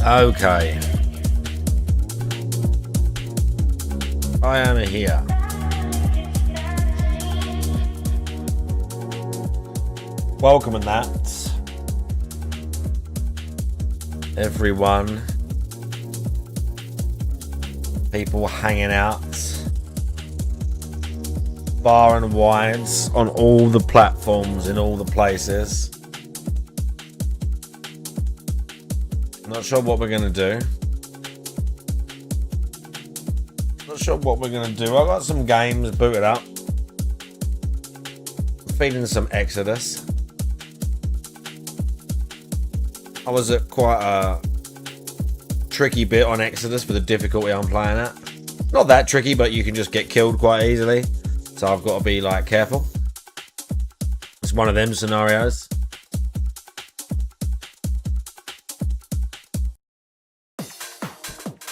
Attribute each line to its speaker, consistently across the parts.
Speaker 1: Okay. I am here. Welcome and that. Everyone. People hanging out. Far and wide on all the platforms in all the places. Not sure what we're gonna do. Not sure what we're gonna do. I got some games booted up. Feeding some Exodus. I was at quite a tricky bit on Exodus for the difficulty I'm playing at. Not that tricky, but you can just get killed quite easily. So I've got to be like careful. It's one of them scenarios.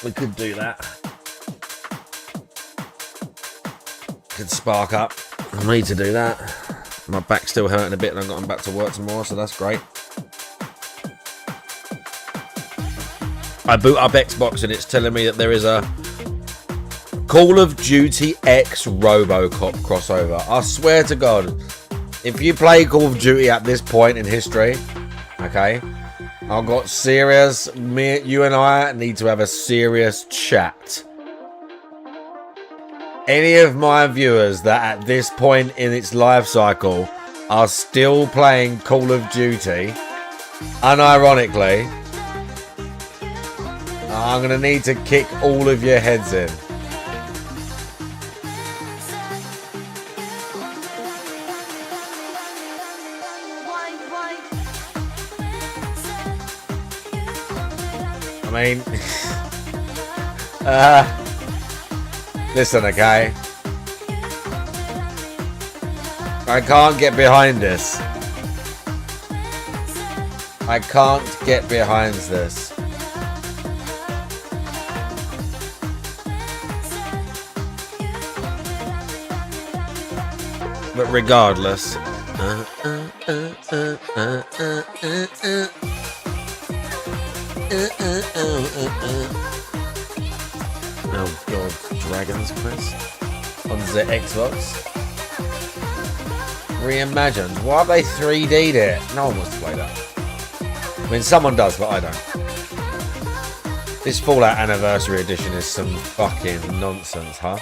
Speaker 1: We could do that. Could spark up. I need to do that. My back's still hurting a bit and I've gotten back to work tomorrow, so that's great. I boot up Xbox and it's telling me that there is a Call of Duty X RoboCop crossover. I swear to God, if you play Call of Duty at this point in history, okay, I've got serious, you and I need to have a serious chat. Any of my viewers that at this point in its life cycle are still playing Call of Duty, unironically, I'm going to need to kick all of your heads in. I mean, listen, okay? I can't get behind this. I can't get behind this. But regardless, oh God, Dragon's Quest on the Xbox. Reimagined. Why have they 3D'd it? No one wants to play that. I mean, someone does, but I don't. This Fallout Anniversary Edition is some fucking nonsense, huh?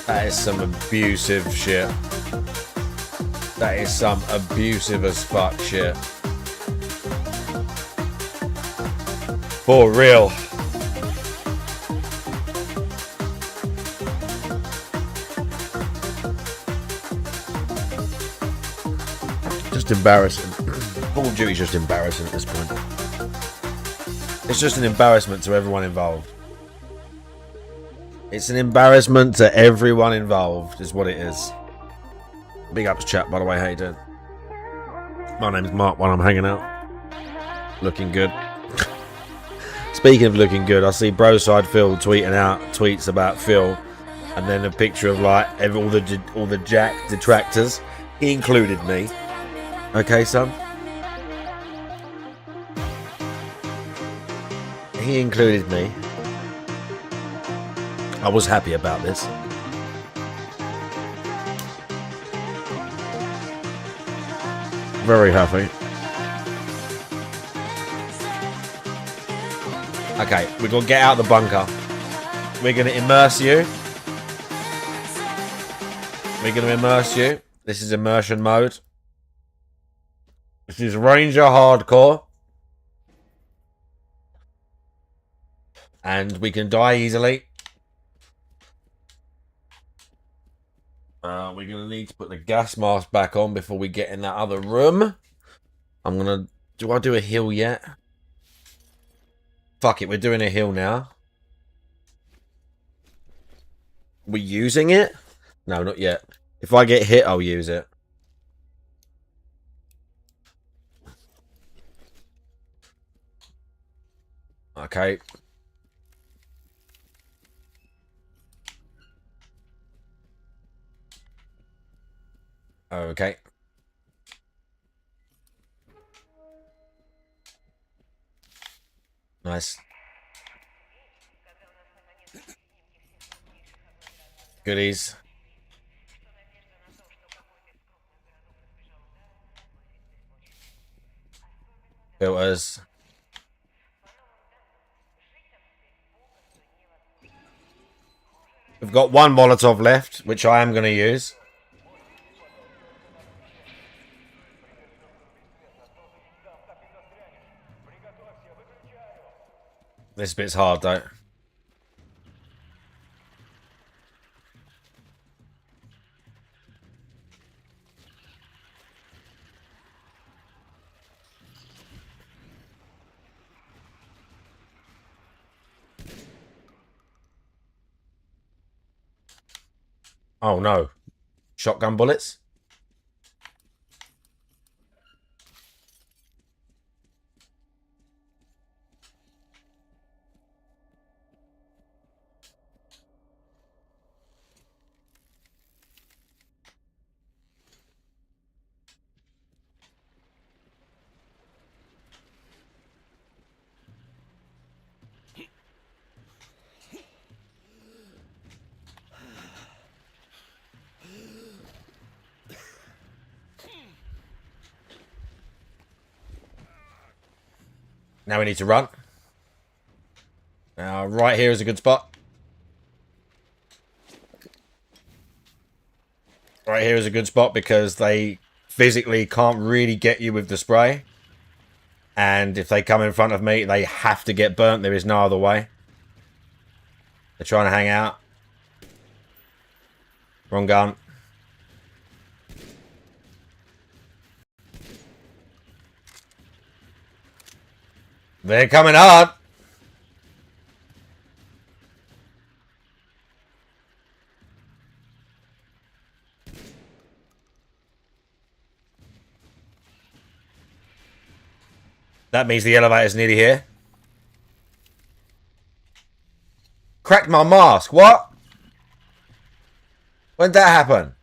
Speaker 1: That is some abusive shit. That is some abusive as fuck shit. For real. Just embarrassing. Call of Duty's just embarrassing at this point. It's just an embarrassment to everyone involved. It's an embarrassment to everyone involved, is what it is. Big ups chat, by the way, how you doing? My name's Mark when I'm hanging out. Looking good. Speaking of looking good, I see Broside Phil tweeting out tweets about Phil, and then a picture of like all the Jack detractors. He included me. Okay, son? He included me. I was happy about this. Very happy. Okay, we're going to get out of the bunker. We're going to immerse you. We're going to immerse you. This is immersion mode. This is Ranger Hardcore. And we can die easily. We're going to need to put the gas mask back on before we get in that other room. I'm going to... Do I do a heal yet? Fuck it, we're doing a heal now. We using it? No, not yet. If I get hit, I'll use it. Okay. Okay. Nice. Goodies. Filters. We've got one Molotov left, which I am going to use. This bit's hard, though. Oh, no. Shotgun bullets? Now we need to run. Now, right here is a good spot. Right here is a good spot because they physically can't really get you with the spray. And if they come in front of me, they have to get burnt. There is no other way. They're trying to hang out. Wrong gun. They're coming hard. That means the elevator's nearly here. Cracked my mask. What? When did that happen?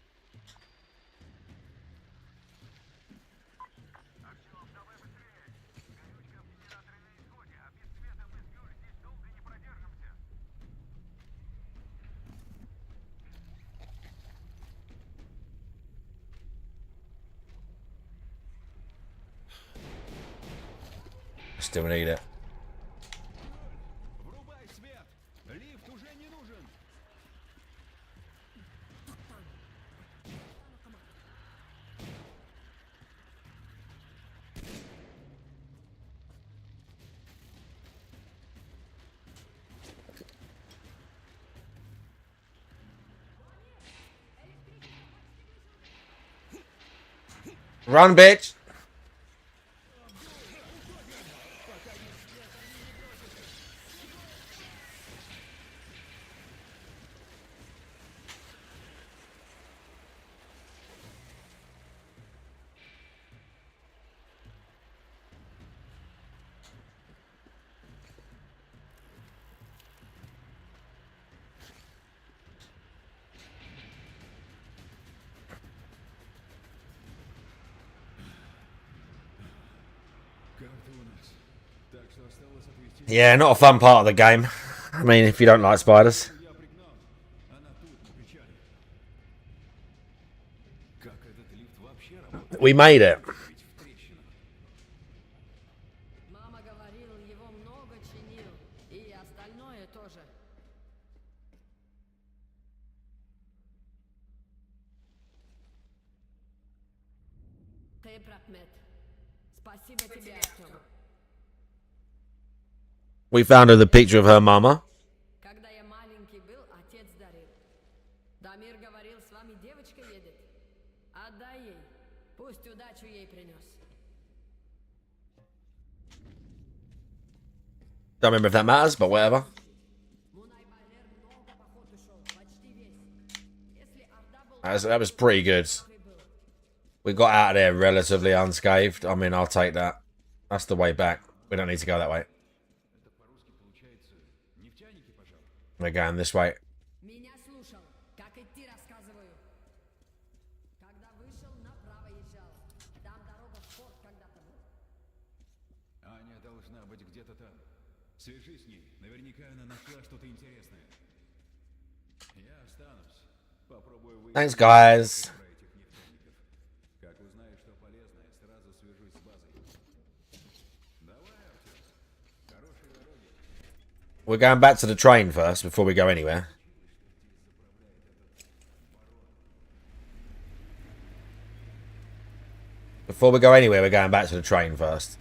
Speaker 1: Still need it. Run, bitch. Yeah, not a fun part of the game. I mean, if you don't like spiders. We made it. We found her the picture of her mama. Don't remember if that matters, but whatever. That was pretty good. We got out of there relatively unscathed. I mean, I'll take that. That's the way back. We don't need to go that way. We're going this way.
Speaker 2: Свяжись с ней. Наверняка она нашла что-то интересное. Я останусь. Попробую выяснить
Speaker 1: Thanks, guys.
Speaker 2: про этих нефтяников. Как узнаю, что полезное, сразу свяжусь с базой. Давай, Артем. Хорошей дороги.
Speaker 1: We're going back to the train first before we go anywhere. Before we go anywhere, we're going back to the train first.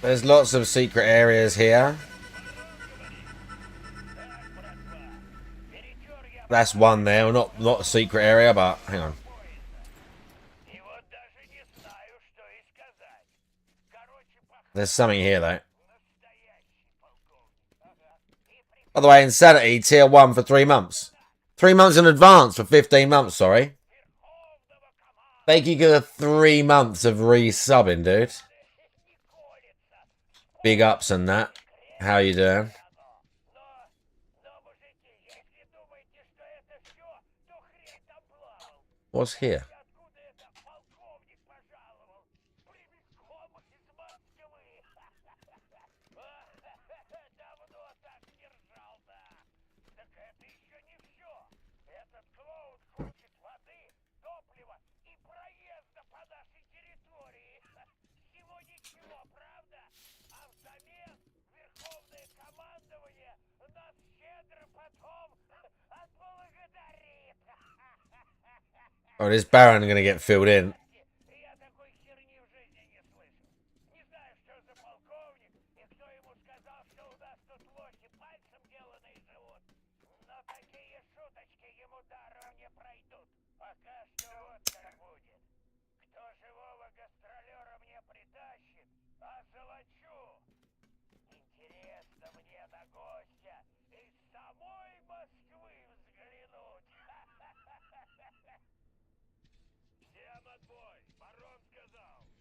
Speaker 1: There's lots of secret areas here. That's one there. Well, not a secret area, but hang on. There's something here, though. By the way, Insanity, tier 1 for 3 months. 3 months in advance for 15 months, sorry. Thank you for 3 months of resubbing, dude. Big ups and that. How you doing? What's here? Oh, this Baron gonna get filled in.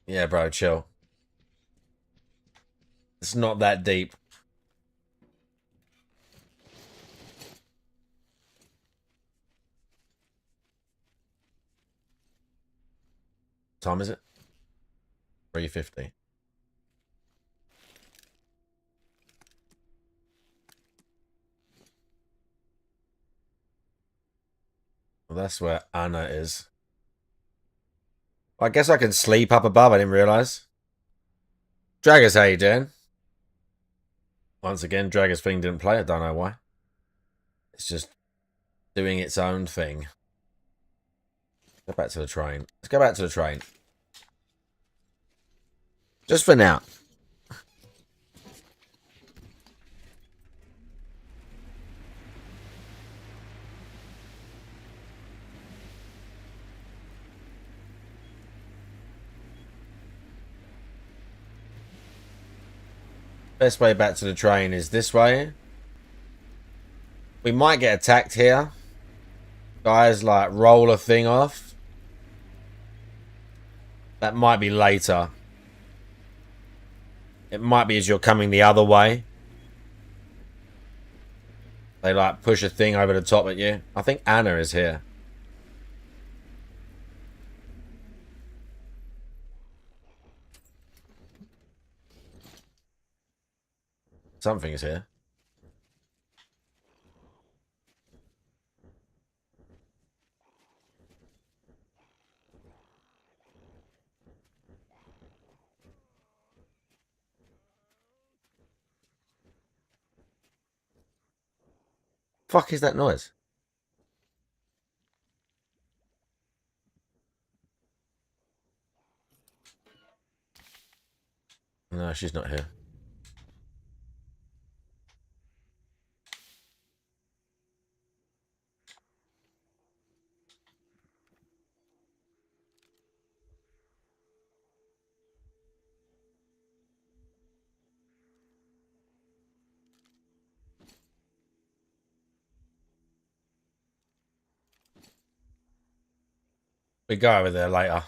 Speaker 1: Yeah, bro, chill. It's not that deep. What time is it? 3:50. Well, that's where Anna is. I guess I can sleep up above. I didn't realise. Draggers, how you doing? Once again, Draggers thing didn't play. I don't know why. It's just doing its own thing. Go back to the train. Let's go back to the train. Just for now. Best way back to the train is this way. We might get attacked here. Guys, like, roll a thing off. That might be later. It might be as you're coming the other way. They, like, push a thing over the top at you. I think Anna is here. Something is here. Fuck is that noise? No, she's not here. We go over there later.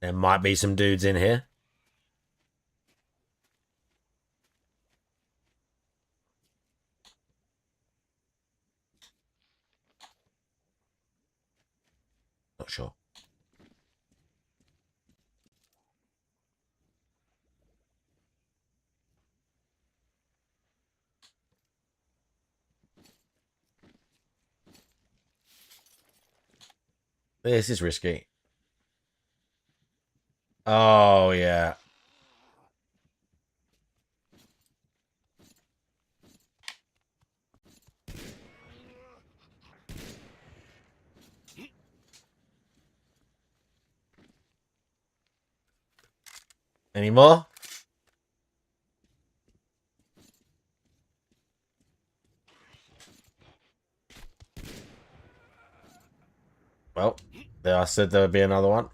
Speaker 1: There might be some dudes in here. Not sure. This is risky. Oh, yeah. Any more? Well, there I said there would be another one.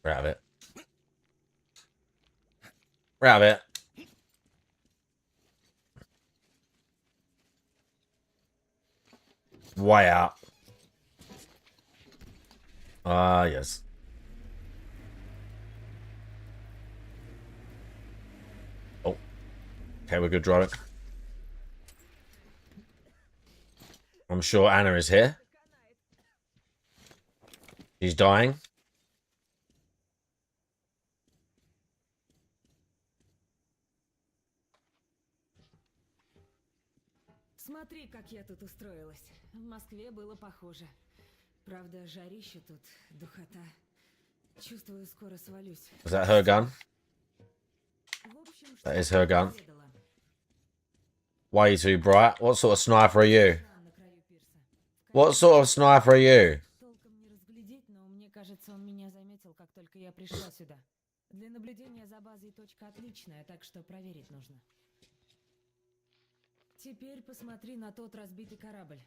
Speaker 1: Rabbit. Rabbit. Way out. Ah, yes. Oh. Okay, we're good driving. I'm sure Anna is here. She's dying.
Speaker 3: Смотри, как я тут устроилась. В Москве было похоже. Правда, жарище тут, духота. Чувствую, скоро свалюсь.
Speaker 1: Is that her gun?
Speaker 3: В общем,
Speaker 1: That is her gun.
Speaker 3: поведала.
Speaker 1: Way too bright. What sort of sniper are you?
Speaker 3: На краю пирса.
Speaker 1: What sort of sniper are you?
Speaker 3: Толком не разглядеть, но мне кажется, он меня заметил, как только я пришла сюда. Для наблюдения за базой точка отличная, так что проверить нужно. Теперь посмотри на тот разбитый корабль.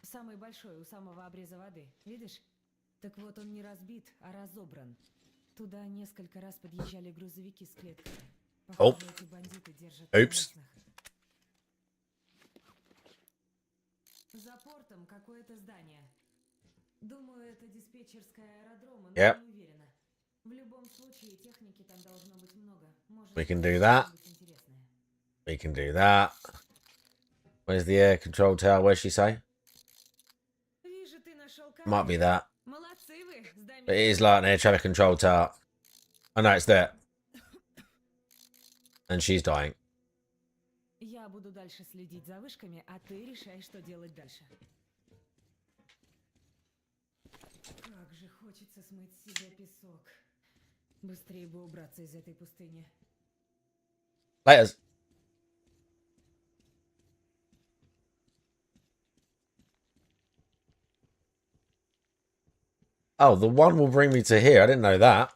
Speaker 3: Самый большой, у самого обреза воды. Видишь? Так вот, он не разбит, а разобран. Туда несколько раз подъезжали грузовики с клетками. Похоже, эти бандиты держат
Speaker 1: Oops.
Speaker 3: местных. За портом какое-то здание. Думаю, это диспетчерская аэродрома, но
Speaker 1: Yep.
Speaker 3: не уверена. В любом случае, техники там должно быть много. Может,
Speaker 1: We can do that.
Speaker 3: что-нибудь интересное.
Speaker 1: We can do that. Where's the air control tower? Where's she say?
Speaker 3: Вижу, ты нашел
Speaker 1: Might be that.
Speaker 3: Молодцы вы,
Speaker 1: But it is like an air traffic control tower. I know it's there. And she's dying.
Speaker 3: Я буду дальше следить за вышками, а ты решай, что делать дальше. Как же хочется смыть с себя песок. Быстрее бы убраться из этой пустыни.
Speaker 1: Laters. Oh, the one will bring me to here. I didn't know that.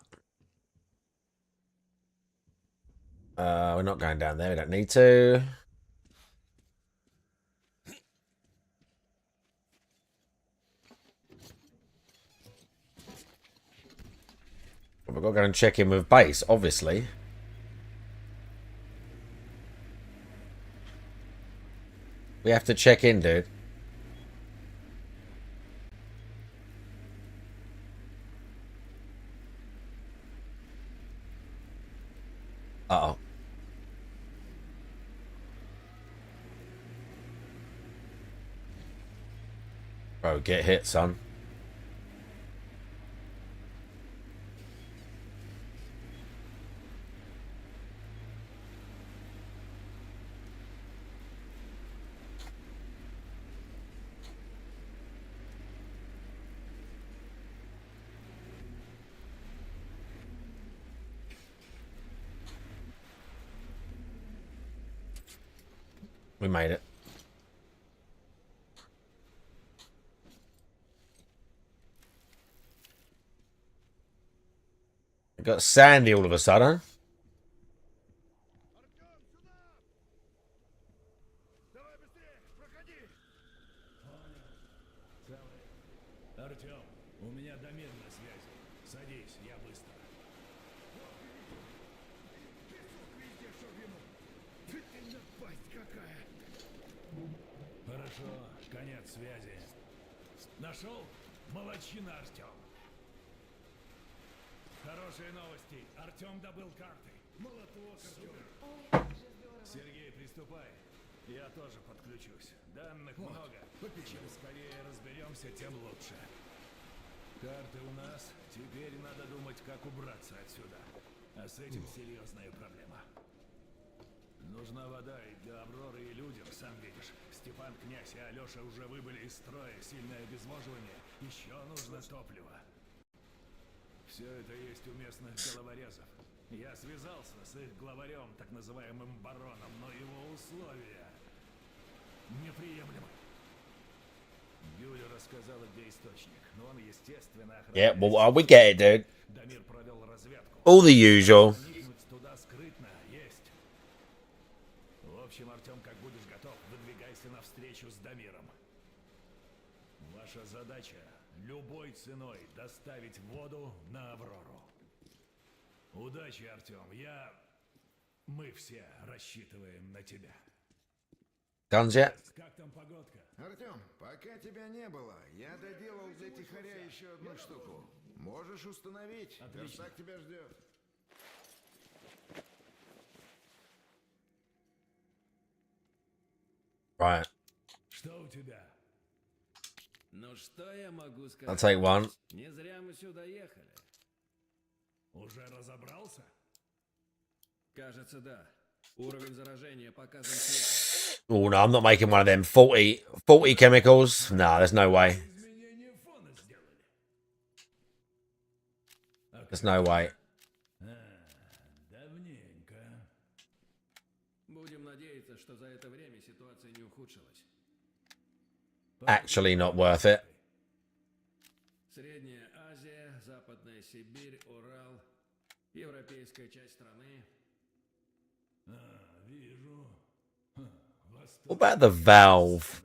Speaker 1: We're not going down there. We don't need to. We've got to go and check in with base, obviously. We have to check in, dude. Uh-oh. Bro, get hit, son. We made it. It got sandy all of a sudden.
Speaker 2: Нашел? Молодчина, Артем. Хорошие новости. Артем добыл карты. Молоток, Артем. Сергей, приступай. Я тоже подключусь. Данных много. Чем скорее разберемся, тем лучше. Карты у нас. Теперь надо думать, как убраться отсюда. А с этим серьезная проблема. Нужна вода и для Авроры, и людям, сам видишь. Степан, князь и Алеша уже выбыли из строя. Сильное обезвоживание. Еще нужно топливо. Все это есть у местных головорезов. Я связался с их главарем, так называемым бароном, но его условия неприемлемы. Юля рассказала, где источник, но он, естественно,
Speaker 1: Yeah, well, we get it, dude.
Speaker 2: Дамир провел разведку.
Speaker 1: All the usual.
Speaker 2: Проникнуть туда скрытно есть. В общем, Артем, как будешь готов, выдвигайся навстречу с Дамиром. Ваша задача — любой ценой доставить воду на Аврору. Удачи, Артем. Мы все рассчитываем на тебя.
Speaker 1: Guns yet?
Speaker 2: Как там погодка?
Speaker 4: Артем, пока тебя не было, я доделал для тихоря еще одну штуку. Можешь установить. Верстак тебя ждет.
Speaker 1: Right.
Speaker 2: Что у тебя?
Speaker 5: Ну что я могу
Speaker 1: I'll
Speaker 5: сказать?
Speaker 1: take one.
Speaker 5: Не зря мы сюда ехали.
Speaker 2: Уже разобрался?
Speaker 5: Кажется, да. Уровень заражения показан цветом.
Speaker 1: Oh, no, I'm not making one of them 40 chemicals. No, there's no way.
Speaker 2: Изменение фона сделали.
Speaker 1: There's no way.
Speaker 2: Давненько.
Speaker 5: Будем надеяться, что за это время ситуация не ухудшилась.
Speaker 1: Actually not worth it.
Speaker 5: Средняя Азия, Западная Сибирь, Урал, европейская часть страны.
Speaker 2: Вижу.
Speaker 1: What about the valve?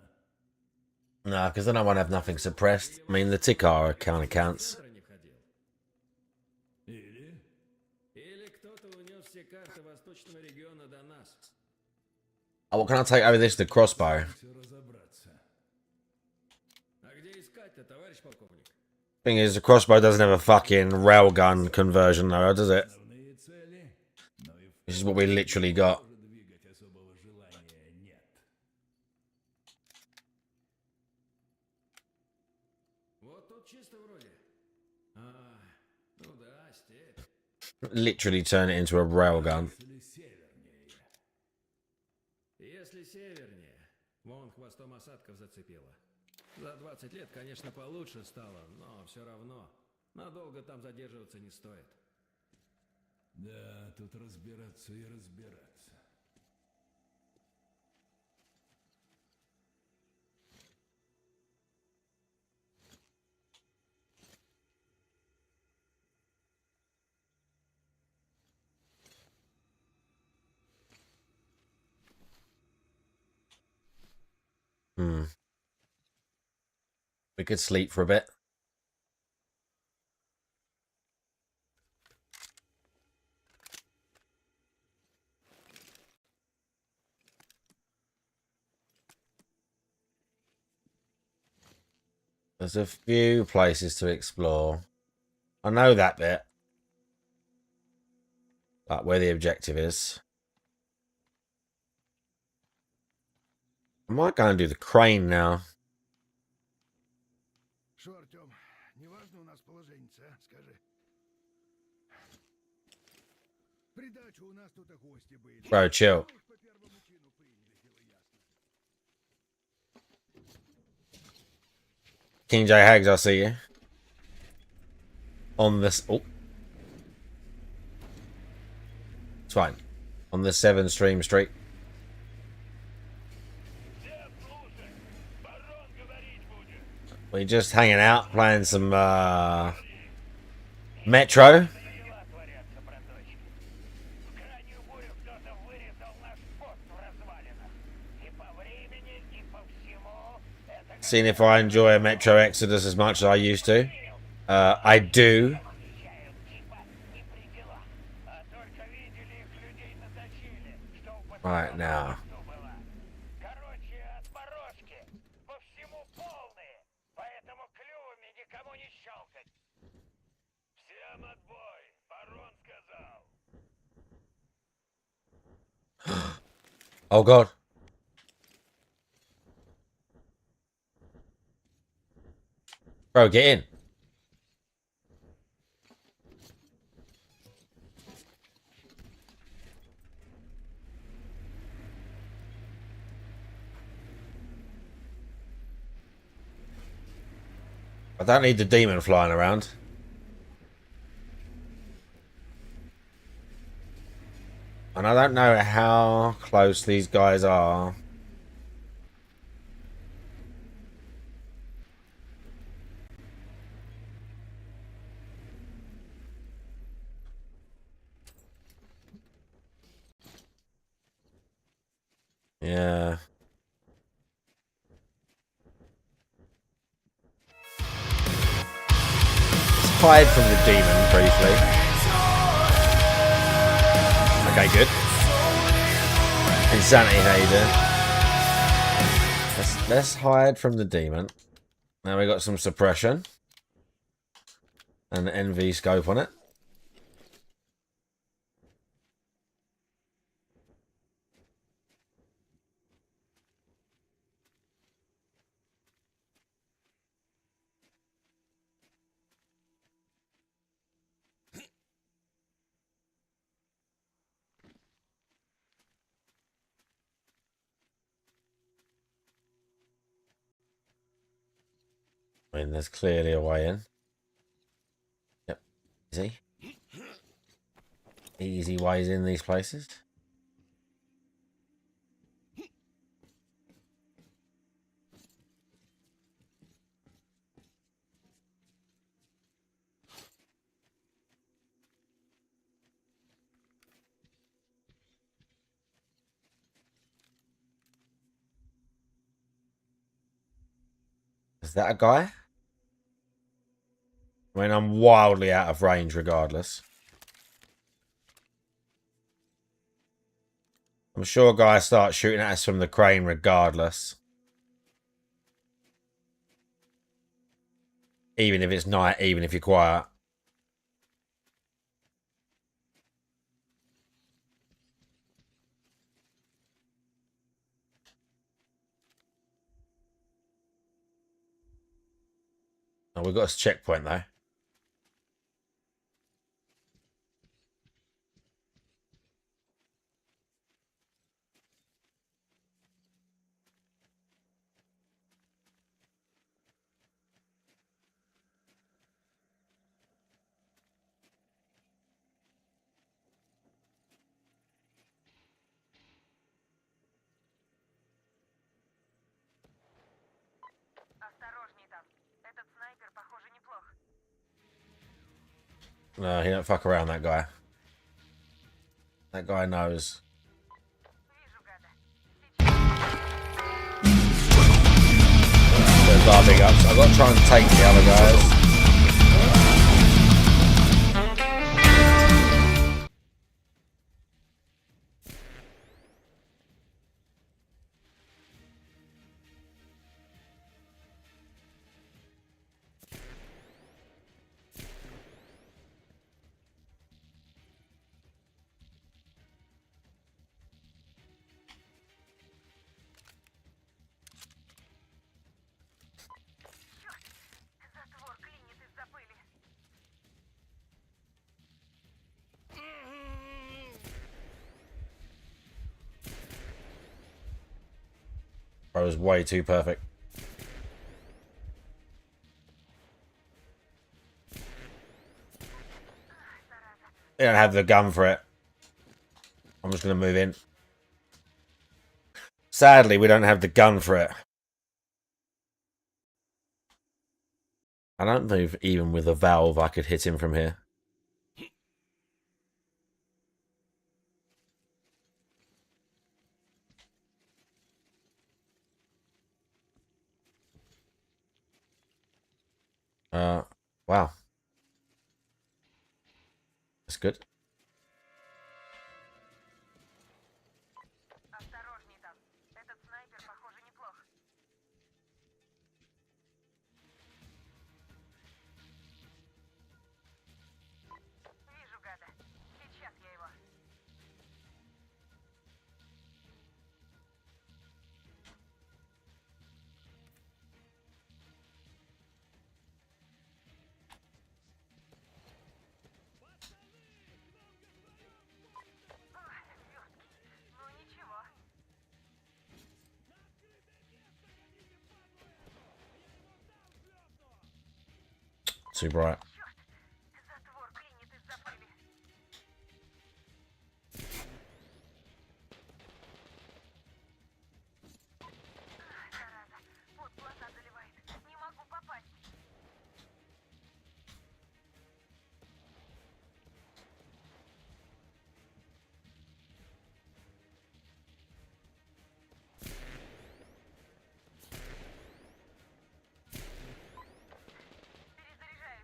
Speaker 1: No, because then I won't have nothing suppressed. I mean, the ticker kind of counts.
Speaker 5: Центра не входил. Или кто-то унес все карты восточного региона до нас.
Speaker 1: Oh, what can I take over this? The crossbow.
Speaker 2: Все разобраться.
Speaker 5: А где искать-то, товарищ полковник?
Speaker 1: Thing is, the crossbow doesn't have a fucking railgun conversion, though, does it?
Speaker 2: Основные цели. Но и в
Speaker 1: This is what we literally got.
Speaker 2: тоже двигать особого желания нет.
Speaker 5: Вот тут чисто вроде. Ну да, степь.
Speaker 1: Literally turn it into a railgun.
Speaker 2: Или севернее.
Speaker 5: Если севернее, вон хвостом осадков зацепило. За 20 лет, конечно, получше стало, но все равно. Надолго там задерживаться не стоит.
Speaker 2: Да, тут разбираться и разбираться.
Speaker 1: We could sleep for a bit. There's a few places to explore. I know that bit. Like where the objective is. I might go and do the crane now.
Speaker 4: Что, Артем, неважно у нас положение, а? Скажи. Придачу у нас тут гости были.
Speaker 1: Bro, chill.
Speaker 4: Уж по первому чину приняли, дело ясно.
Speaker 1: King J Hags, I'll see you. On this. Oh. It's fine. On the 7 stream streak. We're just hanging out, playing some Metro. Seeing if I enjoy Metro Exodus as much as I used to. I do. Right now.
Speaker 6: Короче, отморозки по всему полные, поэтому
Speaker 1: Oh god. Bro, get in. I don't need the demon flying around. And I don't know how close these guys are. Yeah. Let's hide from the demon briefly. Okay, good. Insanity, how you doing? Let's hide from the demon. Now we got some suppression. And NV scope on it. I mean, there's clearly a way in. Yep. Easy. Easy ways in these places. Is that a guy? I mean, I'm wildly out of range regardless. I'm sure guys start shooting at us from the crane regardless. Even if it's night, even if you're quiet. Oh, we've got a checkpoint though. No, he don't fuck around, that guy. That guy knows. There's our big ups. I've got to try and take the other guys. Bro was way too perfect. They don't have the gun for it. I'm just going to move in. Sadly, we don't have the gun for it. I don't know if even with a valve I could hit him from here. Wow. That's good. too bright.
Speaker 6: Затвор клинит из-за пыли. Зараза, пот глаза заливает. Не могу попасть.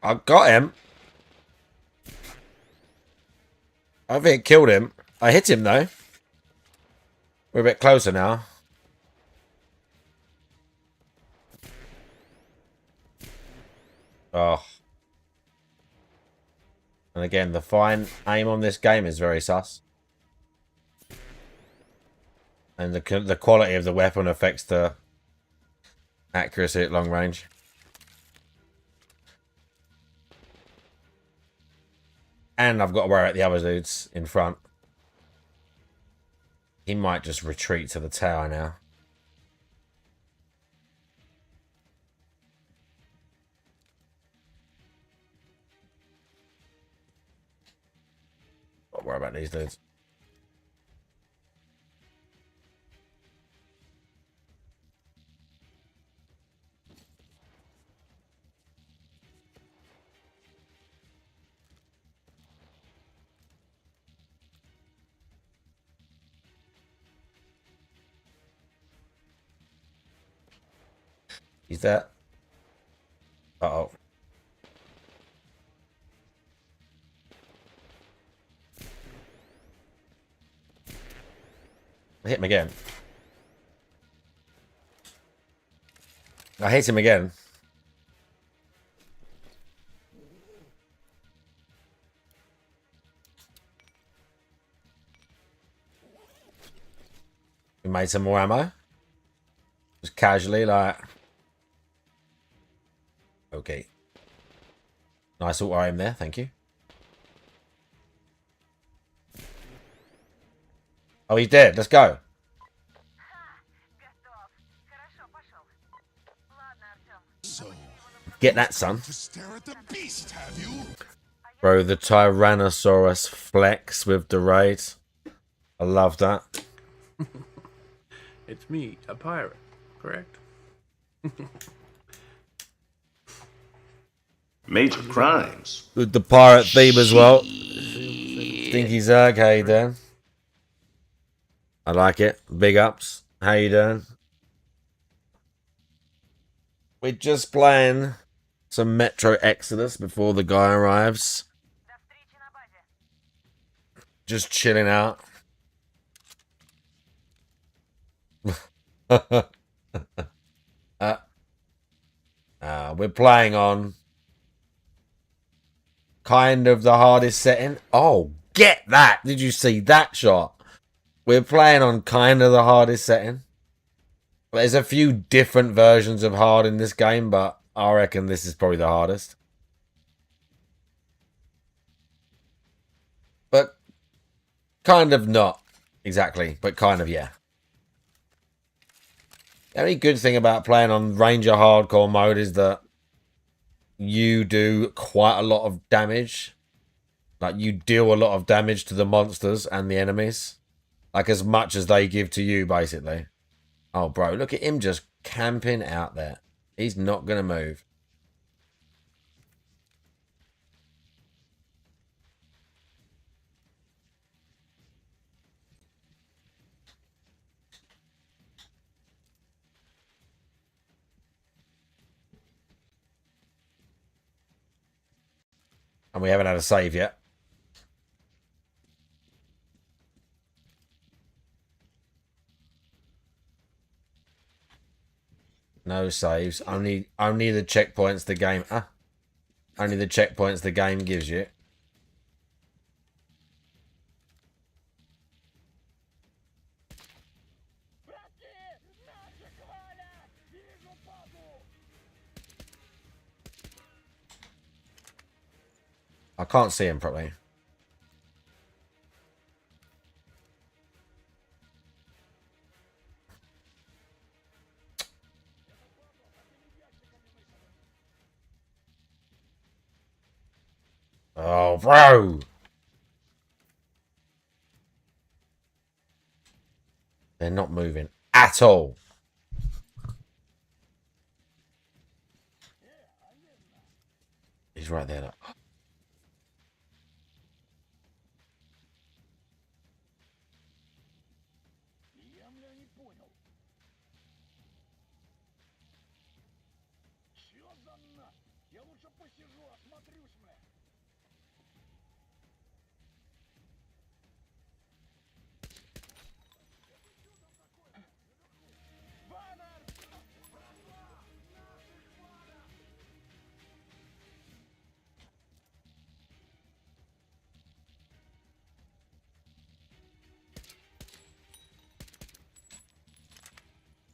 Speaker 1: I got him. I think it killed him. I hit him though. We're a bit closer now. Oh. And again, the fine aim on this game is very sus. And the quality of the weapon affects the accuracy at long range. And I've got to worry about the other dudes in front. He might just retreat to the tower now. Don't worry about these dudes. He's there. Uh-oh. I hit him again. I hit him again. We made some more ammo. Just casually, like... Okay. Nice auto aim there, thank you. Oh, he's dead. Let's go.
Speaker 6: Готов. Хорошо, пошел. Ладно, Артем.
Speaker 4: So,
Speaker 1: Get that, son.
Speaker 4: to stare at the beast, have you?
Speaker 1: Bro, the Tyrannosaurus flex with the raid. I love that.
Speaker 7: It's me, a pirate, correct?
Speaker 8: Major crimes.
Speaker 1: With the pirate theme as well. Think he's okay, Dan. I like it. Big ups. How you doing? We're just playing some Metro Exodus before the guy arrives.
Speaker 6: До встречи на базе.
Speaker 1: Just chilling out. We're playing on kind of the hardest setting. Oh, get that! Did you see that shot? We're playing on kind of the hardest setting. There's a few different versions of hard in this game, but I reckon this is probably the hardest. But kind of not exactly, but kind of yeah. The only good thing about playing on Ranger Hardcore mode is that you do quite a lot of damage. Like, you deal a lot of damage to the monsters and the enemies. Like, as much as they give to you, basically. Oh, bro, look at him just camping out there. He's not going to move. And we haven't had a save yet. No saves. Only the checkpoints the game... only the checkpoints the game gives you. I can't see him properly. Oh, bro. They're not moving at all. He's right there. Look.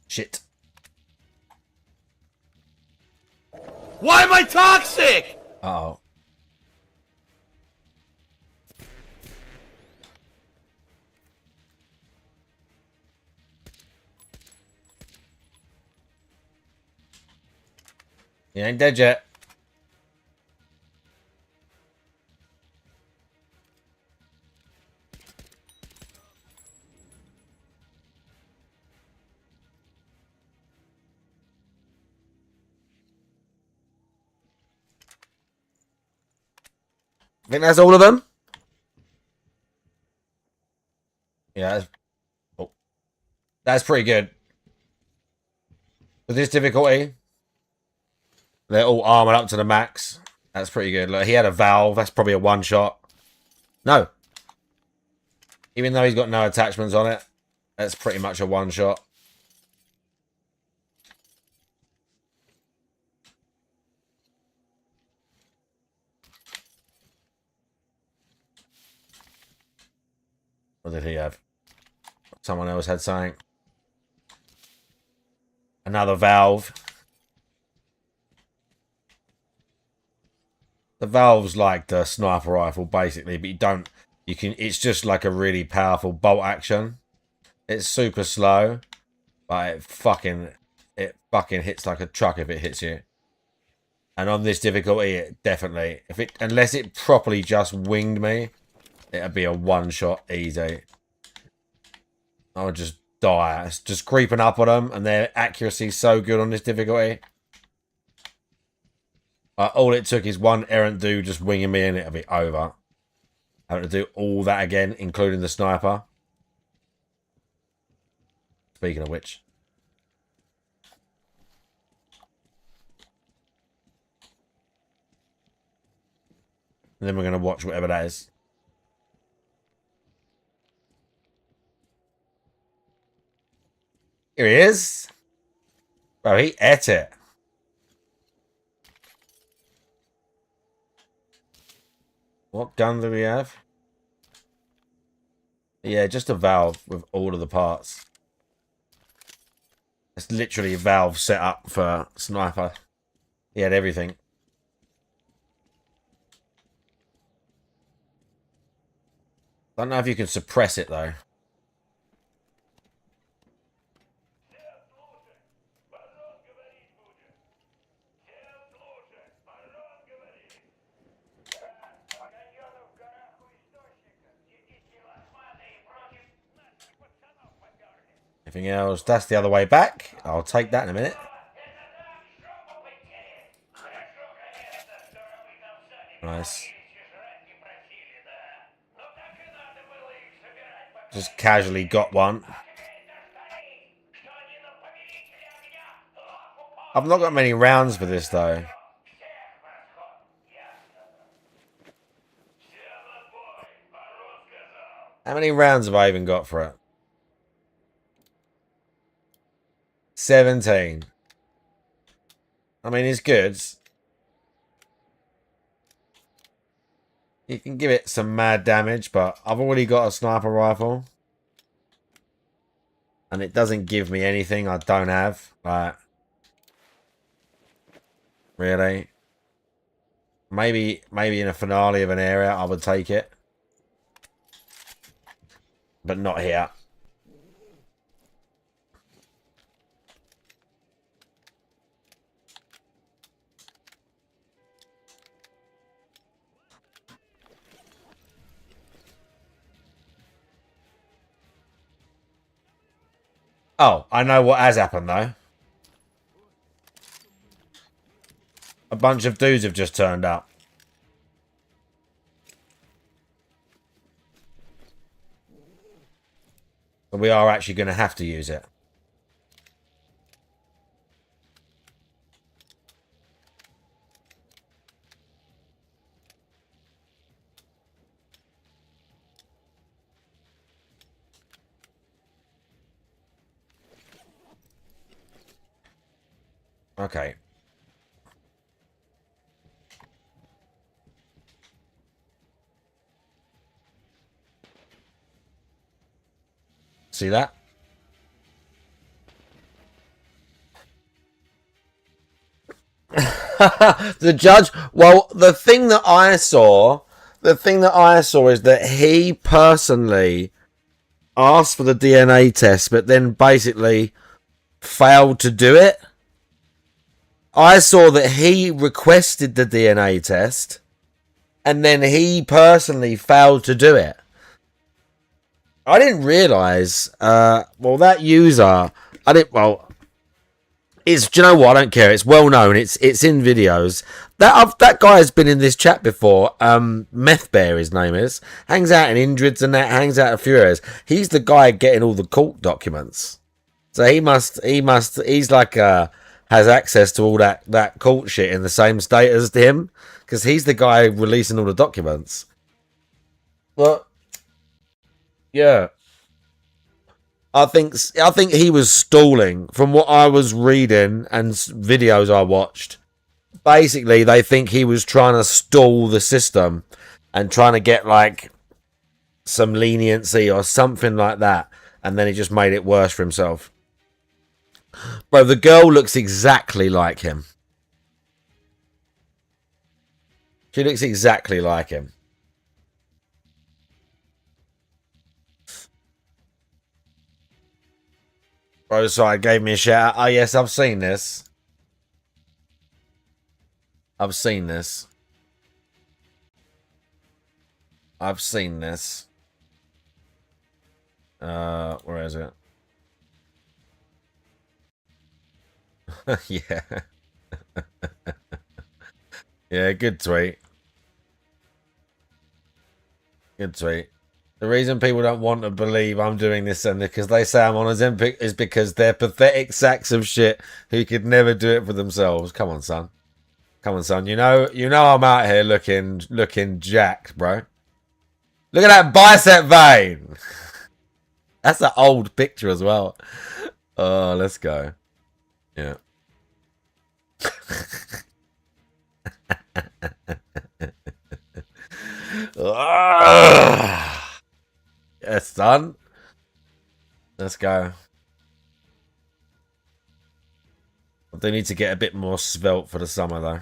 Speaker 1: Shit.
Speaker 8: Why am I toxic?
Speaker 1: Uh-oh. He ain't dead yet. I think that's all of them. Yeah, that's pretty good. With this difficulty, they're all armored up to the max. That's pretty good. Look, he had a valve. That's probably a one-shot. No. Even though he's got no attachments on it, that's pretty much a one-shot. What did he have? Someone else had something. Another valve. The valve's like the sniper rifle, basically, but it's just like a really powerful bolt action. It's super slow, but it fucking hits like a truck if it hits you. And on this difficulty, it definitely, unless it properly just winged me, it'd be a one-shot easy. I would just die. It's just creeping up on them, and their accuracy's so good on this difficulty. All it took is one errant dude just winging me, and it'll be over. Having to do all that again, including the sniper. Speaking of which. And then we're going to watch whatever that is. Here he is. Bro, he ate it. What gun do we have? Yeah, just a valve with all of the parts. It's literally a valve set up for sniper. He had everything. I don't know if you can suppress it though. Anything else? That's the other way back. I'll take that in a minute. Nice. Just casually got one. I've not got many rounds for this though. How many rounds have I even got for it? 17. I mean, it's good. You can give it some mad damage, but I've already got a sniper rifle. And it doesn't give me anything I don't have. Like, really? Maybe in a finale of an area I would take it. But not here. Oh, I know what has happened, though. A bunch of dudes have just turned up. So we are actually going to have to use it. Okay. See that? The judge, well, the thing that I saw is that he personally asked for the DNA test, but then basically failed to do it. I saw that he requested the DNA test, and then he personally failed to do it. I didn't realise, well, that user, it's, do you know what? I don't care. It's well known. It's in videos. That guy has been in this chat before. Meth Bear, his name is. Hangs out in Indrids and that. Hangs out at Furious. He's the guy getting all the court documents. So he's like has access to all that court shit in the same state as him, because he's the guy releasing all the documents. But yeah. I think he was stalling from what I was reading and videos I watched. Basically, they think he was trying to stall the system and trying to get like some leniency or something like that, and then he just made it worse for himself. Bro, the girl looks exactly like him. She looks exactly like him. Bro, sorry, gave me a shout out. Oh, yes, I've seen this. I've seen this. I've seen this. Where is it? Yeah. Yeah, good tweet. Good tweet. The reason people don't want to believe I'm doing this and because they say I'm on Ozempic is because they're pathetic sacks of shit who could never do it for themselves. Come on, son. Come on, son. You know I'm out here looking jacked, bro. Look at that bicep vein. That's an old picture as well. Oh, let's go. Yeah. Yes, son. Let's go. I do need to get a bit more svelte for the summer, though.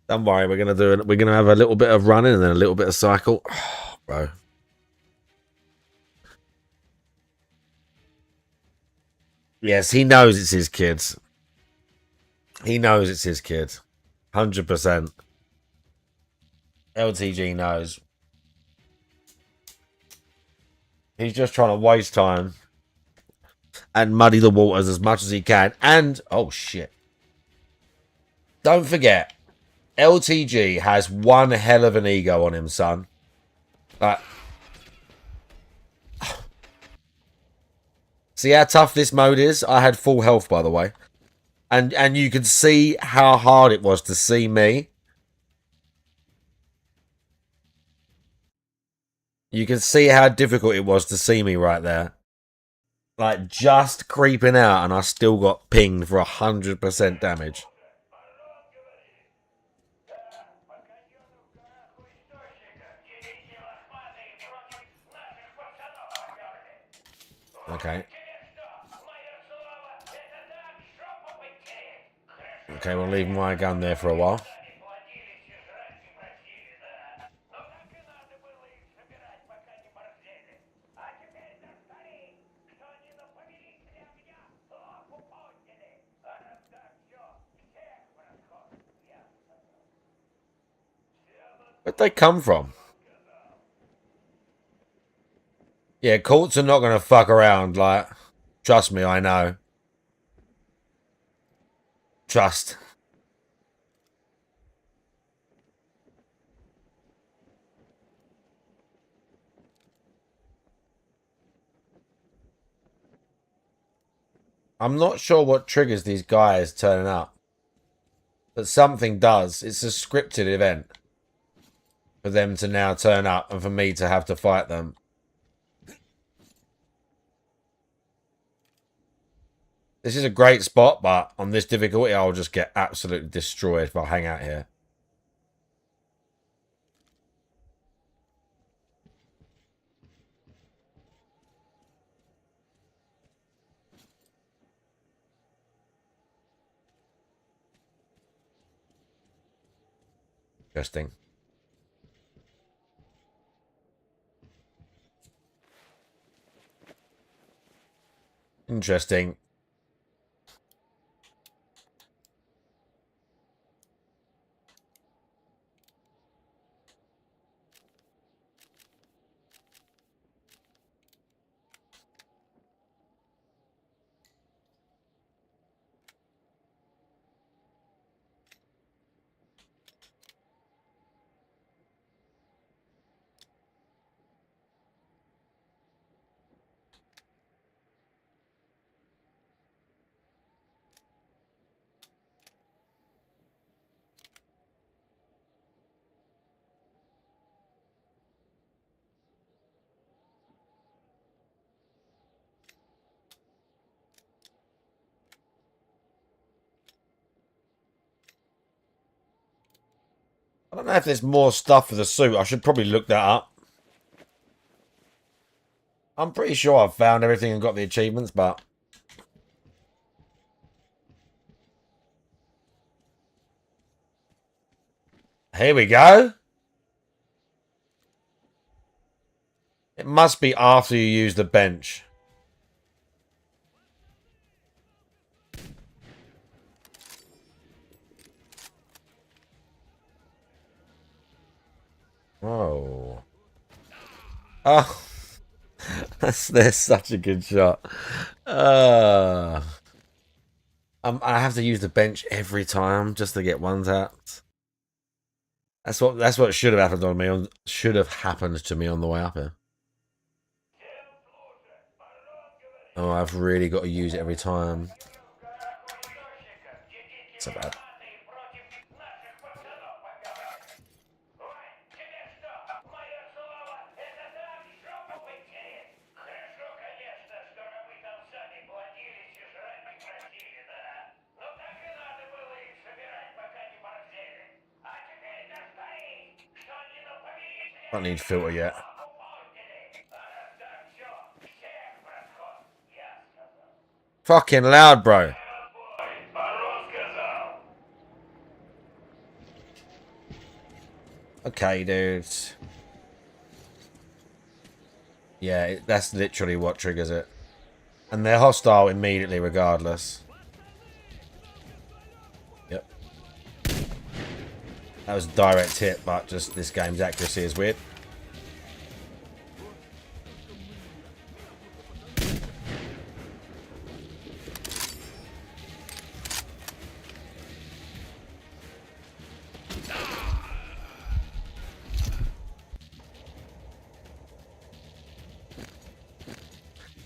Speaker 1: Don't worry, we're gonna do it. We're gonna have a little bit of running and then a little bit of cycle, oh, bro. Yes, he knows it's his kids. He knows it's his kid. 100%. LTG knows. He's just trying to waste time and muddy the waters as much as he can. And, oh shit. Don't forget, LTG has one hell of an ego on him, son. See how tough this mode is? I had full health, by the way. And you can see how hard it was to see me. You can see how difficult it was to see me right there. Like, just creeping out, and I still got pinged for 100% damage. Okay. Okay, we'll leave my gun there for a while. Where'd they come from? Yeah, courts are not going to fuck around, like... Trust me, I know. Trust. I'm not sure what triggers these guys turning up. But something does. It's a scripted event. For them to now turn up and for me to have to fight them. This is a great spot, but on this difficulty, I'll just get absolutely destroyed if I hang out here. Interesting. Interesting. I don't know if there's more stuff for the suit. I should probably look that up. I'm pretty sure I've found everything and got the achievements, but... Here we go. It must be after you use the bench. Oh. Oh. There's such a good shot. I have to use the bench every time just to get ones out. That's what should have happened on me. Should have happened to me on the way up here. Oh, I've really got to use it every time. So bad. Don't need filter yet. Fucking loud, bro. Okay, dudes. Yeah, that's literally what triggers it. And they're hostile immediately regardless. Yep. That was a direct hit, but just this game's accuracy is weird.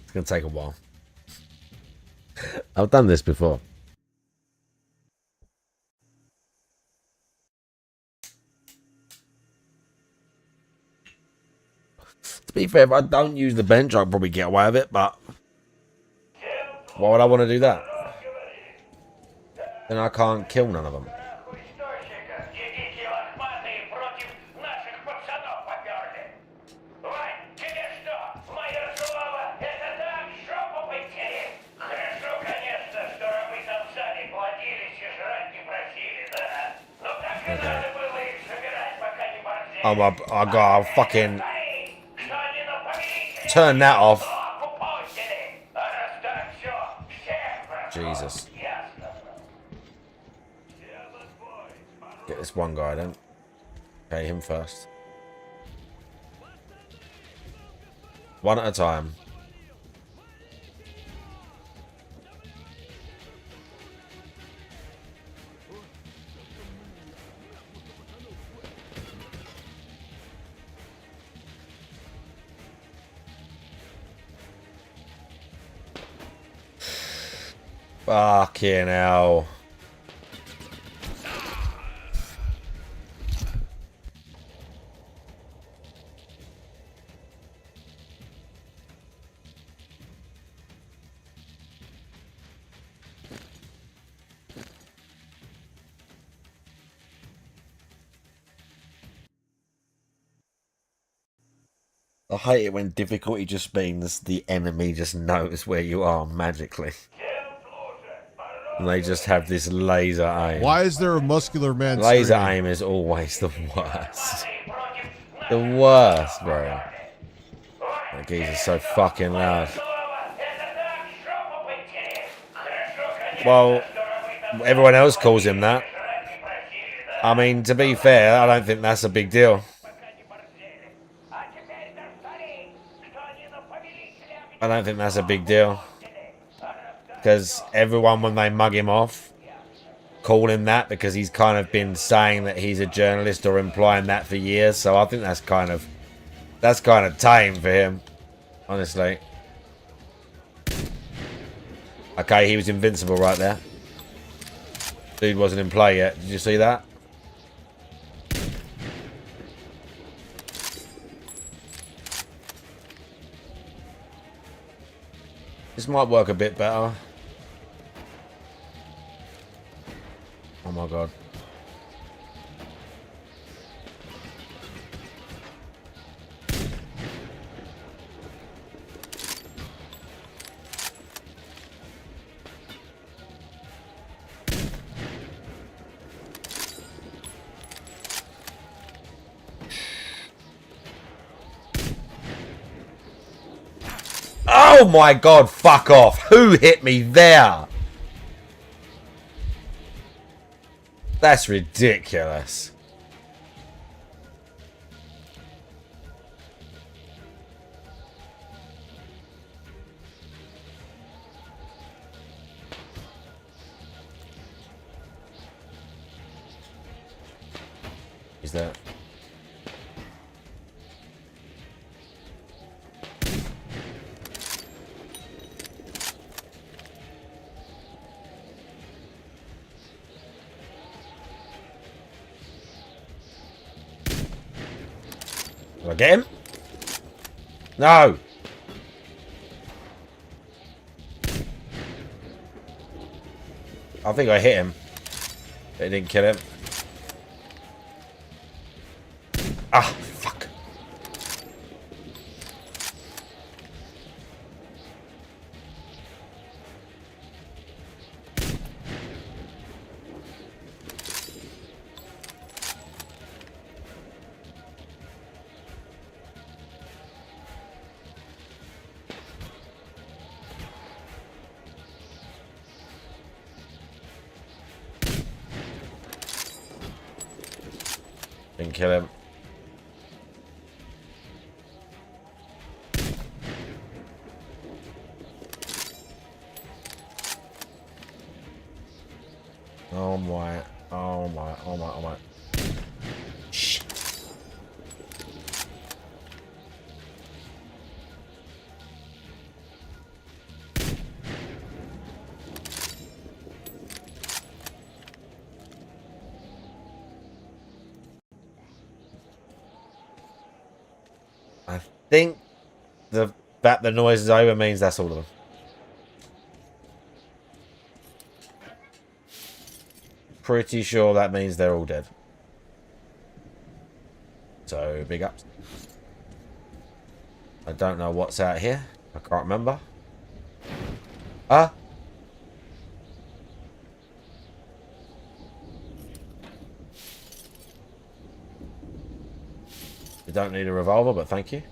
Speaker 1: It's gonna take a while. I've done this before. To be fair, if I don't use the bench, I'll probably get away with it, but why would I want to do that? Then I can't kill none of them. Okay. Oh my god, I'll fucking turn that off. Jesus. Get this one guy then. Okay, him first. One at a time. Fucking hell. I hate it when difficulty just means the enemy just knows where you are magically. And they just have this laser aim.
Speaker 9: Why is there a muscular man
Speaker 1: Laser
Speaker 9: screaming?
Speaker 1: aim is always the worst. The worst, bro. That geezer's so fucking loud. Well, everyone else calls him that. I mean, to be fair, I don't think that's a big deal. I don't think that's a big deal. Because everyone, when they mug him off, call him that because he's kind of been saying that he's a journalist or implying that for years. So I think that's kind of tame for him, honestly. Okay, he was invincible right there. Dude wasn't in play yet. Did you see that? This might work a bit better. Oh my god. Oh my god, fuck off. Who hit me there? That's ridiculous. Is that? Did I get him? No! I think I hit him. But it didn't kill him. Ah, fuck. Didn't kill him. Oh my, oh my, oh my, oh my. Shit. I think that the noise is over means that's all of them. Pretty sure that means they're all dead. So, big ups. I don't know what's out here. I can't remember. Ah. You don't need a revolver, but thank you.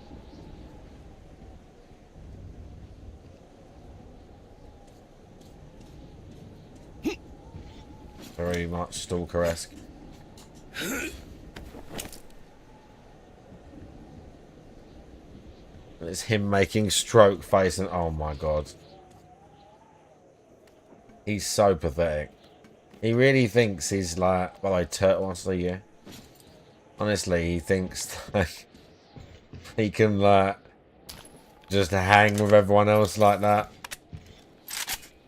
Speaker 1: Very much stalker-esque. It's him making stroke face and oh my god. He's so pathetic. He really thinks he's like, well, I turtle wants to see you. Honestly, he thinks like he can like just hang with everyone else like that.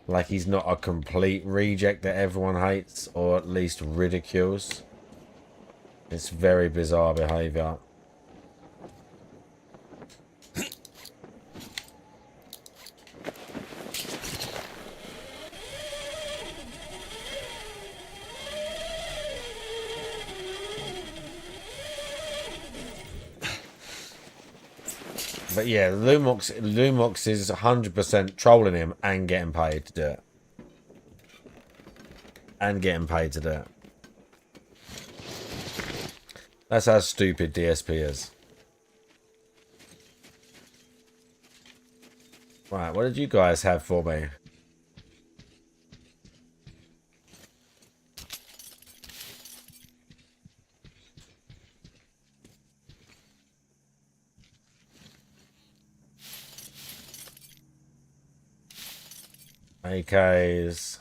Speaker 1: Like he's not a complete reject that everyone hates, or at least ridicules. It's very bizarre behaviour. But yeah, Lumux is 100% trolling him and getting paid to do it. And getting paid to do it. That's how stupid DSP is. Right, what did you guys have for me? AKs,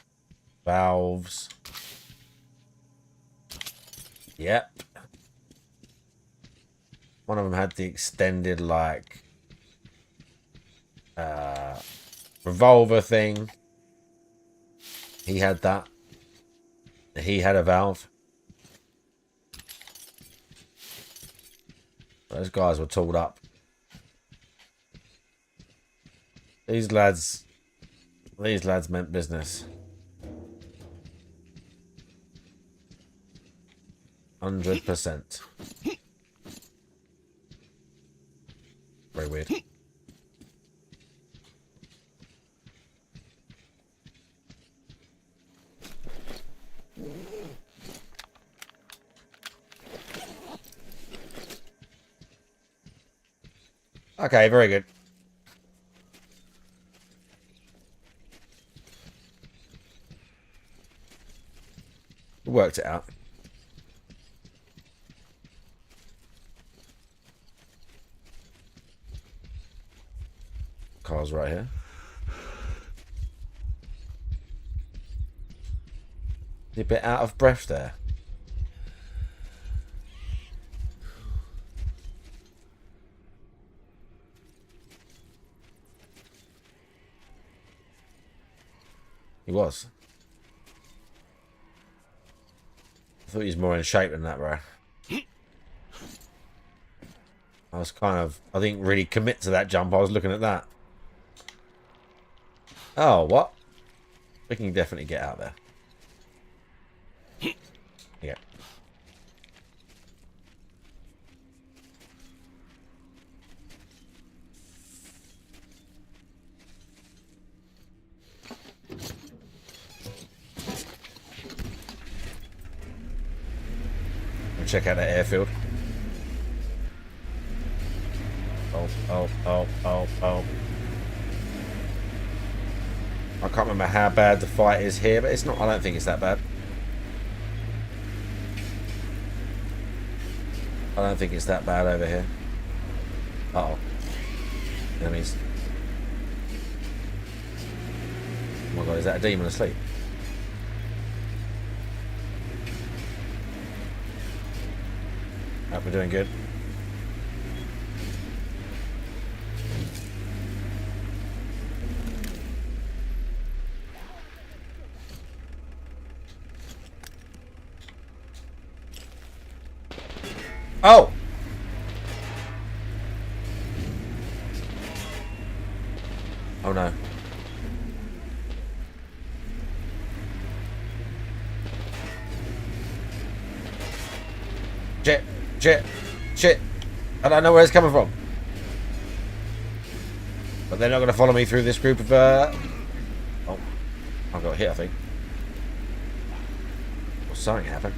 Speaker 1: valves. Yep. One of them had the extended, like, revolver thing. He had that. He had a valve. Those guys were tooled up. These lads meant business. 100%. Very weird. Okay, very good. We worked it out. Car's right here. He's a bit out of breath there. He was. I thought he was more in shape than that, bro. I was kind of... I didn't really commit to that jump. I was looking at that. Oh, what? We can definitely get out there. Yeah. We'll check out that airfield. Oh. I can't remember how bad the fight is here, but it's not. I don't think it's that bad. I don't think it's that bad over here. Uh-oh. Enemies. Oh my god, is that a demon asleep? Hope we're doing good. Oh! Oh no. Shit. I don't know where it's coming from. But they're not going to follow me through this group of... Oh. I got hit, I think. Or something happened.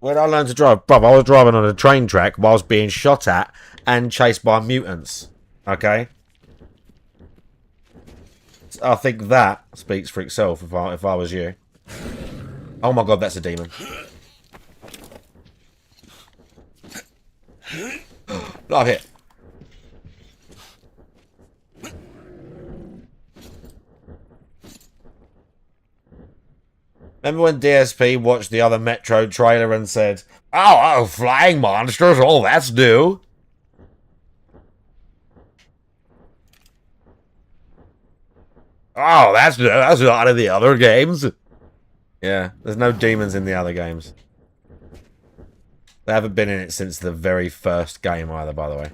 Speaker 1: When I learned to drive, bruv, I was driving on a train track whilst being shot at and chased by mutants. Okay? I think that speaks for itself if I was you. Oh my god, that's a demon. Love it. Remember when DSP watched the other Metro trailer and said, oh, flying monsters, oh, that's new. Oh, that's not in the other games. Yeah, there's no demons in the other games. They haven't been in it since the very first game either, by the way.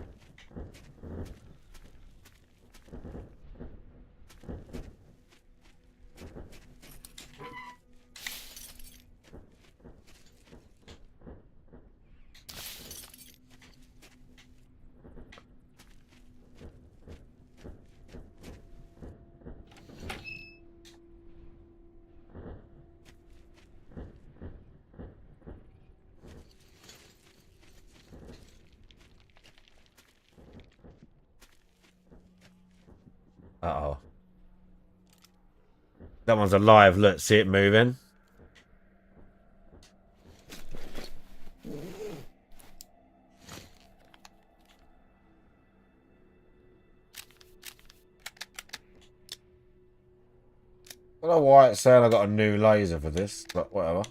Speaker 1: Uh-oh. That one's alive. Look, see it moving? I don't know why it's saying I got a new laser for this, but whatever.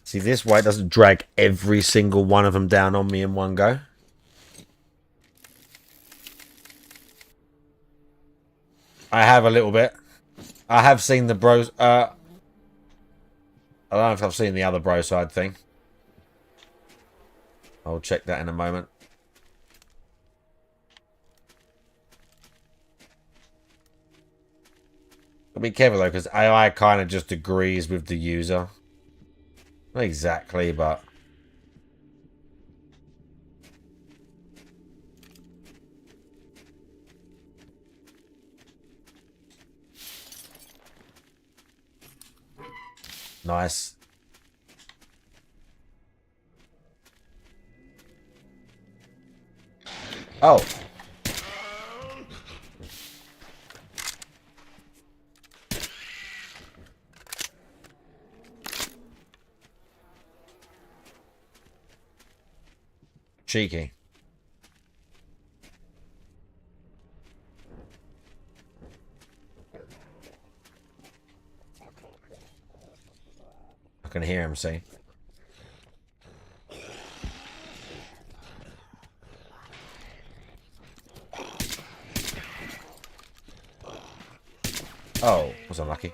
Speaker 1: See, this way it doesn't drag every single one of them down on me in one go. I have a little bit. I have seen the bros. I don't know if I've seen the other bro side thing. I'll check that in a moment. But be careful though, because AI kind of just agrees with the user. Not exactly, but... Nice. Oh. Cheeky. I can hear him, see? Oh, was unlucky.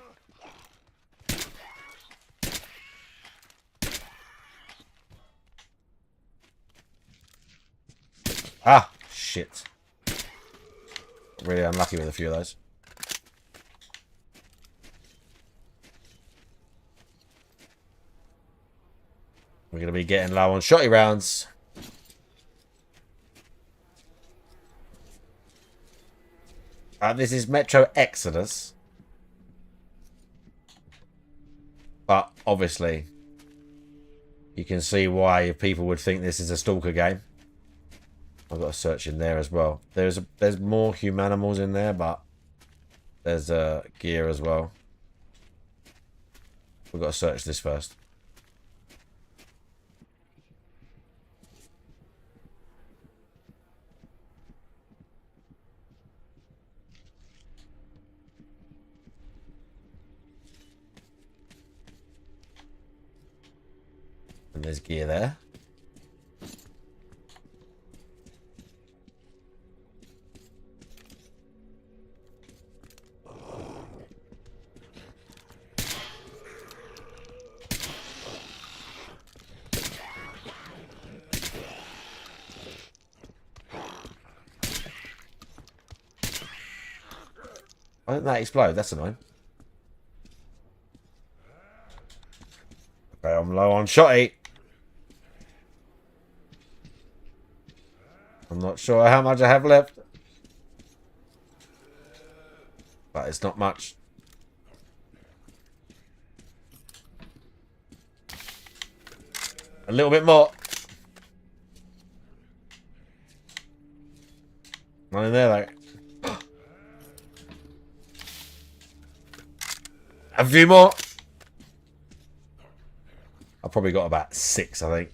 Speaker 1: Ah, shit. Really unlucky with a few of those. We're going to be getting low on shotty rounds. This is Metro Exodus. But, obviously, you can see why people would think this is a stalker game. I've got a search in there as well. There's more humanimals in there, but there's gear as well. We've got to search this first. And there's gear there. Why didn't that explode? That's annoying. Okay, I'm low on shotty. I'm not sure how much I have left. But it's not much. A little bit more. Not in there though. A few more. I've probably got about 6, I think.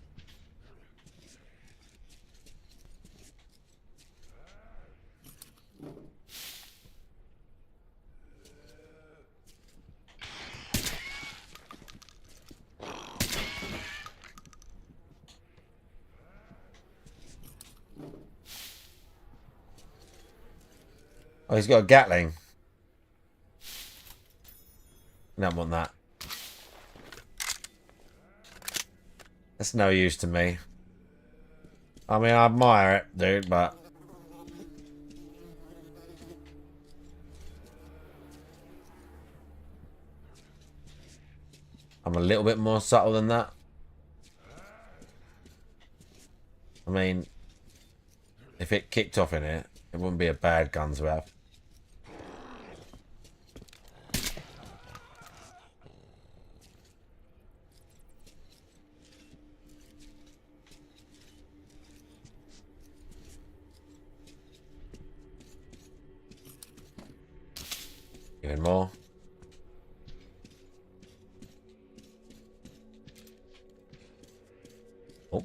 Speaker 1: Oh, he's got a Gatling. Don't want that. That's no use to me. I mean, I admire it, dude, but... I'm a little bit more subtle than that. I mean, if it kicked off in it, it wouldn't be a bad gun to have. Even more. Oh.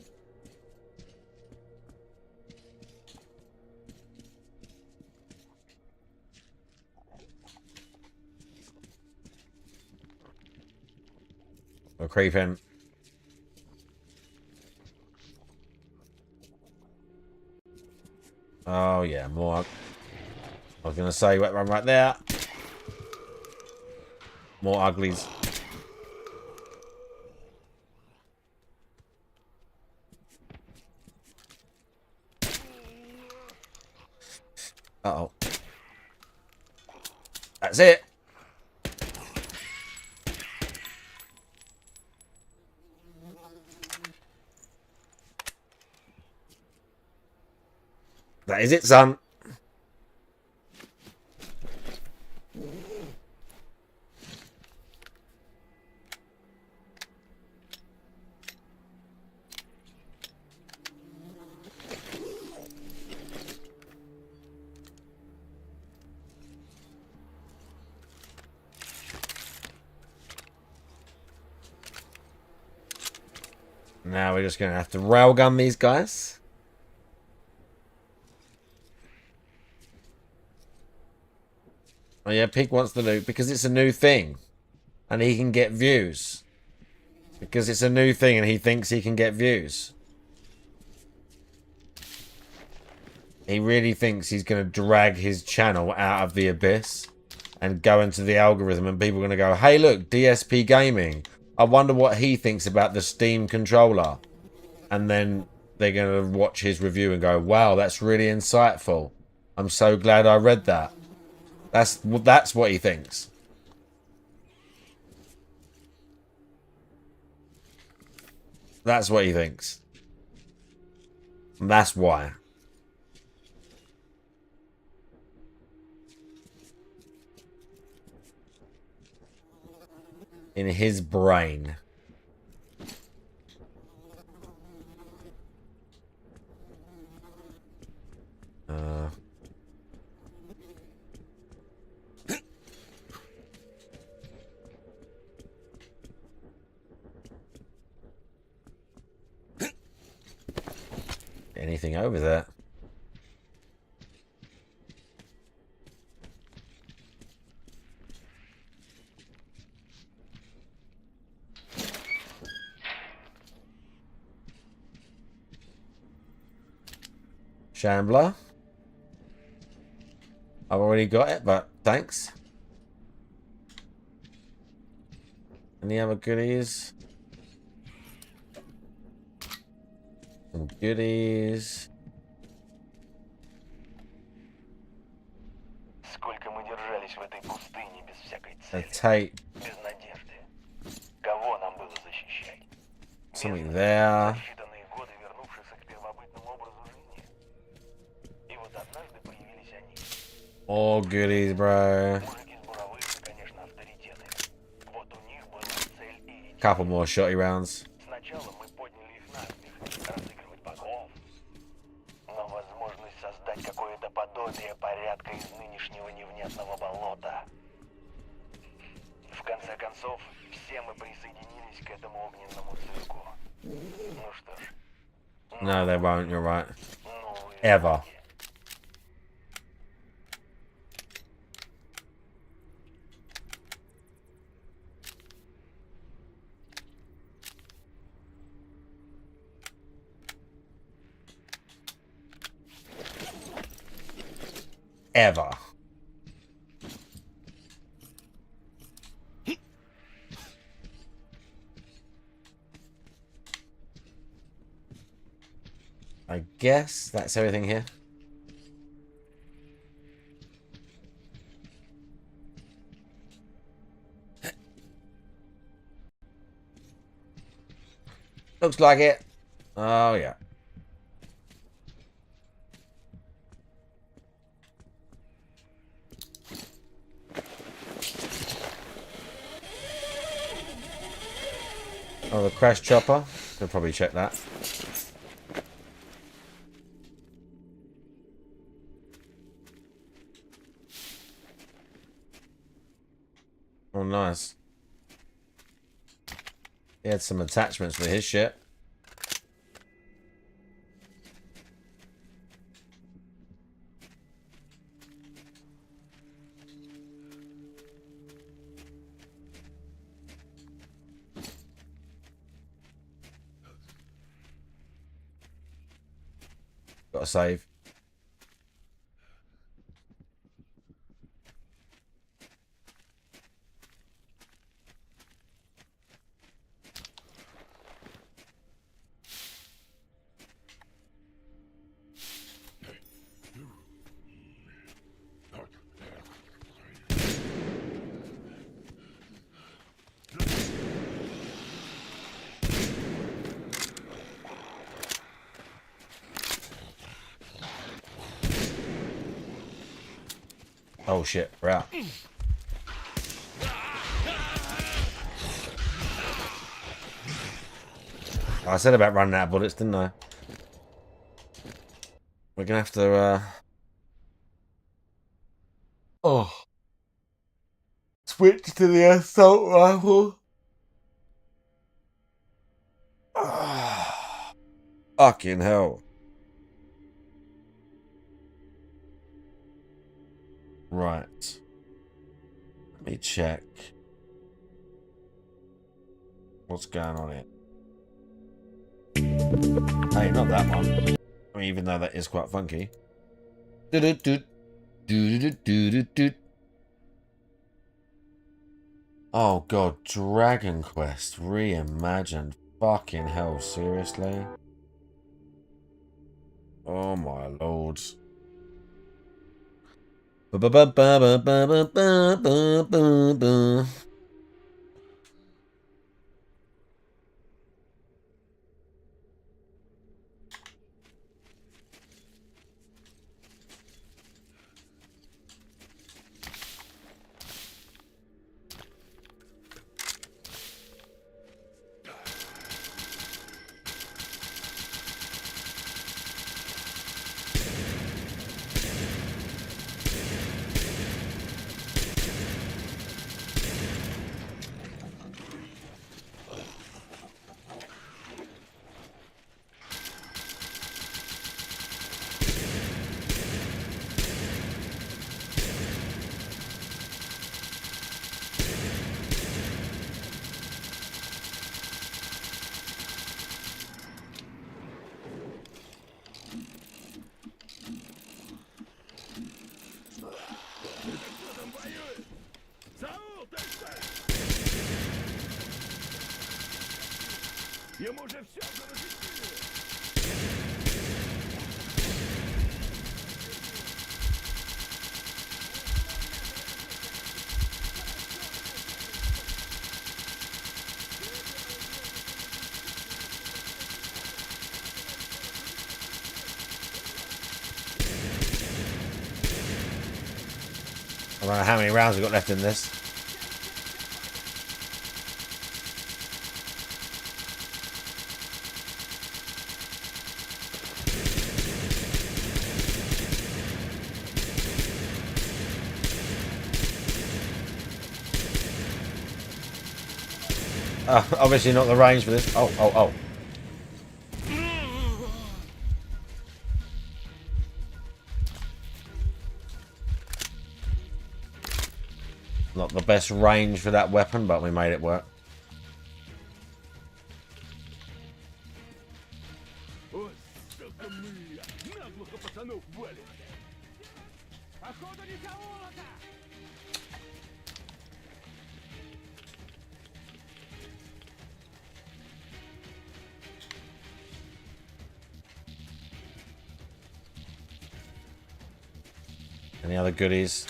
Speaker 1: We're creeping. Oh yeah, more. I was gonna say wet run right there. More uglies. Uh-oh. That's it. That is it, son. Now we're just going to have to railgun these guys. Oh yeah, Pig wants the loot because it's a new thing. And he can get views. Because it's a new thing and he thinks he can get views. He really thinks he's going to drag his channel out of the abyss. And go into the algorithm and people are going to go, hey look, DSP Gaming. I wonder what he thinks about the Steam controller. And then they're going to watch his review and go, wow, that's really insightful. I'm so glad I read that. That's what he thinks. That's what he thinks. And that's why. In his brain. Anything over there? Shambler. I've already got it, but thanks. Any other goodies? Some goodies.
Speaker 9: Сколько мы продержались в этой пустыне без всякой
Speaker 1: A
Speaker 9: цели,
Speaker 1: tape.
Speaker 9: без надежды? Кого нам было защищать?
Speaker 1: Something
Speaker 9: Местных,
Speaker 1: there.
Speaker 9: за считанные годы вернувшихся к первобытному образу жизни? И вот однажды появились они.
Speaker 1: All goodies, bro.
Speaker 9: Мужики с буровых, конечно, авторитеты. Вот у них была цель и идея.
Speaker 1: Couple more shotty rounds.
Speaker 9: Сначала мы подняли их насмех, разыгрывать богов. Но возможность создать какое-то подобие порядка из нынешнего невнятного болота. В конце концов, все мы присоединились к этому огненному цирку. Ну что ж.
Speaker 1: No, they won't. You're right.
Speaker 9: Новые
Speaker 1: Ever.
Speaker 9: звуки.
Speaker 1: Ever. I guess that's everything here. Looks like it. Oh, yeah. Oh, the crash chopper. Could probably check that. Oh, nice. He had some attachments for his shit. Got to save. Oh shit, we're out. I said about running out of bullets, didn't I? We're gonna have to switch to the assault rifle. Fucking hell. Right. Let me check. What's going on here? Hey, not that one. I mean, even though that is quite funky. Oh god, Dragon Quest reimagined. Fucking hell, seriously? Oh my lord.
Speaker 2: Ему же все разрешили.
Speaker 1: don't know how many rounds we've got left in this. Obviously not the range for this. Oh. Not the best range for that weapon, but we made it work.
Speaker 2: Ой, сколько мы наглухо пацанов валим. Походу никого-то!
Speaker 1: Any other goodies?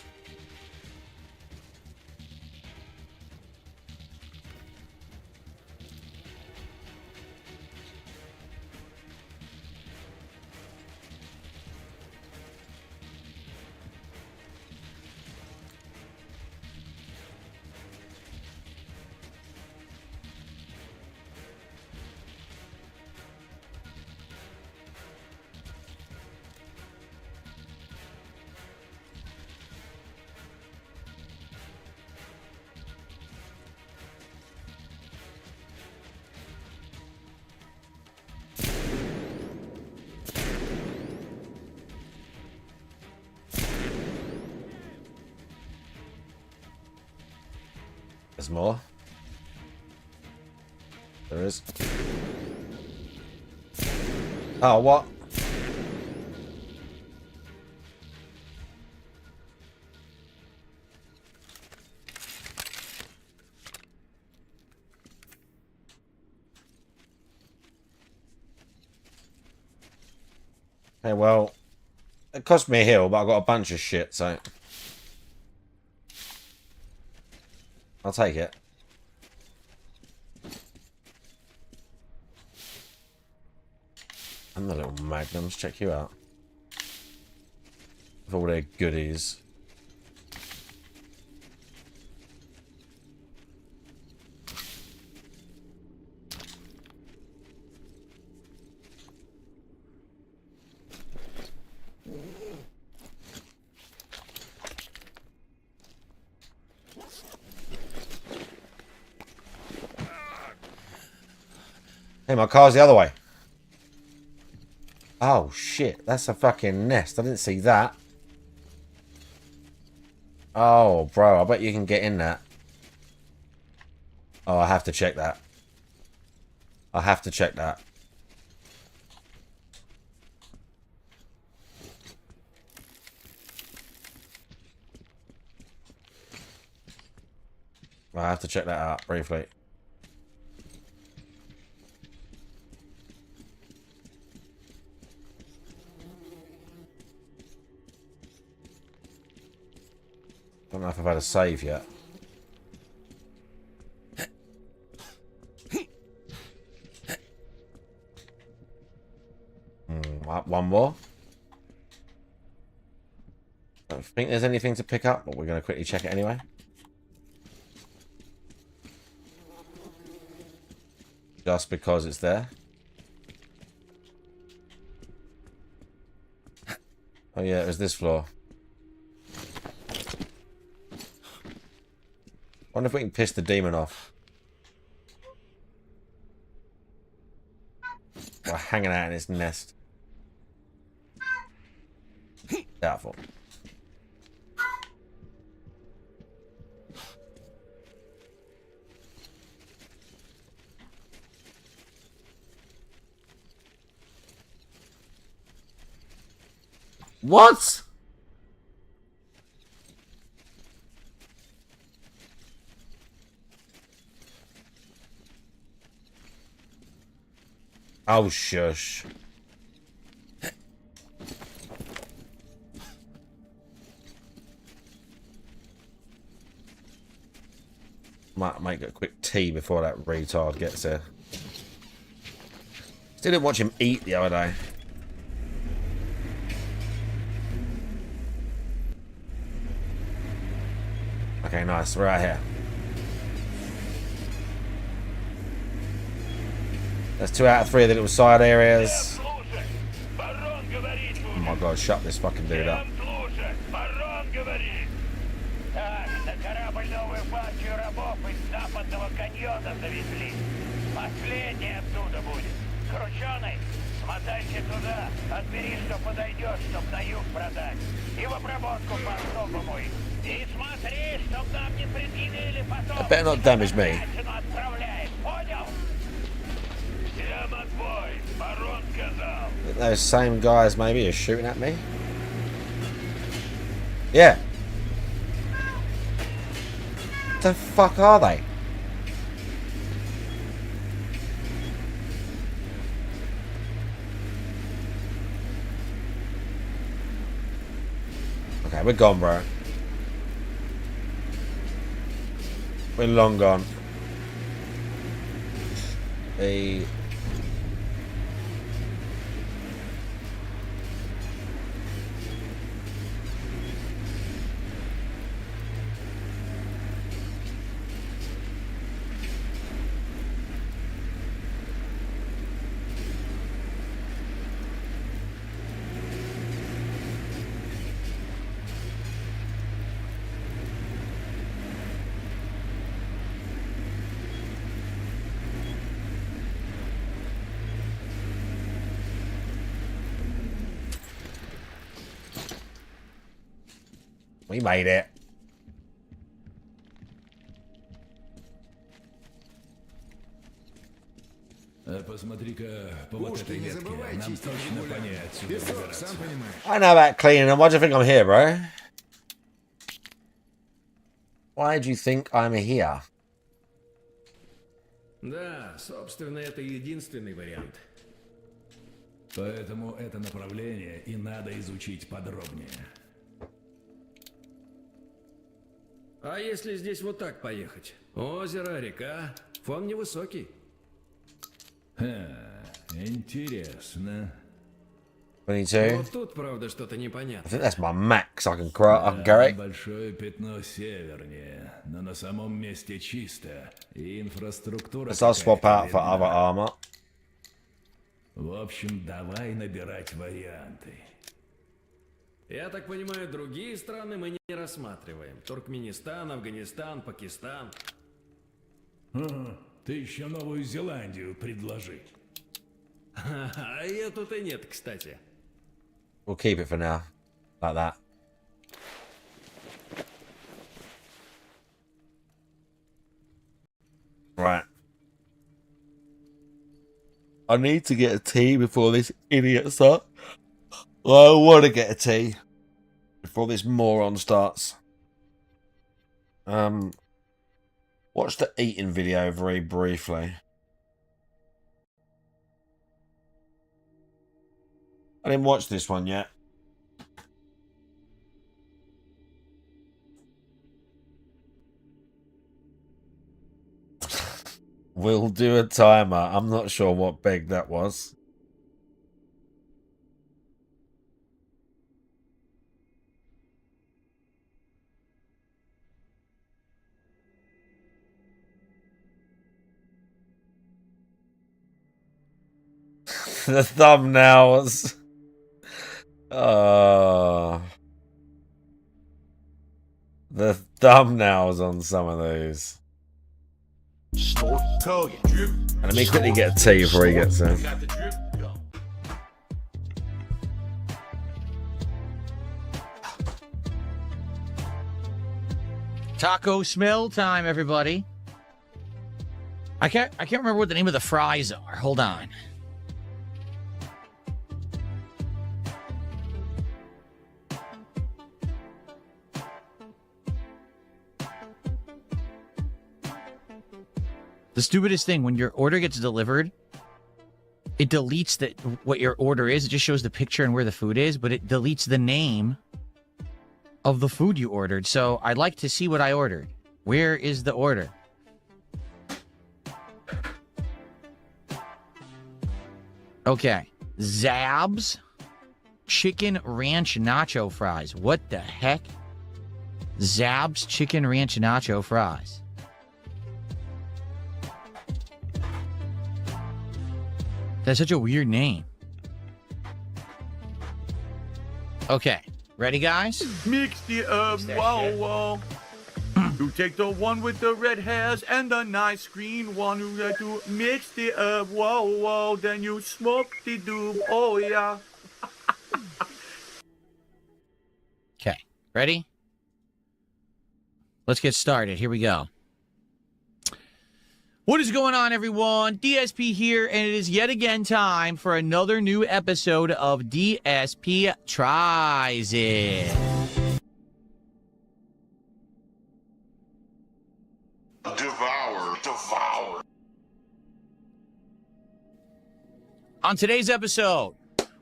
Speaker 1: There's more. There is. Oh, what? Okay, well, it cost me a heal, but I got a bunch of shit, so I'll take it. And the little magnums, check you out. With all their goodies. Hey, my car's the other way. Oh, shit. That's a fucking nest. I didn't see that. Oh, bro. I bet you can get in that. Oh, I have to check that. I have to check that. I have to check that out briefly. Don't know if I've had a save yet. One more. I don't think there's anything to pick up, but we're going to quickly check it anyway. Just because it's there. Oh yeah, it was this floor. Wonder if we can piss the demon off. We're hanging out in its nest. Doubtful. What? Oh, shush. Might make a quick tea before that retard gets here. Still didn't watch him eat the other day. Okay, nice. We're out here. There's 2 out of 3 of the little side areas. Oh my god, shut this fucking dude up.
Speaker 9: Так, на корабль новую партию рабов из западного каньона завезли. Последний оттуда будет. Крученый, смотайся туда, отбери, что подойдет, чтоб на юг продать. И в обработку по-особому. И смотри, чтоб нам не предъявили потом.
Speaker 1: Better not damage me.
Speaker 9: Отправляй, понял? Всем отбой, барон сказал.
Speaker 1: Those same guys maybe are shooting at me. Yeah. The fuck are they? Okay, we're gone, bro. We're long gone. The We made it.
Speaker 2: Посмотри-ка по
Speaker 4: вот этой ветке. Нам точно понять. Песок, сам понимаешь.
Speaker 1: I know about cleaning them. Why do you think I'm here, bro? Why do you think I'm here?
Speaker 5: Да, собственно, это единственный вариант.
Speaker 2: Поэтому это направление и надо изучить подробнее.
Speaker 5: А если здесь вот так поехать? Озеро, река, фон невысокий.
Speaker 2: Интересно.
Speaker 1: 22.
Speaker 5: Вот тут, правда, что-то
Speaker 1: I
Speaker 5: непонятно.
Speaker 1: think that's my max. I can carry.
Speaker 2: Большое пятно севернее, но на самом месте чисто. И инфраструктура...
Speaker 1: Let's I'll swap out for other armor.
Speaker 2: В общем, давай набирать варианты.
Speaker 5: Я так понимаю, другие страны мы не рассматриваем. Туркменистан, Афганистан, Пакистан.
Speaker 2: Ты еще Новую Зеландию предложи.
Speaker 5: А ее тут и нет, кстати.
Speaker 1: We'll keep it for now. Like that. Right. I need to get a tea before this idiot starts. I want to get a tea before this moron starts. Watch the eating video very briefly. I didn't watch this one yet. We'll do a timer. I'm not sure what beg that was. The thumbnails. The thumbnails on some of these. And let me quickly get a tea before he gets in.
Speaker 10: Taco smell time, everybody. I can't remember what the name of the fries are. Hold on. The stupidest thing, when your order gets delivered, it deletes what your order is. It just shows the picture and where the food is, but it deletes the name of the food you ordered. So I'd like to see what I ordered. Where is the order? Okay. Zab's chicken ranch nacho fries. What the heck? Zab's Chicken Ranch Nacho Fries. That's such a weird name. Okay. Ready, guys?
Speaker 8: Mix the wow. You take the one with the red hairs and the nice green one. You have to mix the wow. Then you smoke the doob. Oh yeah.
Speaker 10: Okay. Ready? Let's get started. Here we go. What is going on, everyone? DSP here, and it is yet again time for another new episode of DSP Tries It.
Speaker 4: Devour.
Speaker 10: On today's episode,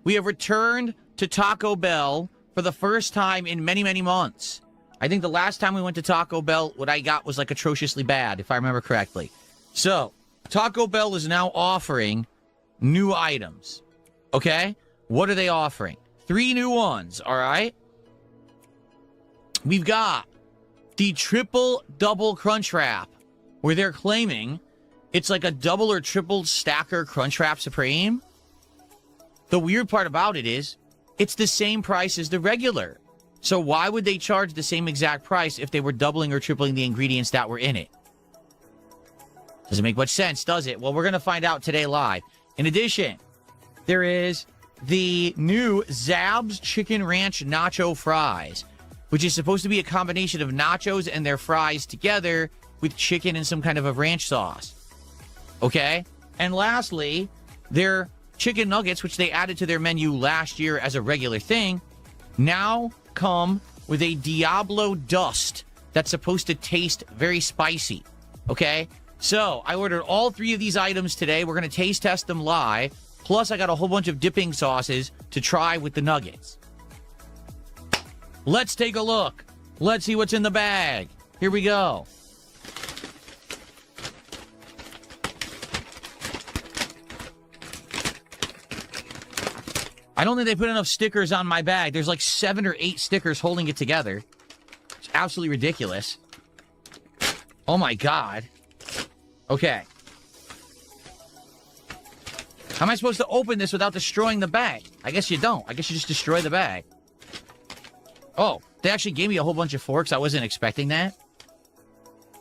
Speaker 10: we have returned to Taco Bell for the first time in many, many months. I think the last time we went to Taco Bell, what I got was like atrociously bad, if I remember correctly. So, Taco Bell is now offering new items. Okay? What are they offering? 3 new ones, all right? We've got the triple double crunch wrap, where they're claiming it's like a double or triple stacker crunch wrap supreme. The weird part about it is it's the same price as the regular. So why would they charge the same exact price if they were doubling or tripling the ingredients that were in it? Doesn't make much sense, does it? Well, we're going to find out today live. In addition, there is the new Zab's Chicken Ranch Nacho Fries, which is supposed to be a combination of nachos and their fries together with chicken and some kind of a ranch sauce. Okay? And lastly, their chicken nuggets, which they added to their menu last year as a regular thing, now come with a Diablo dust that's supposed to taste very spicy. Okay? So, I ordered all 3 of these items today. We're going to taste test them live. Plus, I got a whole bunch of dipping sauces to try with the nuggets. Let's take a look. Let's see what's in the bag. Here we go. I don't think they put enough stickers on my bag. There's like 7 or 8 stickers holding it together. It's absolutely ridiculous. Oh my god. Okay. How am I supposed to open this without destroying the bag? I guess you don't. I guess you just destroy the bag. Oh, they actually gave me a whole bunch of forks. I wasn't expecting that.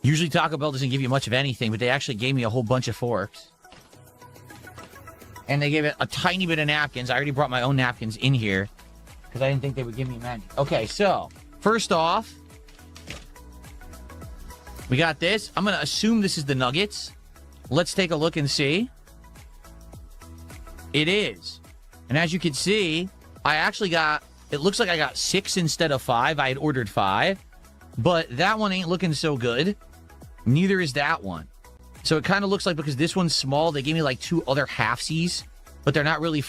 Speaker 10: Usually Taco Bell doesn't give you much of anything, but they actually gave me a whole bunch of forks. And they gave it a tiny bit of napkins. I already brought my own napkins in here because I didn't think they would give me many. Okay, so first off, we got this. I'm going to assume this is the nuggets. Let's take a look and see. It is. And as you can see, I actually got, it looks like I got 6 instead of 5. I had ordered 5. But that one ain't looking so good. Neither is that one. So it kind of looks like, because this one's small, they gave me like 2 other halfsies, but they're not really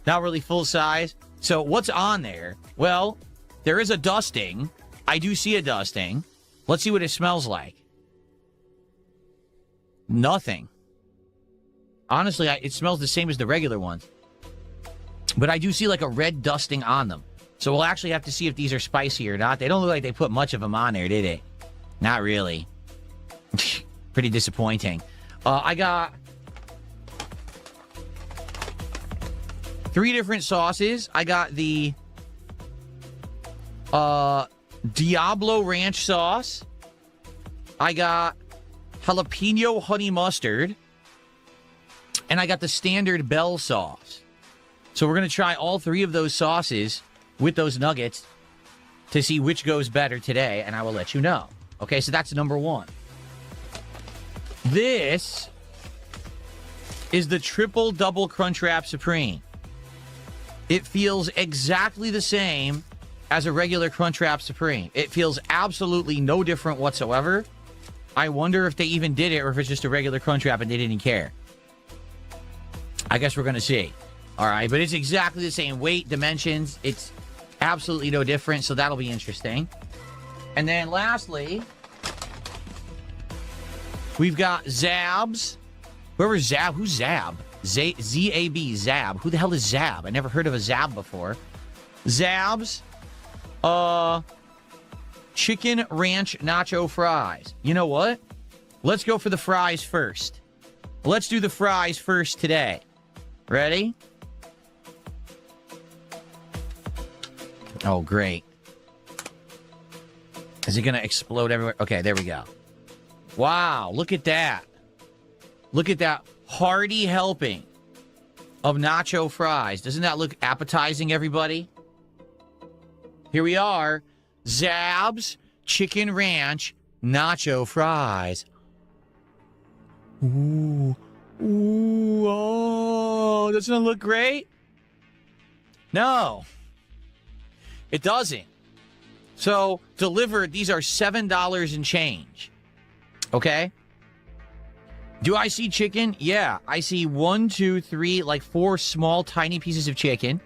Speaker 10: not really full size. So what's on there? Well, there is a dusting. I do see a dusting. Let's see what it smells like. Nothing. Honestly, it smells the same as the regular ones. But I do see like a red dusting on them. So we'll actually have to see if these are spicy or not. They don't look like they put much of them on there, did they? Not really. Pretty disappointing. I got 3 different sauces. I got the Diablo Ranch sauce. I got jalapeno honey mustard. And I got the standard Bell sauce. So we're going to try all 3 of those sauces with those nuggets to see which goes better today, and I will let you know. Okay, so that's number 1. This is the triple double crunch wrap supreme. It feels exactly the same as a regular crunch wrap supreme. It feels absolutely no different whatsoever. I wonder if they even did it or if it's just a regular crunch wrap and they didn't care. I guess we're going to see. All right, but it's exactly the same weight, dimensions. It's absolutely no different, so that'll be interesting. And then lastly, we've got Zab's. Whoever's Zab, who's Zab? Z-A-B, Zab. Who the hell is Zab? I never heard of a Zab before. Zab's chicken ranch nacho fries. You know what? Let's go for the fries first. Let's do the fries first today. Ready? Oh, great. Is it going to explode everywhere? Okay, there we go. Wow, look at that. Look at that hearty helping of nacho fries. Doesn't that look appetizing, everybody? Here we are. Zab's Chicken Ranch Nacho Fries. Ooh. Ooh. Oh, doesn't it look great? No. It doesn't. So, delivered, these are $7 and change. Okay? Do I see chicken? Yeah. I see 1, 2, 3, like 4 small, tiny pieces of chicken.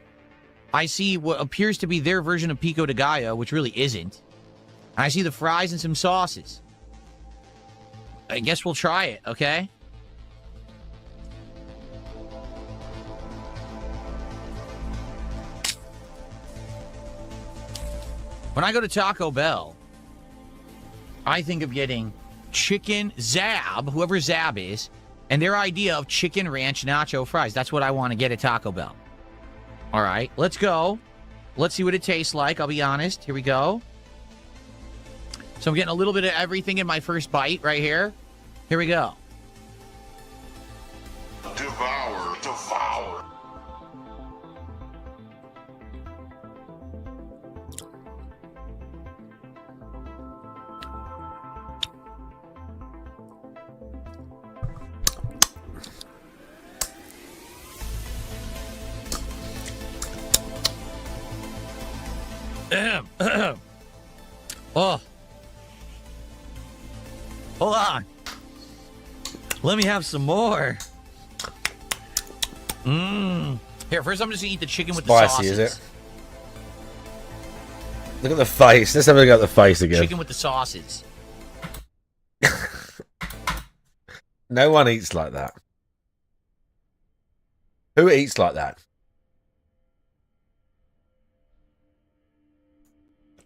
Speaker 10: I see what appears to be their version of pico de gallo, which really isn't. I see the fries and some sauces. I guess we'll try it, okay? When I go to Taco Bell, I think of getting chicken Zab, whoever Zab is, and their idea of chicken ranch nacho fries. That's what I want to get at Taco Bell. All right, let's go. Let's see what it tastes like. I'll be honest. Here we go. So I'm getting a little bit of everything in my first bite right here. Here we go.
Speaker 4: Devour, devour.
Speaker 10: Oh. Hold on. Let me have some more. Here, first I'm just going to eat the chicken with the sauces.
Speaker 1: Spicy, is it? Look at the face. Let's have a look at the face again.
Speaker 10: Chicken with the sauces.
Speaker 1: No one eats like that. Who eats like that?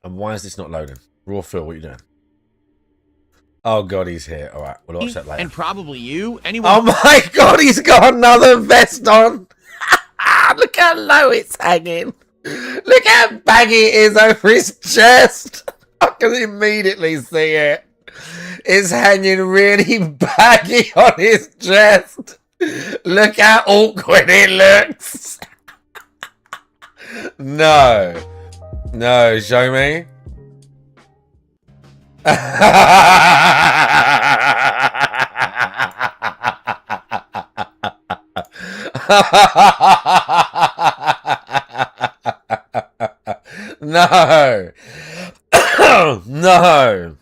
Speaker 1: And why is this not loading? Raw Phil, what are you doing? Oh god, he's here. All right, we'll watch that later.
Speaker 10: And probably you. Anyone?
Speaker 1: Oh my god, he's got another vest on. Look how low it's hanging. Look how baggy it is over his chest. I can immediately see it. It's hanging really baggy on his chest. Look how awkward it looks. No. No, show me. No. No.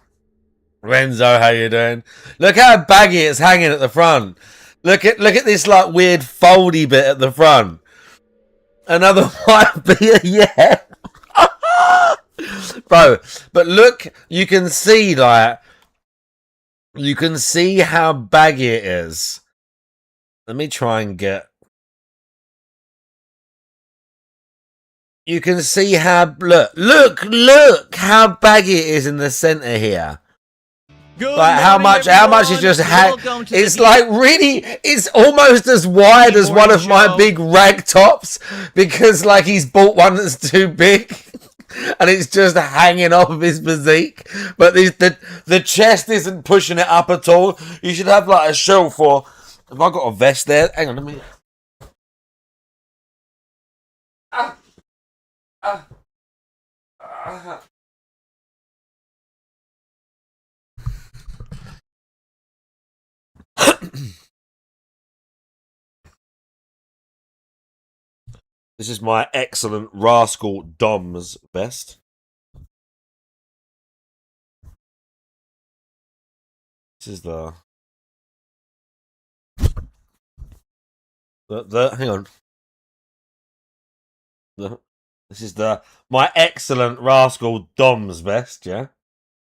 Speaker 1: Renzo, how you doing? Look how baggy it's hanging at the front. Look at this like weird foldy bit at the front. Another white beer, yeah. Bro, but look, you can see how baggy it is. Let me try and get. You can see how look how baggy it is in the center here.
Speaker 10: Good
Speaker 1: Like how much is just it's like really it's almost as wide as one of my big rag tops because like he's bought one that's too big and it's just hanging off of his physique, but the chest isn't pushing it up at all. You should have like a shelf for. Have I got a vest there? Hang on, let me. This is my excellent Rascal Dom's vest. This is the hang on. This is my excellent Rascal Dom's vest, yeah?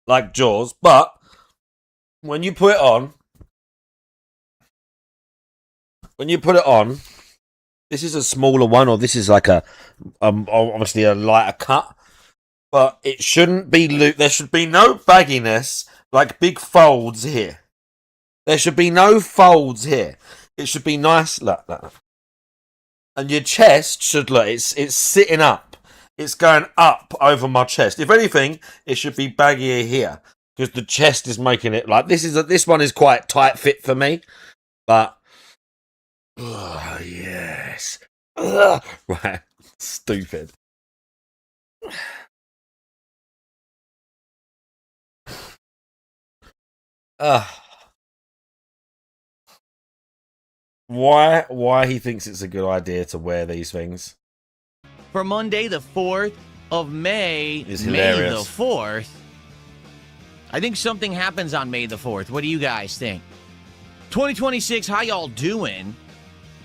Speaker 1: Like Jaws, but when you put it on, this is a smaller one, or this is like a obviously a lighter cut. but it shouldn't be loose. There should be no bagginess, like big folds here. There should be no folds here. It should be nice, look. And your chest should look. It's sitting up. It's going up over my chest. If anything, it should be baggier here because the chest is making it like this one is quite tight fit for me, but yes, right, stupid. Why he thinks it's a good idea to wear these things?
Speaker 10: For Monday, the 4th of May,
Speaker 1: Is
Speaker 10: May
Speaker 1: hilarious.
Speaker 10: the 4th. I think something happens on May the 4th. What do you guys think? 2026, how y'all doing?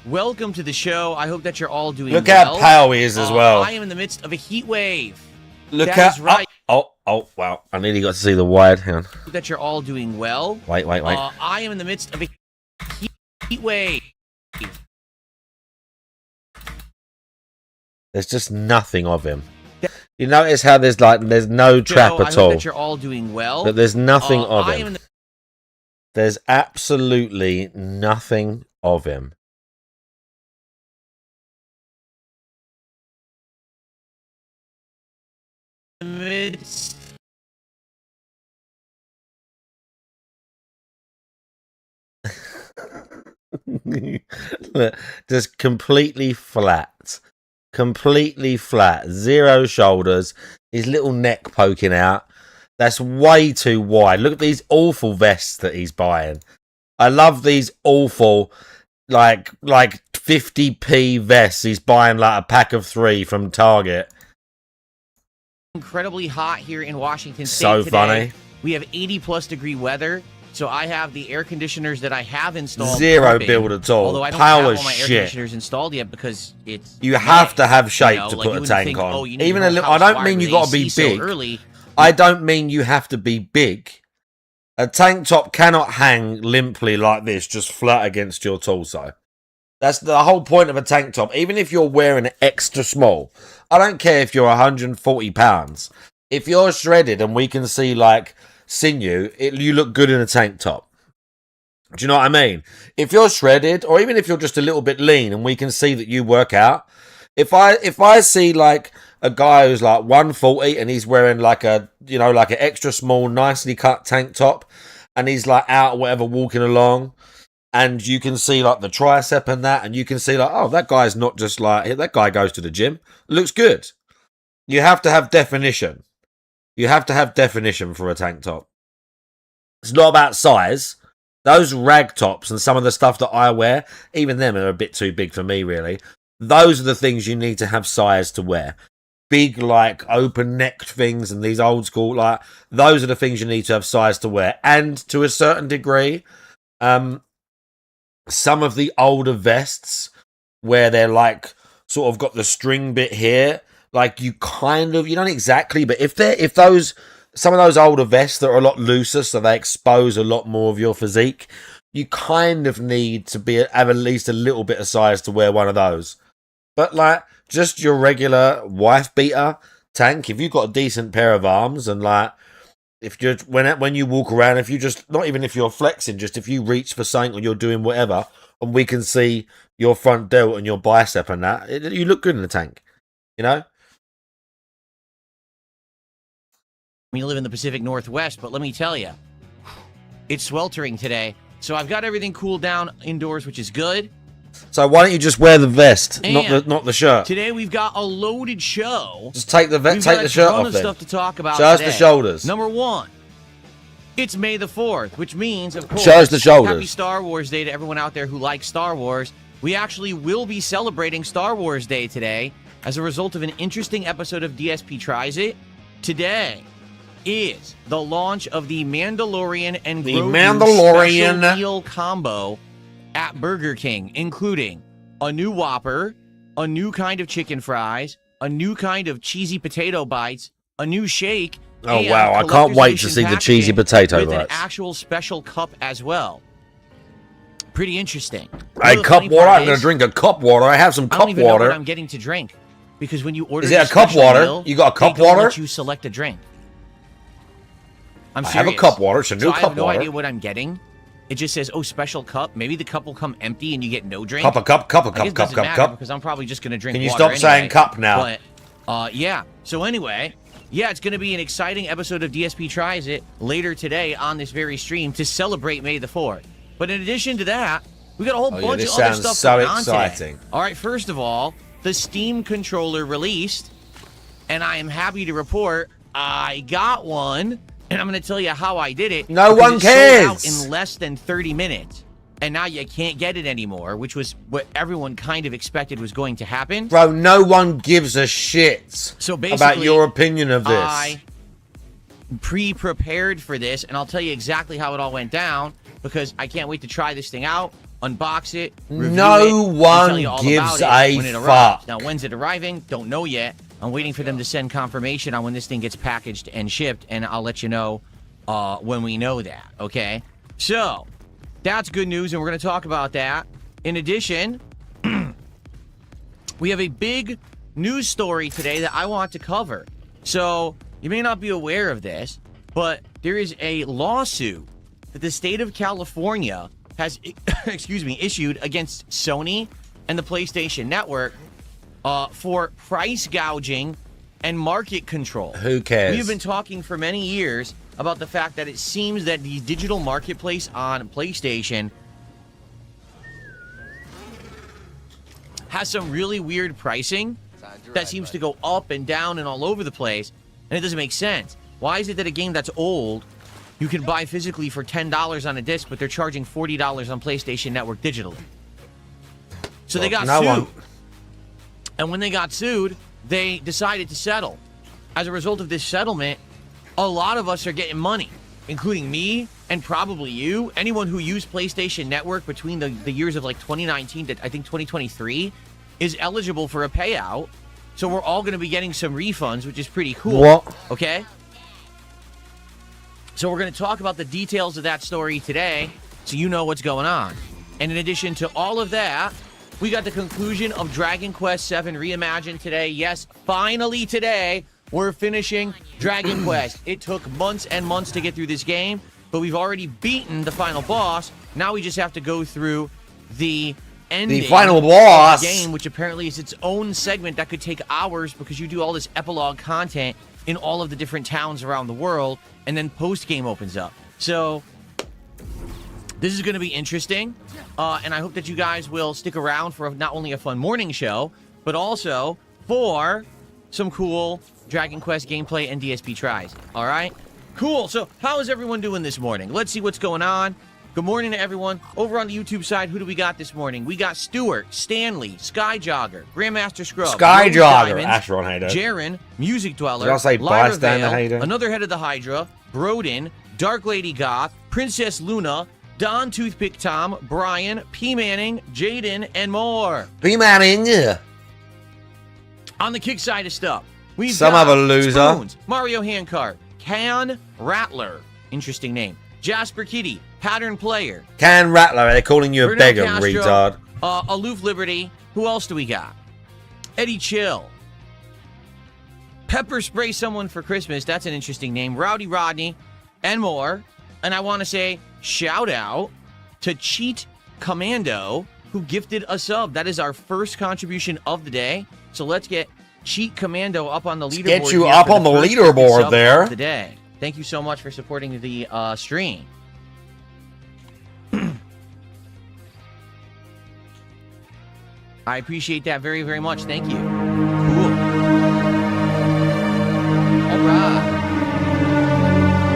Speaker 10: Welcome to the show. I hope that you're all doing
Speaker 1: Look
Speaker 10: well.
Speaker 1: how pale he is as well.
Speaker 10: I am in the midst of a heat wave.
Speaker 1: Look
Speaker 10: That is right.
Speaker 1: Oh, wow. I nearly got to see the wide. Hang on.
Speaker 10: Hope that you're all doing well.
Speaker 1: Wait.
Speaker 10: I am in the midst of a heat wave.
Speaker 1: There's just nothing of him. You notice how there's no trap
Speaker 10: Joe,
Speaker 1: at
Speaker 10: I hope
Speaker 1: all.
Speaker 10: that you're all doing well.
Speaker 1: But there's nothing of
Speaker 10: I am
Speaker 1: him.
Speaker 10: in the
Speaker 1: There's absolutely nothing of him.
Speaker 10: midst.
Speaker 1: Just completely flat. Completely flat. Zero shoulders. His little neck poking out. That's way too wide. Look at these awful vests that he's buying. I love these awful, like 50p vests. He's buying like a pack of 3 from Target.
Speaker 10: Incredibly hot here in Washington State
Speaker 1: So
Speaker 10: today.
Speaker 1: funny.
Speaker 10: We have 80+ degree weather. So I have the air conditioners that I have installed.
Speaker 1: Zero
Speaker 10: pumping,
Speaker 1: build at all.
Speaker 10: Although I don't
Speaker 1: Power
Speaker 10: have all my air
Speaker 1: shit.
Speaker 10: conditioners installed yet because it's
Speaker 1: You have to have shape
Speaker 10: you know,
Speaker 1: to
Speaker 10: like
Speaker 1: put
Speaker 10: you
Speaker 1: a
Speaker 10: wouldn't
Speaker 1: tank
Speaker 10: think,
Speaker 1: on.
Speaker 10: oh, you need
Speaker 1: Even
Speaker 10: your
Speaker 1: a little.
Speaker 10: whole
Speaker 1: I don't
Speaker 10: house
Speaker 1: mean you
Speaker 10: wired
Speaker 1: got
Speaker 10: with
Speaker 1: to be
Speaker 10: AC
Speaker 1: big.
Speaker 10: so early.
Speaker 1: I don't mean you have to be big. A tank top cannot hang limply like this, just flat against your torso. That's the whole point of a tank top. Even if you're wearing it extra small, I don't care if you're 140 pounds. If you're shredded and we can see like sinew, you look good in a tank top. Do you know what I mean? If you're shredded, or even if you're just a little bit lean and we can see that you work out, if I see like a guy who's like 140 and he's wearing like a, you know, like an extra small, nicely cut tank top, and he's like out or whatever walking along, and you can see like the tricep and that, and you can see like, oh, that guy's not just like, that guy goes to the gym. Looks good. You have to have definition. You have to have definition for a tank top. It's not about size. Those rag tops and some of the stuff that I wear, even them are a bit too big for me, really. Those are the things you need to have size to wear. Big, like, open-necked things and these old school, like, those are the things you need to have size to wear. And to a certain degree, some of the older vests where they're, like, sort of got the string bit here, like, you don't exactly, but some of those older vests that are a lot looser, so they expose a lot more of your physique, you kind of need to have at least a little bit of size to wear one of those. But like just your regular wife beater tank, if you've got a decent pair of arms and like if you're when you walk around, if you just not even if you're flexing, just if you reach for something or you're doing whatever, and we can see your front delt and your bicep and that, you look good in the tank, you know.
Speaker 10: We live in the Pacific Northwest, but let me tell you, it's sweltering today. So I've got everything cooled down indoors, which is good.
Speaker 1: So why don't you just wear the vest,
Speaker 10: And
Speaker 1: not the shirt?
Speaker 10: Today we've got a loaded show.
Speaker 1: Just take the shirt off.
Speaker 10: We've got a ton of stuff to talk about.
Speaker 1: Show us
Speaker 10: today.
Speaker 1: the shoulders.
Speaker 10: Number one, it's May the 4th, which means, of course,
Speaker 1: Show us the shoulders.
Speaker 10: Happy Star Wars Day to everyone out there who likes Star Wars. We actually will be celebrating Star Wars Day today as a result of an interesting episode of DSP Tries It. Today is the launch of the Mandalorian and Grogu special meal combo at Burger King, including a new Whopper, a new kind of chicken fries, a new kind of cheesy potato bites, a new shake.
Speaker 1: Oh
Speaker 10: and
Speaker 1: wow! I can't
Speaker 10: collector's
Speaker 1: wait to
Speaker 10: edition
Speaker 1: see the
Speaker 10: packaging
Speaker 1: cheesy potato
Speaker 10: with an
Speaker 1: bites.
Speaker 10: actual special cup as well. Pretty interesting.
Speaker 1: Hey,
Speaker 10: The
Speaker 1: cup
Speaker 10: funny
Speaker 1: water.
Speaker 10: part
Speaker 1: I'm going
Speaker 10: is,
Speaker 1: to drink a cup water. I have some
Speaker 10: I don't
Speaker 1: cup
Speaker 10: even know
Speaker 1: water.
Speaker 10: what I'm getting to drink. because when you order
Speaker 1: Is it
Speaker 10: the
Speaker 1: a cup
Speaker 10: special
Speaker 1: water?
Speaker 10: meal,
Speaker 1: You got a cup
Speaker 10: they don't
Speaker 1: water?
Speaker 10: let you select a drink. I'm
Speaker 1: I
Speaker 10: serious.
Speaker 1: have a cup water. It's a new
Speaker 10: So I
Speaker 1: cup
Speaker 10: have no
Speaker 1: water.
Speaker 10: idea what I'm getting. It just says, "Oh, special cup." Maybe the cup will come empty and you get no drink.
Speaker 1: Cup,
Speaker 10: I guess it
Speaker 1: cup,
Speaker 10: doesn't matter
Speaker 1: cup.
Speaker 10: because I'm probably just gonna drink.
Speaker 1: Can you
Speaker 10: water
Speaker 1: stop saying
Speaker 10: anyway.
Speaker 1: cup now?
Speaker 10: But yeah. So anyway, yeah, it's gonna be an exciting episode of DSP Tries It later today on this very stream to celebrate May the 4th. But in addition to that, we got a whole
Speaker 1: Oh,
Speaker 10: bunch
Speaker 1: this
Speaker 10: of other
Speaker 1: sounds
Speaker 10: stuff
Speaker 1: so
Speaker 10: going on today.
Speaker 1: exciting.
Speaker 10: All right, first of all, the Steam controller released, and I am happy to report I got one, and I'm going to tell you how I did it.
Speaker 1: No
Speaker 10: because
Speaker 1: one
Speaker 10: it sold out
Speaker 1: cares.
Speaker 10: in less than 30 minutes, and now you can't get it anymore, which was what everyone kind of expected was going to happen.
Speaker 1: Bro, no one gives a shit
Speaker 10: So
Speaker 1: about
Speaker 10: basically,
Speaker 1: your opinion of this.
Speaker 10: I pre-prepared for this, and I'll tell you exactly how it all went down because I can't wait to try this thing out, unbox it, review
Speaker 1: No
Speaker 10: it, and
Speaker 1: one
Speaker 10: tell you all
Speaker 1: gives
Speaker 10: about it
Speaker 1: a
Speaker 10: when it arrives.
Speaker 1: fuck.
Speaker 10: Now, when's it arriving? Don't know yet. I'm waiting for them to send confirmation on when this thing gets packaged and shipped, and I'll let you know when we know that, okay? So, that's good news, and we're going to talk about that. In addition, we have a big news story today that I want to cover. So, you may not be aware of this, but there is a lawsuit that the state of California has, issued against Sony and the PlayStation Network for price gouging and market control.
Speaker 1: Who cares?
Speaker 10: We've been talking for many years about the fact that it seems that the digital marketplace on PlayStation has some really weird pricing that seems to go up and down and all over the place, and it doesn't make sense. Why is it that a game that's old you can buy physically for $10 on a disc, but they're charging $40 on PlayStation Network digitally? So they got sued. And when they got sued, they decided to settle. As a result of this settlement, a lot of us are getting money, including me and probably you. Anyone who used PlayStation Network between the years of like 2019 to I think 2023 is eligible for a payout. So we're all going to be getting some refunds, which is pretty cool.
Speaker 1: What?
Speaker 10: Okay? So we're going to talk about the details of that story today so you know what's going on. And in addition to all of that, we got the conclusion of Dragon Quest VII Reimagined today. Yes, finally today, we're finishing Dragon Quest. It took months and months to get through this game, but we've already beaten the final boss. Now we just have to go through the ending
Speaker 1: The final
Speaker 10: of
Speaker 1: boss.
Speaker 10: the game, which apparently is its own segment that could take hours because you do all this epilogue content in all of the different towns around the world, and then post-game opens up. So this is going to be interesting, and I hope that you guys will stick around for not only a fun morning show, but also for some cool Dragon Quest gameplay and DSP tries. All right? Cool. So how is everyone doing this morning? Let's see what's going on. Good morning to everyone. Over on the YouTube side, who do we got this morning? We got Stuart, Stanley, Skyjogger, Grandmaster Scrub,
Speaker 1: Skyjogger, Astron Hater.
Speaker 10: Jaren, Music Dweller,
Speaker 1: Did I say
Speaker 10: Lyra
Speaker 1: bystander
Speaker 10: Vale,
Speaker 1: hater?
Speaker 10: Another Head of the Hydra, Broden, Dark Lady Goth, Princess Luna, Don Toothpick Tom, Brian, P. Manning, Jaden, and more.
Speaker 1: P. Manning.
Speaker 10: On the kick side of stuff, we've
Speaker 1: Some
Speaker 10: got
Speaker 1: other loser.
Speaker 10: Spoons, Mario Handcart, Can Rattler, interesting name, Jasper Kitty, Pattern Player,
Speaker 1: Can Rattler, they're calling you a
Speaker 10: Bernal
Speaker 1: beggar,
Speaker 10: Castro,
Speaker 1: retard.
Speaker 10: Aloof Liberty. Who else do we got? Eddie Chill. Pepper Spray Someone for Christmas. That's an interesting name. Rowdy Rodney, and more. And I want to say shout out to Cheat Commando, who gifted a sub. That is our first contribution of the day. So let's get Cheat Commando up on the leaderboard.
Speaker 1: Get you
Speaker 10: here
Speaker 1: up
Speaker 10: for
Speaker 1: on the
Speaker 10: first
Speaker 1: leaderboard
Speaker 10: sub
Speaker 1: there.
Speaker 10: of the day. Thank you so much for supporting the stream. I appreciate that very, very much. Thank you. Cool. All right.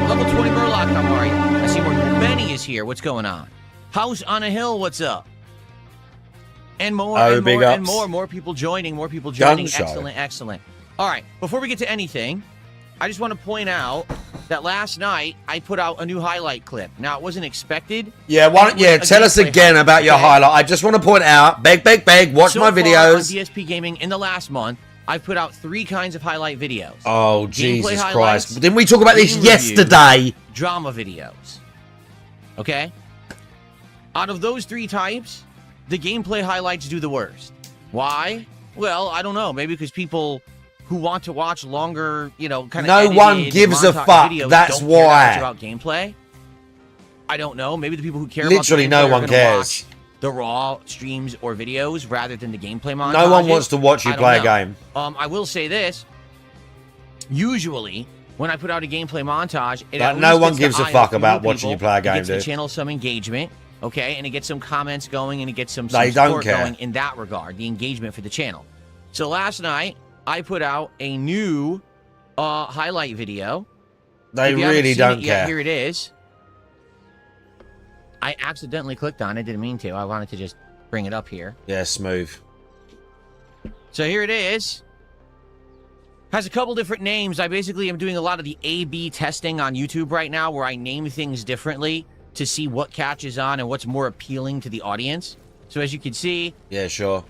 Speaker 10: Level 20 Murloc, how are you? I see more. Benny is here. What's going on? House on a Hill, what's up? And more,
Speaker 1: Oh,
Speaker 10: and
Speaker 1: big
Speaker 10: more, and
Speaker 1: ups.
Speaker 10: more. More people joining, more people joining.
Speaker 1: Gun show.
Speaker 10: Excellent, excellent. All right. Before we get to anything, I just want to point out that last night I put out a new highlight clip. Now, it wasn't expected.
Speaker 1: Yeah, tell us again about your highlight. I just want to point out, beg, watch
Speaker 10: So
Speaker 1: my
Speaker 10: far
Speaker 1: videos.
Speaker 10: on DSP Gaming in the last month, I've put out 3 kinds of highlight videos.
Speaker 1: Oh,
Speaker 10: Gameplay
Speaker 1: Jesus
Speaker 10: highlights,
Speaker 1: Christ. Didn't we talk about this
Speaker 10: game review,
Speaker 1: yesterday?
Speaker 10: Drama videos. Okay? Out of those 3 types, the gameplay highlights do the worst. Why? Well, I don't know. Maybe because people who want to watch longer, you know, kind of
Speaker 1: No one gives a fuck. That's
Speaker 10: don't care
Speaker 1: why.
Speaker 10: that much about gameplay. I don't know. Maybe the people who care
Speaker 1: Literally
Speaker 10: about
Speaker 1: no
Speaker 10: gameplay
Speaker 1: one
Speaker 10: are gonna
Speaker 1: cares.
Speaker 10: watch the raw streams or videos rather than the gameplay montages.
Speaker 1: No one wants to watch you
Speaker 10: I don't
Speaker 1: play a
Speaker 10: know.
Speaker 1: game.
Speaker 10: I will say this. Usually, when I put out a gameplay montage, it
Speaker 1: Like,
Speaker 10: at
Speaker 1: no
Speaker 10: least
Speaker 1: one
Speaker 10: gets
Speaker 1: gives
Speaker 10: the
Speaker 1: a
Speaker 10: eye of
Speaker 1: fuck
Speaker 10: fewer
Speaker 1: about watching
Speaker 10: people.
Speaker 1: you play a game,
Speaker 10: It gets the
Speaker 1: dude.
Speaker 10: channel some engagement, okay, and it gets some comments going, and it gets some
Speaker 1: They
Speaker 10: support
Speaker 1: don't care.
Speaker 10: going in that regard, the engagement for the channel. So last night, I put out a new highlight video.
Speaker 1: They
Speaker 10: If you haven't
Speaker 1: really
Speaker 10: seen
Speaker 1: don't
Speaker 10: it yet,
Speaker 1: care.
Speaker 10: here it is. I accidentally clicked on it. Didn't mean to. I wanted to just bring it up here.
Speaker 1: Yeah, smooth.
Speaker 10: So here it is. Has a couple different names. I basically am doing a lot of the A/B testing on YouTube right now where I name things differently to see what catches on and what's more appealing to the audience. So as you can see,
Speaker 1: Yeah, sure.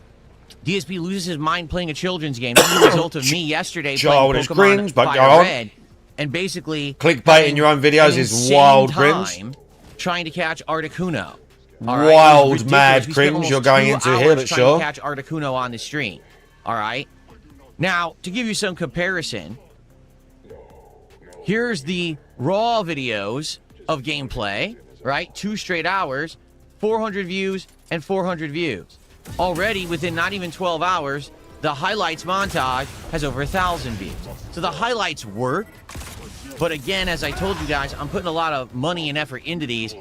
Speaker 10: DSP loses his mind playing a children's game. This is the result of me yesterday
Speaker 1: Childish
Speaker 10: playing Pokemon
Speaker 1: cringe, but
Speaker 10: Fire
Speaker 1: go on.
Speaker 10: Red. And basically...
Speaker 1: Clickbaiting your own videos
Speaker 10: an
Speaker 1: is
Speaker 10: insane
Speaker 1: wild
Speaker 10: time
Speaker 1: cringe.
Speaker 10: trying to catch Articuno. All right? It was
Speaker 1: Wild,
Speaker 10: ridiculous.
Speaker 1: mad
Speaker 10: We spent
Speaker 1: cringe
Speaker 10: almost
Speaker 1: you're going
Speaker 10: 2
Speaker 1: into
Speaker 10: hours
Speaker 1: here, but
Speaker 10: trying
Speaker 1: sure.
Speaker 10: to catch Articuno on the stream. All right? Now, to give you some comparison, here's the raw videos of gameplay, right? 2 straight hours, 400 views, and 400 views. Already, within not even 12 hours, the highlights montage has over 1,000 views. So the highlights work. But again, as I told you guys, I'm putting a lot of money and effort into these.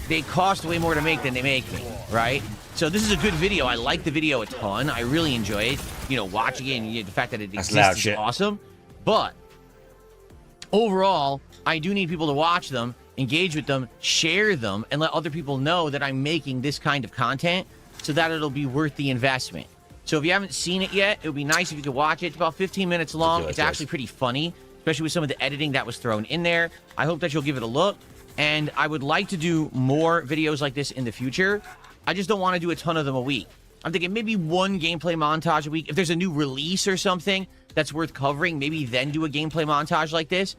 Speaker 10: They cost way more to make than they make me, right? So this is a good video. I like the video a ton. I really enjoy it. You know, watching it and the fact that it
Speaker 1: That's loud
Speaker 10: exists is
Speaker 1: shit.
Speaker 10: awesome. But overall, I do need people to watch them, engage with them, share them, and let other people know that I'm making this kind of content so that it'll be worth the investment. So if you haven't seen it yet, it would be nice if you could watch it. It's about 15 minutes long. It's actually pretty funny, especially with some of the editing that was thrown in there. I hope that you'll give it a look. And I would like to do more videos like this in the future. I just don't want to do a ton of them a week. I'm thinking maybe one gameplay montage a week. If there's a new release or something that's worth covering, maybe then do a gameplay montage like this.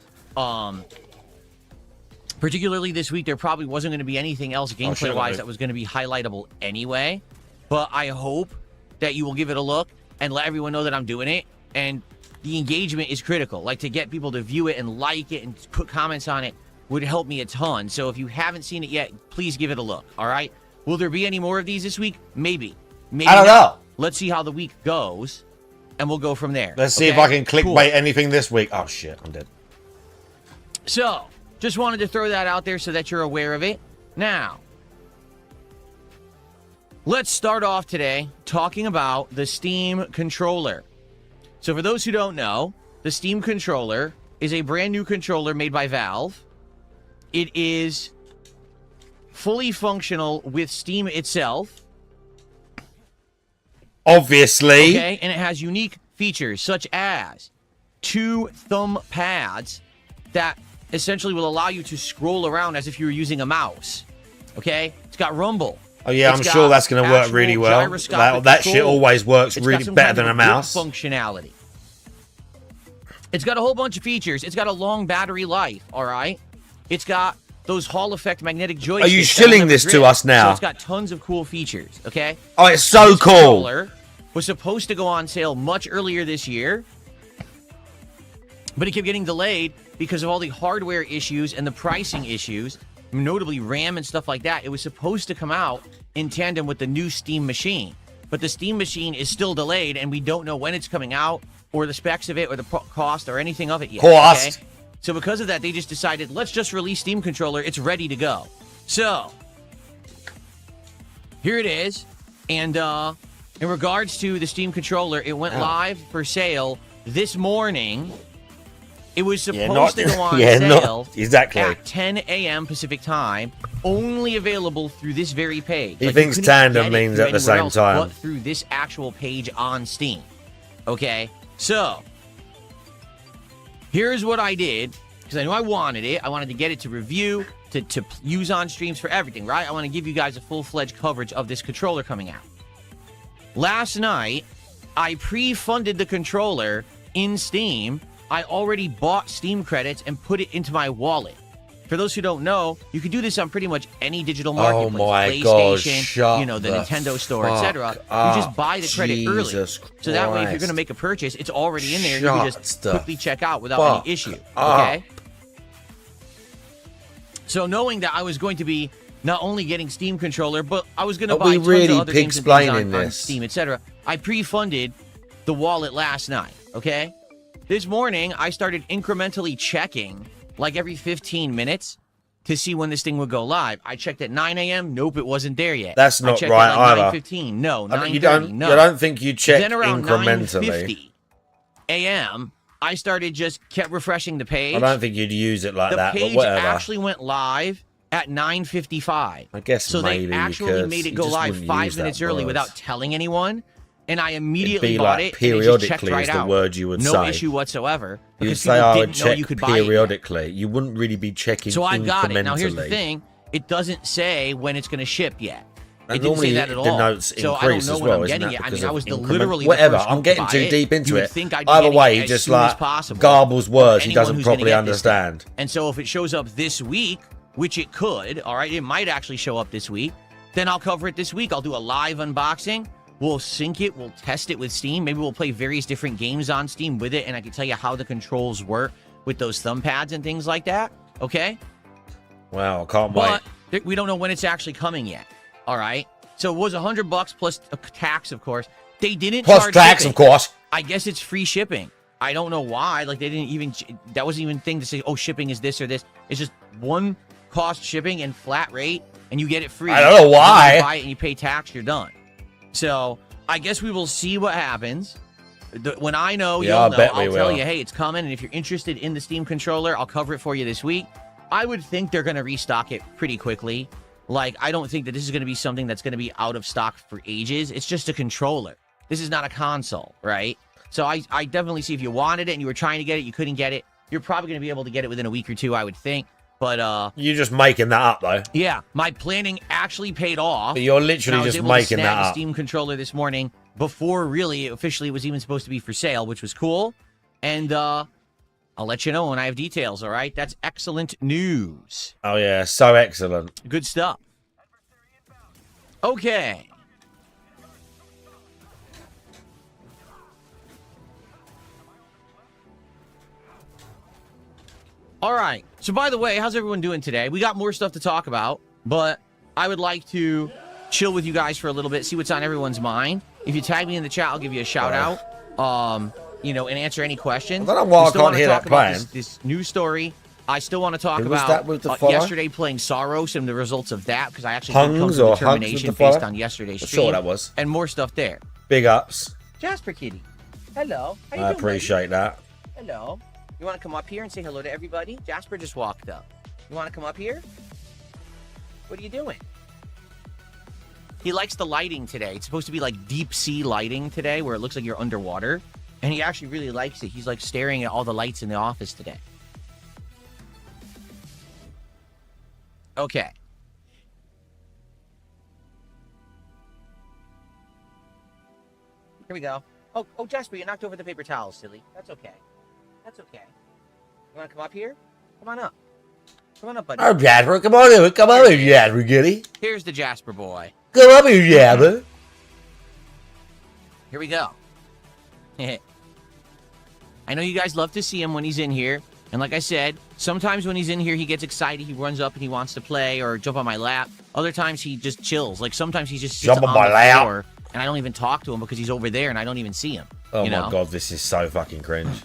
Speaker 10: Particularly this week, there probably wasn't going to be anything else gameplay-wise that was going to be highlightable anyway. But I hope that you will give it a look and let everyone know that I'm doing it. And the engagement is critical. Like, to get people to view it and like it and put comments on it would help me a ton. So if you haven't seen it yet, please give it a look, all right? Will there be any more of these this week? Maybe. Maybe
Speaker 1: I don't
Speaker 10: not.
Speaker 1: know.
Speaker 10: Let's see how the week goes, and we'll go from there.
Speaker 1: Let's see if
Speaker 10: okay?
Speaker 1: I can clickbait
Speaker 10: Cool.
Speaker 1: anything this week. Oh, shit. I'm dead.
Speaker 10: So, just wanted to throw that out there so that you're aware of it. Now, let's start off today talking about the Steam controller. So for those who don't know, the Steam controller is a brand new controller made by Valve. It is fully functional with Steam itself.
Speaker 1: Obviously.
Speaker 10: Okay, and it has unique features such as 2 thumb pads that essentially will allow you to scroll around as if you were using a mouse. Okay? It's got rumble.
Speaker 1: Oh, yeah,
Speaker 10: It's
Speaker 1: I'm
Speaker 10: got
Speaker 1: sure that's going to work
Speaker 10: actual
Speaker 1: really well.
Speaker 10: gyroscopic
Speaker 1: That shit
Speaker 10: control.
Speaker 1: always works
Speaker 10: It's got
Speaker 1: really
Speaker 10: some
Speaker 1: better
Speaker 10: kind
Speaker 1: than
Speaker 10: of
Speaker 1: a mouse.
Speaker 10: grip functionality. It's got a whole bunch of features. It's got a long battery life, all right? It's got those Hall effect magnetic joysticks.
Speaker 1: Are you
Speaker 10: that will
Speaker 1: shilling
Speaker 10: never
Speaker 1: this to
Speaker 10: drift.
Speaker 1: us now?
Speaker 10: So it's got tons of cool features, okay?
Speaker 1: Oh, it's so
Speaker 10: This
Speaker 1: cool.
Speaker 10: controller was supposed to go on sale much earlier this year, but it kept getting delayed because of all the hardware issues and the pricing issues, notably RAM and stuff like that. It was supposed to come out in tandem with the new Steam machine, but the Steam machine is still delayed, and we don't know when it's coming out or the specs of it or the cost or anything of it yet.
Speaker 1: Cost.
Speaker 10: Okay? So because of that, they just decided, let's just release Steam controller. It's ready to go. So here it is. And in regards to the Steam controller, it went live for sale this morning. It was supposed to go on sale
Speaker 1: exactly.
Speaker 10: at 10 a.m. Pacific time, only available through this very page.
Speaker 1: He
Speaker 10: Like,
Speaker 1: thinks
Speaker 10: you couldn't
Speaker 1: tandem
Speaker 10: get it
Speaker 1: means
Speaker 10: through
Speaker 1: at the
Speaker 10: anywhere
Speaker 1: same
Speaker 10: else
Speaker 1: time.
Speaker 10: but through this actual page on Steam. Okay? So, here's what I did, because I knew I wanted it. I wanted to get it to review, to use on streams for everything, right? I want to give you guys a full-fledged coverage of this controller coming out. Last night, I pre-funded the controller in Steam. I already bought Steam credits and put it into my wallet. For those who don't know, you can do this on pretty much any digital marketplace.
Speaker 1: Oh my
Speaker 10: PlayStation,
Speaker 1: God, shut
Speaker 10: you know, the Nintendo store,
Speaker 1: fuck
Speaker 10: etc. You
Speaker 1: up.
Speaker 10: just buy the credit early.
Speaker 1: Jesus
Speaker 10: So that way, if you're going to
Speaker 1: Christ.
Speaker 10: make a purchase, it's already in there. You can just
Speaker 1: Shut the
Speaker 10: quickly check out without
Speaker 1: fuck
Speaker 10: any issue.
Speaker 1: up.
Speaker 10: Okay? So knowing that I was going to be not only getting Steam controller, but I was going to
Speaker 1: Are
Speaker 10: buy
Speaker 1: we
Speaker 10: tons
Speaker 1: really
Speaker 10: of other games and things
Speaker 1: pig-splaining
Speaker 10: on
Speaker 1: this?
Speaker 10: Steam, etc. I pre-funded the wallet last night, okay? This morning, I started incrementally checking, like every 15 minutes, to see when this thing would go live. I checked at 9 a.m. Nope, it wasn't there yet.
Speaker 1: That's
Speaker 10: I
Speaker 1: not
Speaker 10: checked
Speaker 1: right
Speaker 10: at like
Speaker 1: either.
Speaker 10: 9:15. No,
Speaker 1: I mean,
Speaker 10: 9:30. No.
Speaker 1: you don't think you check
Speaker 10: Then around
Speaker 1: incrementally?
Speaker 10: 9:50 a.m., I started just kept refreshing the page.
Speaker 1: I don't think you'd use it like
Speaker 10: The
Speaker 1: that, but
Speaker 10: page
Speaker 1: whatever.
Speaker 10: actually went live at 9:55.
Speaker 1: I guess
Speaker 10: so
Speaker 1: maybe
Speaker 10: they actually
Speaker 1: because
Speaker 10: made it
Speaker 1: you
Speaker 10: go
Speaker 1: just
Speaker 10: live
Speaker 1: wouldn't
Speaker 10: 5
Speaker 1: use that
Speaker 10: minutes early
Speaker 1: word.
Speaker 10: without telling anyone, and I
Speaker 1: It'd
Speaker 10: immediately
Speaker 1: be
Speaker 10: bought
Speaker 1: like
Speaker 10: it. And it just checked
Speaker 1: periodically
Speaker 10: right
Speaker 1: is the
Speaker 10: out.
Speaker 1: word you would
Speaker 10: no
Speaker 1: say.
Speaker 10: issue whatsoever.
Speaker 1: You'd
Speaker 10: Because
Speaker 1: say,
Speaker 10: people
Speaker 1: I would
Speaker 10: didn't know
Speaker 1: check
Speaker 10: you could buy it yet.
Speaker 1: periodically. You wouldn't really be checking
Speaker 10: So I got it. Now here's the
Speaker 1: incrementally.
Speaker 10: thing: it doesn't say when it's going to ship yet.
Speaker 1: And
Speaker 10: It didn't say
Speaker 1: normally
Speaker 10: that at
Speaker 1: the
Speaker 10: all.
Speaker 1: notes
Speaker 10: So I don't
Speaker 1: increase
Speaker 10: know
Speaker 1: as
Speaker 10: when
Speaker 1: well,
Speaker 10: I'm
Speaker 1: isn't
Speaker 10: getting
Speaker 1: that
Speaker 10: it. I
Speaker 1: because
Speaker 10: mean, I
Speaker 1: of
Speaker 10: was
Speaker 1: increment-
Speaker 10: literally the
Speaker 1: whatever.
Speaker 10: first
Speaker 1: I'm
Speaker 10: one to
Speaker 1: getting
Speaker 10: buy
Speaker 1: too
Speaker 10: it.
Speaker 1: deep into
Speaker 10: You would
Speaker 1: it.
Speaker 10: think I'd be
Speaker 1: Either
Speaker 10: getting
Speaker 1: way,
Speaker 10: it
Speaker 1: he
Speaker 10: as
Speaker 1: just
Speaker 10: soon as
Speaker 1: like
Speaker 10: possible
Speaker 1: garbles
Speaker 10: from
Speaker 1: words. He
Speaker 10: anyone
Speaker 1: doesn't
Speaker 10: who's gonna
Speaker 1: properly
Speaker 10: get this thing.
Speaker 1: understand.
Speaker 10: And so if it shows up this week, which it could, all right, it might actually show up this week, then I'll cover it this week. I'll do a live unboxing. We'll sync it. We'll test it with Steam. Maybe we'll play various different games on Steam with it, and I can tell you how the controls work with those thumb pads and things like that, okay?
Speaker 1: Wow, I can't wait.
Speaker 10: But we don't know when it's actually coming yet, all right? So it was $100 plus tax, of course. They didn't
Speaker 1: Plus
Speaker 10: charge
Speaker 1: tax,
Speaker 10: shipping.
Speaker 1: of course.
Speaker 10: I guess it's free shipping. I don't know why. Like, they didn't even... That wasn't even a thing to say, oh, shipping is this or this. It's just one cost shipping and flat rate, and you get it free.
Speaker 1: I don't know why.
Speaker 10: You buy it and you pay tax, you're done. So I guess we will see what happens. When I know,
Speaker 1: Yeah, I
Speaker 10: you'll know.
Speaker 1: bet we
Speaker 10: I'll tell
Speaker 1: will.
Speaker 10: you, hey, it's coming. And if you're interested in the Steam controller, I'll cover it for you this week. I would think they're going to restock it pretty quickly. Like, I don't think that this is going to be something that's going to be out of stock for ages. It's just a controller. This is not a console, right? So I definitely see if you wanted it and you were trying to get it, you couldn't get it. You're probably going to be able to get it within a week or two, I would think. But,
Speaker 1: You're just making that up, though.
Speaker 10: yeah, my planning actually paid off.
Speaker 1: But you're
Speaker 10: And I
Speaker 1: literally
Speaker 10: was
Speaker 1: just
Speaker 10: able to
Speaker 1: making
Speaker 10: snag
Speaker 1: that
Speaker 10: a
Speaker 1: up.
Speaker 10: Steam controller this morning before really officially it was even supposed to be for sale, which was cool. And I'll let you know when I have details, all right? That's excellent news.
Speaker 1: Oh, yeah, so excellent.
Speaker 10: Good stuff. Okay. All right. So, by the way, how's everyone doing today? We got more stuff to talk about, but I would like to chill with you guys for a little bit, see what's on everyone's mind. If you tag me in the chat, I'll give you a shout out. You know, and answer any questions.
Speaker 1: I don't know why
Speaker 10: We
Speaker 1: I
Speaker 10: still
Speaker 1: can't
Speaker 10: wanna
Speaker 1: hear
Speaker 10: talk
Speaker 1: that
Speaker 10: about
Speaker 1: playing.
Speaker 10: this news story. I still want to talk
Speaker 1: Who was
Speaker 10: about
Speaker 1: that with the follow?
Speaker 10: yesterday playing Soros and the results of that, because I actually did come
Speaker 1: Hungs
Speaker 10: to
Speaker 1: or Hunks with
Speaker 10: determination
Speaker 1: the
Speaker 10: based
Speaker 1: follow?
Speaker 10: on yesterday's
Speaker 1: I'm
Speaker 10: stream.
Speaker 1: sure that was.
Speaker 10: And more stuff there.
Speaker 1: Big ups.
Speaker 10: Jasper Kitty. Hello. How you
Speaker 1: I
Speaker 10: doing,
Speaker 1: appreciate that.
Speaker 10: buddy? Hello. You want to come up here and say hello to everybody? Jasper just walked up. You want to come up here? What are you doing? He likes the lighting today. It's supposed to be like deep sea lighting today, where it looks like you're underwater. And he actually really likes it. He's like staring at all the lights in the office today. Okay. Here we go. Oh, Jasper, you knocked over the paper towels, silly. That's okay. That's okay. You want to come up here? Come on up. Come on up, buddy.
Speaker 1: Oh, Jasper, come on in. Come on in, Jasper, Giddy.
Speaker 10: Here's the Jasper boy.
Speaker 1: Come up here, Jasper.
Speaker 10: Here we go. I know you guys love to see him when he's in here. And like I said, sometimes when he's in here, he gets excited. He runs up and he wants to play or jump on my lap. Other times he just chills. Like sometimes he just sits
Speaker 1: Jump on
Speaker 10: on
Speaker 1: my
Speaker 10: the
Speaker 1: lap.
Speaker 10: floor and I don't even talk to him because he's over there and I don't even see him.
Speaker 1: Oh,
Speaker 10: you
Speaker 1: my
Speaker 10: know?
Speaker 1: God, this is so fucking cringe.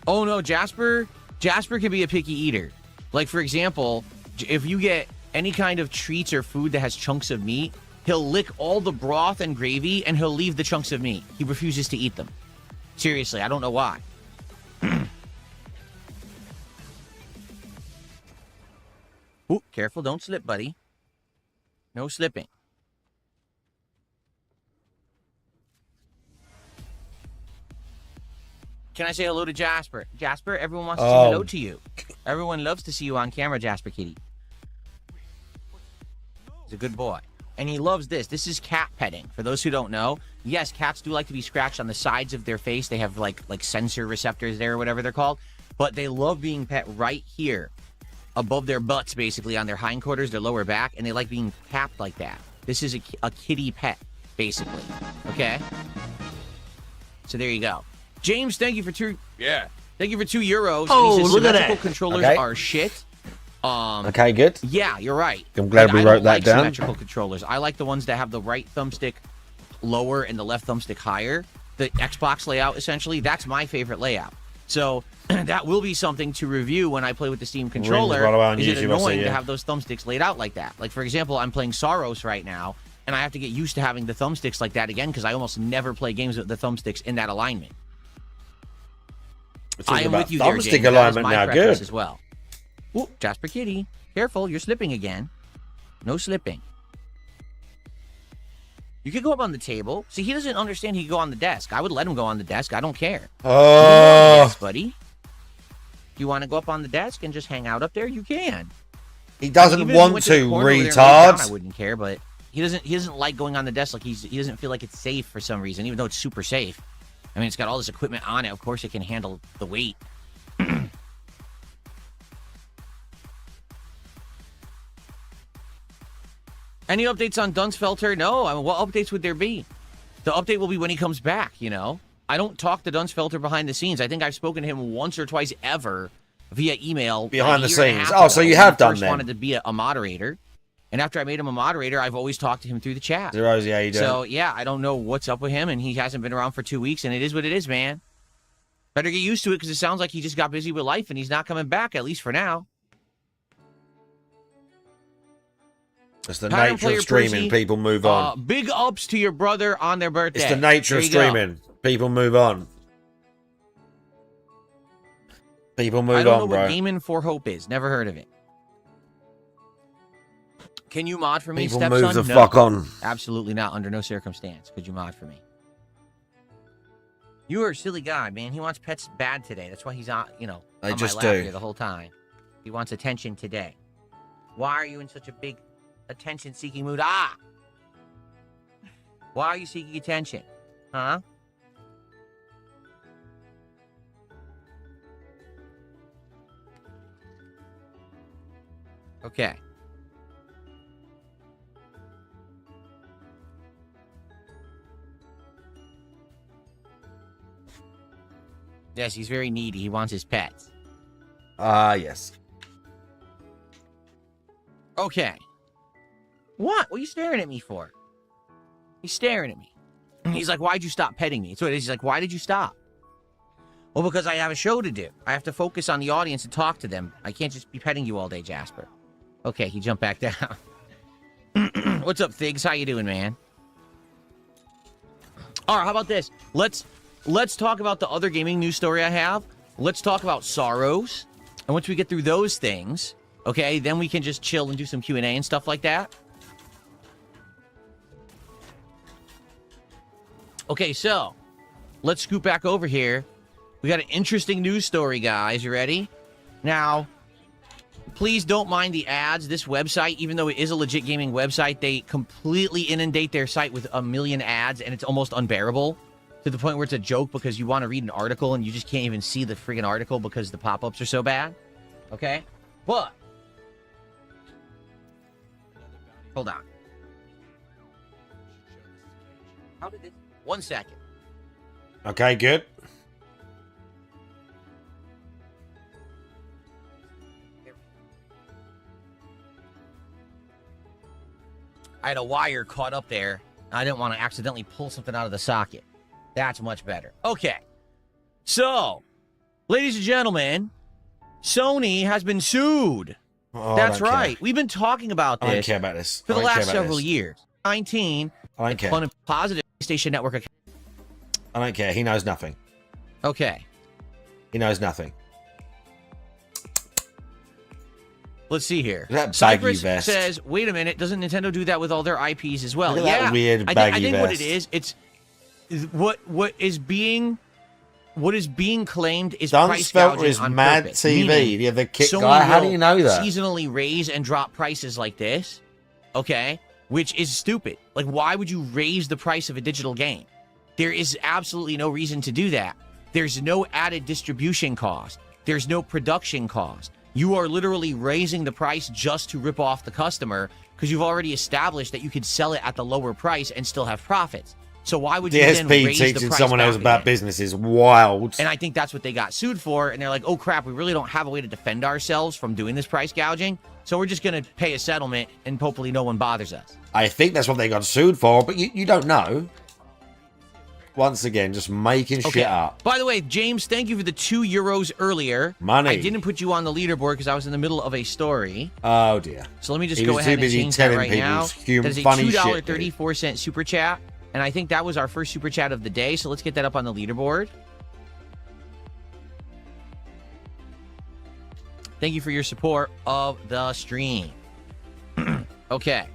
Speaker 10: Oh, no, Jasper can be a picky eater. Like, for example, if you get any kind of treats or food that has chunks of meat, he'll lick all the broth and gravy and he'll leave the chunks of meat. He refuses to eat them. Seriously, I don't know why. Ooh, careful, don't slip, buddy. No slipping. Can I say hello to Jasper? Jasper, everyone wants to say hello to you. Everyone loves to see you on camera, Jasper Kitty. He's a good boy. And he loves this. This is cat petting. For those who don't know, yes, cats do like to be scratched on the sides of their face. They have like sensor receptors there or whatever they're called. but they love being pet right here, above their butts, basically, on their hindquarters, their lower back, and they like being tapped like that. This is a kitty pet, basically. Okay? So there you go. James, thank you for Thank you for €2.
Speaker 1: Oh,
Speaker 10: he says
Speaker 1: look at
Speaker 10: symmetrical
Speaker 1: that.
Speaker 10: controllers
Speaker 1: Okay.
Speaker 10: are shit.
Speaker 1: Okay, good.
Speaker 10: Yeah, you're right.
Speaker 1: I'm glad we
Speaker 10: I
Speaker 1: wrote
Speaker 10: don't
Speaker 1: that
Speaker 10: like
Speaker 1: down.
Speaker 10: Symmetrical controllers. I like the ones that have the right thumbstick lower and the left thumbstick higher. The Xbox layout, essentially, that's my favorite layout. So that will be something to review when I play with the Steam controller.
Speaker 1: right away on
Speaker 10: Is it
Speaker 1: YouTube, I see,
Speaker 10: annoying
Speaker 1: yeah.
Speaker 10: to have those thumbsticks laid out like that? Like, for example, I'm playing Saros right now, and I have to get used to having the thumbsticks like that again because I almost never play games with the thumbsticks in that alignment. I am with you there, James.
Speaker 1: Thumbstick
Speaker 10: That is
Speaker 1: alignment
Speaker 10: my
Speaker 1: now,
Speaker 10: preference
Speaker 1: good.
Speaker 10: as well. Ooh, Jasper Kitty. Careful, you're slipping again. No slipping. You could go up on the table. See, he doesn't understand he could go on the desk. I would let him go on the desk. I don't care.
Speaker 1: Oh,
Speaker 10: Yes, buddy. Do you want to go up on the desk and just hang out up there? You can.
Speaker 1: he doesn't
Speaker 10: Even if you
Speaker 1: want
Speaker 10: went
Speaker 1: to,
Speaker 10: the corner over there and laid down, I
Speaker 1: retard.
Speaker 10: wouldn't care, but he doesn't like going on the desk. Like he doesn't feel like it's safe for some reason, even though it's super safe. I mean, it's got all this equipment on it. Of course, it can handle the weight. Any updates on Dunsfelter? No. I mean, what updates would there be? The update will be when he comes back, you know? I don't talk to Dunsfelter behind the scenes. I think I've spoken to him once or twice ever via email.
Speaker 1: Behind
Speaker 10: a
Speaker 1: the
Speaker 10: year and a
Speaker 1: scenes.
Speaker 10: half
Speaker 1: Oh,
Speaker 10: ago
Speaker 1: so you
Speaker 10: when
Speaker 1: have
Speaker 10: he
Speaker 1: done
Speaker 10: first
Speaker 1: then.
Speaker 10: wanted to be a moderator. And after I made him a moderator, I've always talked to him through the chat.
Speaker 1: Rosie, how you doing?
Speaker 10: So, yeah, I don't know what's up with him, and he hasn't been around for 2 weeks, and it is what it is, man. Better get used to it, because it sounds like he just got busy with life, and he's not coming back, at least for now.
Speaker 1: It's the
Speaker 10: Pattern
Speaker 1: nature
Speaker 10: player
Speaker 1: of streaming.
Speaker 10: Percy,
Speaker 1: People move on.
Speaker 10: Big ups to your brother on their birthday.
Speaker 1: It's the nature
Speaker 10: There
Speaker 1: of
Speaker 10: you go.
Speaker 1: streaming. People move on. People move
Speaker 10: I don't
Speaker 1: on,
Speaker 10: know
Speaker 1: bro.
Speaker 10: what Gaming for Hope is. Never heard of it. Can you mod for me,
Speaker 1: People
Speaker 10: stepson?
Speaker 1: move the
Speaker 10: No.
Speaker 1: fuck on.
Speaker 10: Absolutely not. Under no circumstance could you mod for me. You are a silly guy, man. He wants pets bad today. That's why he's on,
Speaker 1: I
Speaker 10: on
Speaker 1: just
Speaker 10: my lap
Speaker 1: do.
Speaker 10: here the whole time. He wants attention today. Why are you in such a big attention-seeking mood? Ah! Why are you seeking attention? Huh? Okay. Yes, he's very needy. He wants his pets.
Speaker 1: Ah, yes.
Speaker 10: Okay. What? What are you staring at me for? He's staring at me. He's like, why'd you stop petting me? So it is. He's like, why did you stop? Well, because I have a show to do. I have to focus on the audience and talk to them. I can't just be petting you all day, Jasper. Okay, he jumped back down. What's up, Figs? How you doing, man? All right, how about this? Let's talk about the other gaming news story I have. Let's talk about Saros. And once we get through those things, okay, then we can just chill and do some Q&A and stuff like that. Okay, so let's scoot back over here. We got an interesting news story, guys. You ready? Now, please don't mind the ads. This website, even though it is a legit gaming website, they completely inundate their site with a million ads, and it's almost unbearable to the point where it's a joke because you want to read an article and you just can't even see the freaking article because the pop-ups are so bad. Okay? But hold on. How did this? 1 second.
Speaker 1: Okay, good.
Speaker 10: I had a wire caught up there. I didn't want to accidentally pull something out of the socket. That's much better. Okay. So, ladies and gentlemen, Sony has been sued.
Speaker 1: Oh,
Speaker 10: That's
Speaker 1: I don't
Speaker 10: right.
Speaker 1: care.
Speaker 10: We've been talking about
Speaker 1: I don't
Speaker 10: this
Speaker 1: care about this.
Speaker 10: for
Speaker 1: I
Speaker 10: the
Speaker 1: don't care
Speaker 10: last
Speaker 1: about
Speaker 10: several
Speaker 1: this.
Speaker 10: years. 19.
Speaker 1: I don't care.
Speaker 10: Fun and positive PlayStation Network account.
Speaker 1: I don't care. He knows nothing.
Speaker 10: Okay.
Speaker 1: He knows nothing.
Speaker 10: Let's see here.
Speaker 1: Look at that baggy
Speaker 10: Cypress
Speaker 1: vest.
Speaker 10: says, wait a minute, doesn't Nintendo do that with all their IPs as well?
Speaker 1: Look at that weird
Speaker 10: I
Speaker 1: baggy
Speaker 10: think what it
Speaker 1: vest.
Speaker 10: is, it's what is being claimed is price
Speaker 1: Dunsfelter
Speaker 10: gouging
Speaker 1: is
Speaker 10: on
Speaker 1: Mad
Speaker 10: purpose,
Speaker 1: TV.
Speaker 10: meaning
Speaker 1: The other kit
Speaker 10: Sony
Speaker 1: guy. How do
Speaker 10: will
Speaker 1: you know that?
Speaker 10: seasonally raise and drop prices like this, okay? Which is stupid. Like, why would you raise the price of a digital game? There is absolutely no reason to do that. There's no added distribution cost. there's no production cost. You are literally raising the price just to rip off the customer because you've already established that you could sell it at the lower price and still have profits. So why would you then
Speaker 1: DSP
Speaker 10: raise the
Speaker 1: teaching
Speaker 10: price
Speaker 1: someone else
Speaker 10: back
Speaker 1: about
Speaker 10: again?
Speaker 1: business is wild.
Speaker 10: And I think that's what they got sued for. And they're like, oh, crap, we really don't have a way to defend ourselves from doing this price gouging. So we're just going to pay a settlement and hopefully no one bothers us.
Speaker 1: I think that's what they got sued for, but you don't know. Once again, just making shit up.
Speaker 10: By the way, James, thank you for the €2 earlier.
Speaker 1: Money.
Speaker 10: I didn't put you on the leaderboard because I was in the middle of a story.
Speaker 1: Oh, dear.
Speaker 10: So let me just
Speaker 1: He
Speaker 10: go
Speaker 1: was
Speaker 10: ahead
Speaker 1: too
Speaker 10: and
Speaker 1: busy
Speaker 10: change that
Speaker 1: telling
Speaker 10: right
Speaker 1: people
Speaker 10: now.
Speaker 1: funny
Speaker 10: That is a
Speaker 1: shit,
Speaker 10: $2.34 super chat. And I think that was our first super chat of the day. So let's get that up on the leaderboard. Thank you for your support of the stream. Okay.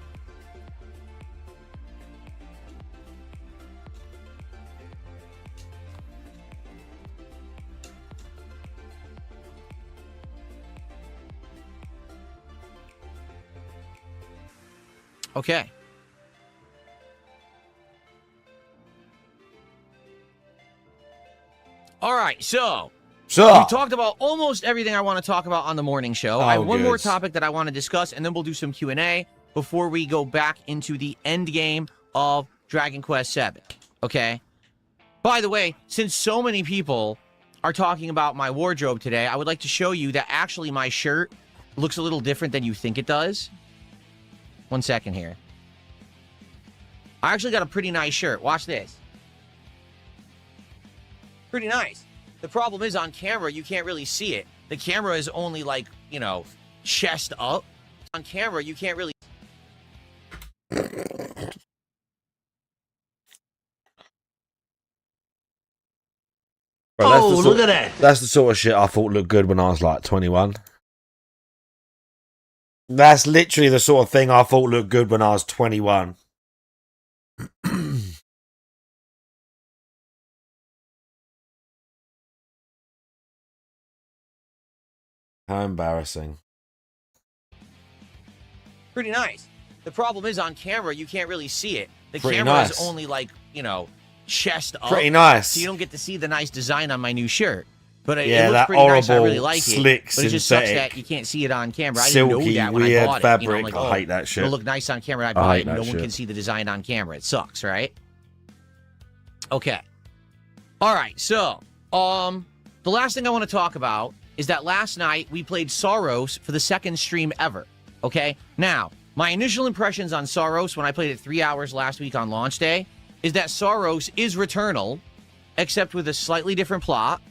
Speaker 10: Okay. All right, so we talked about almost everything I want to talk about on the morning show. I have one more topic that I want to discuss, and then we'll do some Q&A before we go back into the end game of Dragon Quest VII. Okay? By the way, since so many people are talking about my wardrobe today, I would like to show you that actually my shirt looks a little different than you think it does. 1 second here. I actually got a pretty nice shirt. Watch this. Pretty nice. The problem is on camera, you can't really see it. The camera is only like, you know, chest up. On camera, you can't really...
Speaker 1: Bro, look at that. That's the sort of shit I thought looked good when I was like 21. That's literally the sort of thing I thought looked good when I was 21. How embarrassing.
Speaker 10: Pretty nice. The problem is on camera, you can't really see it. The
Speaker 1: Pretty
Speaker 10: camera
Speaker 1: nice.
Speaker 10: is only like, you know, chest up.
Speaker 1: Pretty nice.
Speaker 10: So you don't get to see the nice design on my new shirt. But it
Speaker 1: Yeah,
Speaker 10: looks
Speaker 1: that
Speaker 10: pretty nice. I really
Speaker 1: horrible,
Speaker 10: like
Speaker 1: slick,
Speaker 10: it. But it just sucks
Speaker 1: synthetic,
Speaker 10: that you can't see it on camera. I didn't know
Speaker 1: silky,
Speaker 10: that when I
Speaker 1: weird
Speaker 10: bought it.
Speaker 1: fabric.
Speaker 10: You know, I'm like,
Speaker 1: I hate that shit.
Speaker 10: It'll look nice on camera. I
Speaker 1: I
Speaker 10: buy
Speaker 1: hate
Speaker 10: it, and
Speaker 1: that
Speaker 10: no one
Speaker 1: shit.
Speaker 10: can see the design on camera. It sucks, right? Okay. All right. So, the last thing I want to talk about is that last night we played Soros for the second stream ever. Okay. Now, my initial impressions on Soros when I played it 3 hours last week on launch day is that Soros is Returnal, except with a slightly different plot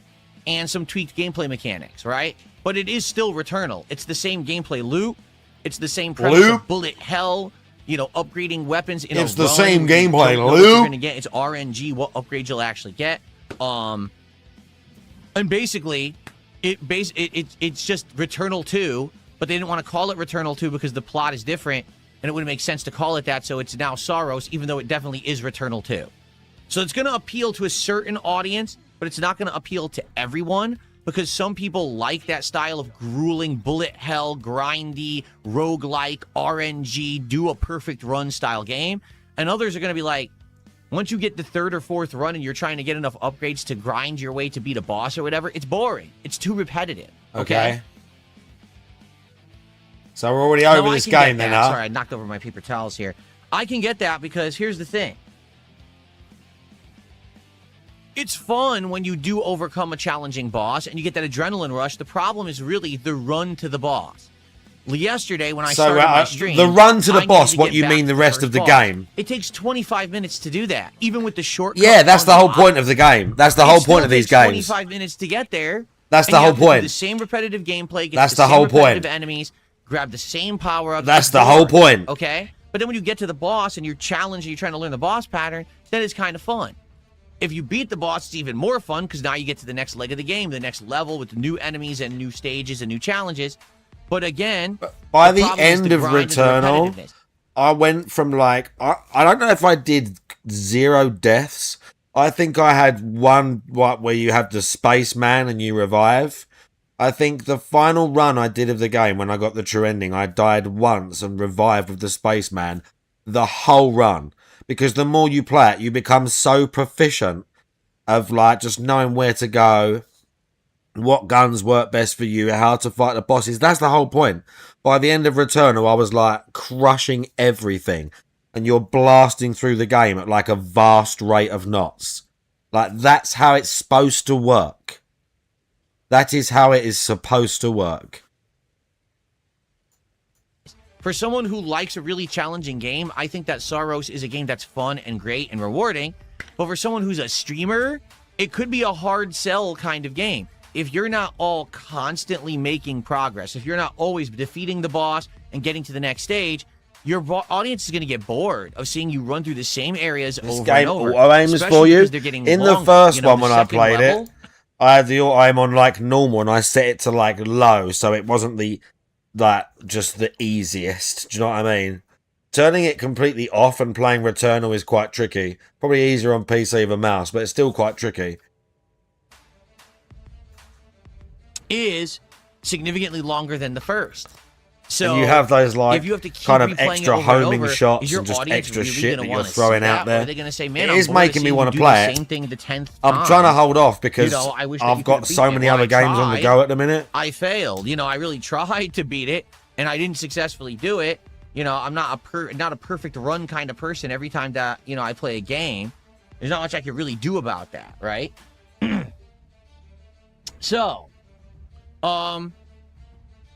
Speaker 10: and some tweaked gameplay mechanics, right? But it is still Returnal. It's the same gameplay loop. It's the same premise of bullet hell, you know, upgrading weapons in
Speaker 1: It's
Speaker 10: a
Speaker 1: the
Speaker 10: run.
Speaker 1: same
Speaker 10: You
Speaker 1: gameplay
Speaker 10: don't know what you're
Speaker 1: loop.
Speaker 10: gonna get. It's RNG, what upgrades you'll actually get. And basically, it's just Returnal 2, but they didn't want to call it Returnal 2 because the plot is different, and it wouldn't make sense to call it that, so it's now Soros, even though it definitely is Returnal 2. So it's going to appeal to a certain audience, but it's not going to appeal to everyone, because some people like that style of grueling, bullet hell, grindy, roguelike, RNG, do a perfect run style game, and others are going to be like, once you get the third or fourth run and you're trying to get enough upgrades to grind your way to beat a boss or whatever, it's boring. It's too repetitive. Okay?
Speaker 1: So we're already
Speaker 10: No,
Speaker 1: over
Speaker 10: I
Speaker 1: this
Speaker 10: can get
Speaker 1: game then,
Speaker 10: that.
Speaker 1: huh?
Speaker 10: Sorry, I knocked over my paper towels here. I can get that because here's the thing. It's fun when you do overcome a challenging boss and you get that adrenaline rush. The problem is really the run to the boss. Yesterday, when I started my stream,
Speaker 1: the run to
Speaker 10: I
Speaker 1: the
Speaker 10: needed
Speaker 1: boss,
Speaker 10: to
Speaker 1: what
Speaker 10: get
Speaker 1: you
Speaker 10: back
Speaker 1: mean
Speaker 10: to
Speaker 1: the rest of
Speaker 10: first
Speaker 1: the
Speaker 10: boss.
Speaker 1: game?
Speaker 10: It takes 25 minutes to do that, even with the shortcut.
Speaker 1: Yeah, that's
Speaker 10: on
Speaker 1: the whole
Speaker 10: lot.
Speaker 1: point of the game. That's the
Speaker 10: It
Speaker 1: whole
Speaker 10: still
Speaker 1: point of these
Speaker 10: takes
Speaker 1: games.
Speaker 10: 25 minutes to get there.
Speaker 1: That's
Speaker 10: and
Speaker 1: the
Speaker 10: you
Speaker 1: whole
Speaker 10: have to do
Speaker 1: point.
Speaker 10: the same repetitive gameplay. Get
Speaker 1: That's
Speaker 10: the
Speaker 1: the
Speaker 10: same
Speaker 1: whole
Speaker 10: repetitive
Speaker 1: point.
Speaker 10: enemies. Grab the same power-ups.
Speaker 1: That's
Speaker 10: it's
Speaker 1: the whole
Speaker 10: boring,
Speaker 1: point.
Speaker 10: Okay? But then when you get to the boss and you're challenged and you're trying to learn the boss pattern, then it's kind of fun. If you beat the boss, it's even more fun because now you get to the next leg of the game, the next level with new enemies and new stages and new challenges. But again,
Speaker 1: By the
Speaker 10: problem is
Speaker 1: end
Speaker 10: the
Speaker 1: of
Speaker 10: grind and the
Speaker 1: Returnal,
Speaker 10: repetitiveness.
Speaker 1: I went from like, I don't know if I did 0 deaths. I think I had one where you have the spaceman and you revive. I think the final run I did of the game when I got the true ending, I died once and revived with the spaceman the whole run. Because the more you play it, you become so proficient of like just knowing where to go what guns work best for you, how to fight the bosses. That's the whole point. By the end of Returnal, I was like crushing everything, and you're blasting through the game at like a vast rate of knots. Like, that's how it's supposed to work. That is how it is supposed to work.
Speaker 10: For someone who likes a really challenging game, I think that Saros is a game that's fun and great and rewarding. But for someone who's a streamer, it could be a hard sell kind of game. If you're not all constantly making progress, if you're not always defeating the boss and getting to the next stage, your audience is going to get bored of seeing you run through the same areas
Speaker 1: This
Speaker 10: over
Speaker 1: game,
Speaker 10: and over.
Speaker 1: auto aim is for you. In the first one, when I played it, I had the auto aim on like normal, and I set it to like low, so it wasn't the just the easiest. Do you know what I mean? Turning it completely off and playing Returnal is quite tricky. Probably easier on PC with a mouse, but it's still quite tricky.
Speaker 10: Is significantly longer than the first. So
Speaker 1: and you have those like
Speaker 10: if you have to keep
Speaker 1: kind of
Speaker 10: replaying
Speaker 1: extra
Speaker 10: it over and
Speaker 1: homing
Speaker 10: over,
Speaker 1: shots
Speaker 10: is your
Speaker 1: and just
Speaker 10: audience
Speaker 1: extra
Speaker 10: really
Speaker 1: shit
Speaker 10: gonna
Speaker 1: that you're
Speaker 10: wanna see
Speaker 1: throwing
Speaker 10: that,
Speaker 1: out there.
Speaker 10: Or are they going to say, "Man,
Speaker 1: It
Speaker 10: I'm
Speaker 1: is
Speaker 10: bored of
Speaker 1: making me
Speaker 10: seeing
Speaker 1: want
Speaker 10: you
Speaker 1: to
Speaker 10: do
Speaker 1: play
Speaker 10: the
Speaker 1: it.
Speaker 10: same thing the 10th
Speaker 1: I'm
Speaker 10: time.
Speaker 1: trying to hold off because
Speaker 10: You know, I wish that
Speaker 1: I've
Speaker 10: you
Speaker 1: got
Speaker 10: could
Speaker 1: so
Speaker 10: beat
Speaker 1: many
Speaker 10: it.
Speaker 1: other
Speaker 10: I
Speaker 1: games on the
Speaker 10: tried.
Speaker 1: go at the minute.
Speaker 10: I failed. You know, I really tried to beat it, and I didn't successfully do it. You know, I'm not a perfect run kind of person. Every time that I play a game, there's not much I can really do about that, right? So,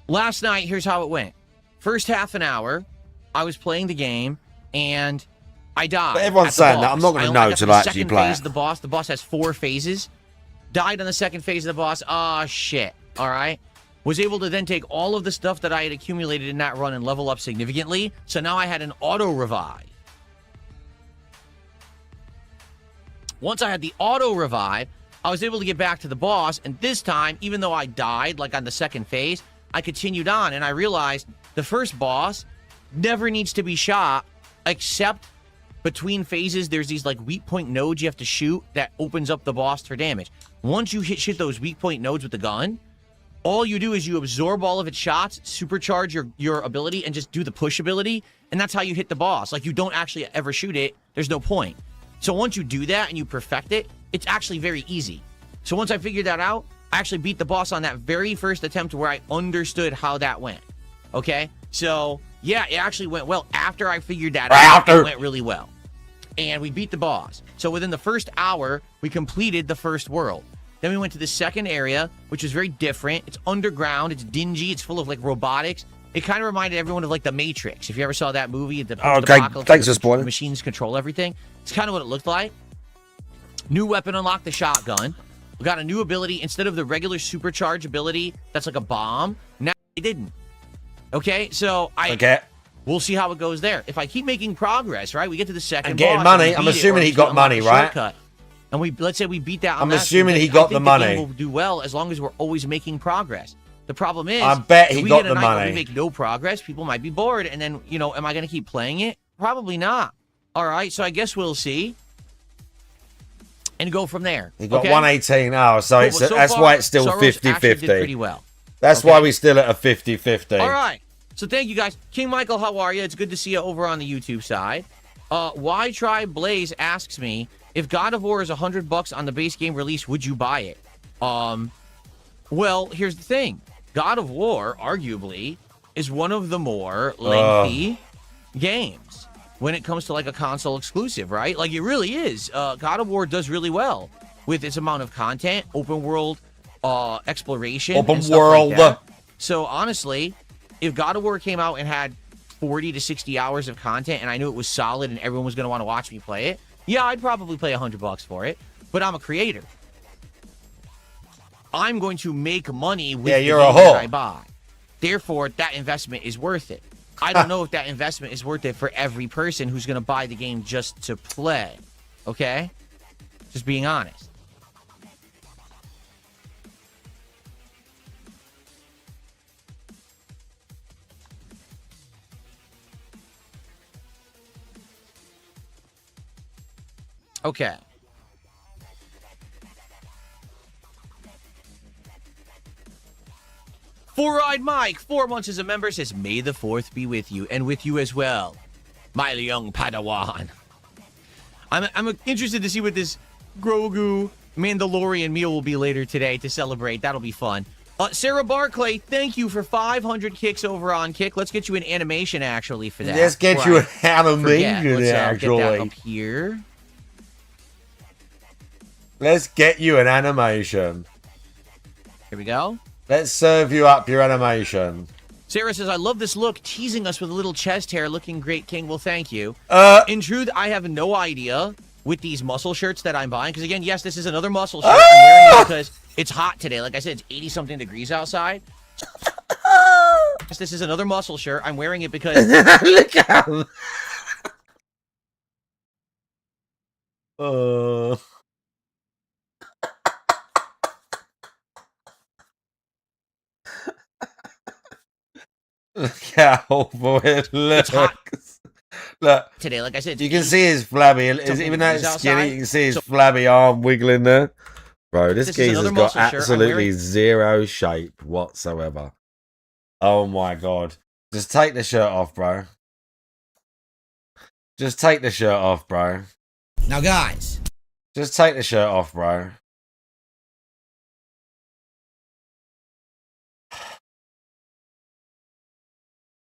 Speaker 10: last night, here's how it went. First half an hour, I was playing the game, and I died.
Speaker 1: But everyone's saying that. I'm not going to know till I actually play
Speaker 10: it. The boss has 4 phases. Died on the second phase of the boss. Ah, shit. All right. Was able to then take all of the stuff that I had accumulated in that run and level up significantly. So now I had an auto revive. Once I had the auto revive, I was able to get back to the boss. And this time, even though I died, like on the second phase, I continued on. And I realized the first boss never needs to be shot, except between phases, there's these like weak point nodes you have to shoot that opens up the boss for damage. Once you hit those weak point nodes with the gun, all you do is you absorb all of its shots, supercharge your ability, and just do the push ability, and that's how you hit the boss. Like, you don't actually ever shoot it. There's no point. So once you do that and you perfect it, it's actually very easy. So once I figured that out, I actually beat the boss on that very first attempt where I understood how that went. Okay? So, yeah, it actually went well. After I figured that out, it went really well. And we beat the boss. So within the first hour, we completed the first world. Then we went to the second area, which is very different. It's underground. It's dingy. It's full of, like, robotics. It kind of reminded everyone of, like, The Matrix. If you ever saw that movie, the
Speaker 1: okay, thanks for spoiling.
Speaker 10: Machines control everything. It's kind of what it looked like. New weapon unlocked, the shotgun. We got a new ability. Instead of the regular supercharge ability, that's like a bomb. Now they didn't. Okay, so we'll see how it goes there. If I keep making progress, right, we get to the second
Speaker 1: and getting
Speaker 10: boss,
Speaker 1: money. I'm assuming he got money, right?
Speaker 10: And let's say we beat that.
Speaker 1: I'm assuming he got the money.
Speaker 10: The game will do well as long as we're always making progress. The problem is,
Speaker 1: I bet he got the money.
Speaker 10: If we make no progress, people might be bored, and then am I going to keep playing it? Probably not. All right, so I guess we'll see, and go from there.
Speaker 1: He got 118 hours, so that's why it's still 50-50.
Speaker 10: Did pretty well.
Speaker 1: That's why we're still at a 50-50.
Speaker 10: All right. So thank you, guys. King Michael, how are you? It's good to see you over on the YouTube side. Why Try Blaze asks me, if God of War is $100 on the base game release, would you buy it? Well, here's the thing. God of War, arguably, is one of the more lengthy games when it comes to, like, a console exclusive, right? Like, it really is. God of War does really well with its amount of content, open world exploration, and stuff like that. So, honestly, if God of War came out and had 40 to 60 hours of content and I knew it was solid and everyone was going to want to watch me play it, yeah, I'd probably pay $100 for it. But I'm a creator. I'm going to make money with the game that I buy. Therefore, that investment is worth it. I don't know if that investment is worth it for every person who's going to buy the game just to play. Okay? Just being honest. Okay. Four-Eyed Mike, 4 months as a member, says, may the 4th be with you, and with you as well, my young Padawan. I'm interested to see what this Grogu Mandalorian meal will be later today to celebrate. That'll be fun. Sarah Barclay, thank you for 500 kicks over on Kick. Let's get you an animation, actually, for that.
Speaker 1: Let's get you an animation,
Speaker 10: Let's, get that
Speaker 1: actually.
Speaker 10: up here.
Speaker 1: Let's get you an animation.
Speaker 10: Here we go.
Speaker 1: Let's serve you up your animation.
Speaker 10: Sarah says, I love this look, teasing us with a little chest hair, looking great, King. Well, thank you. In truth, I have no idea with these muscle shirts that I'm buying. Because, again, yes, this is another muscle shirt. I'm wearing it because it's hot today. Like I said, it's 80-something degrees outside. Yes, this is another muscle shirt. I'm wearing it because...
Speaker 1: Look at him. Look how awful it looks. Look,
Speaker 10: today, like I said,
Speaker 1: you can see his flabby, even though it's skinny, you can see his flabby arm wiggling there. Bro, this geezer's got absolutely zero shape whatsoever. Oh my god. Just take the shirt off, bro. Just take the shirt off, bro.
Speaker 10: Now, guys.
Speaker 1: Just take the shirt off, bro.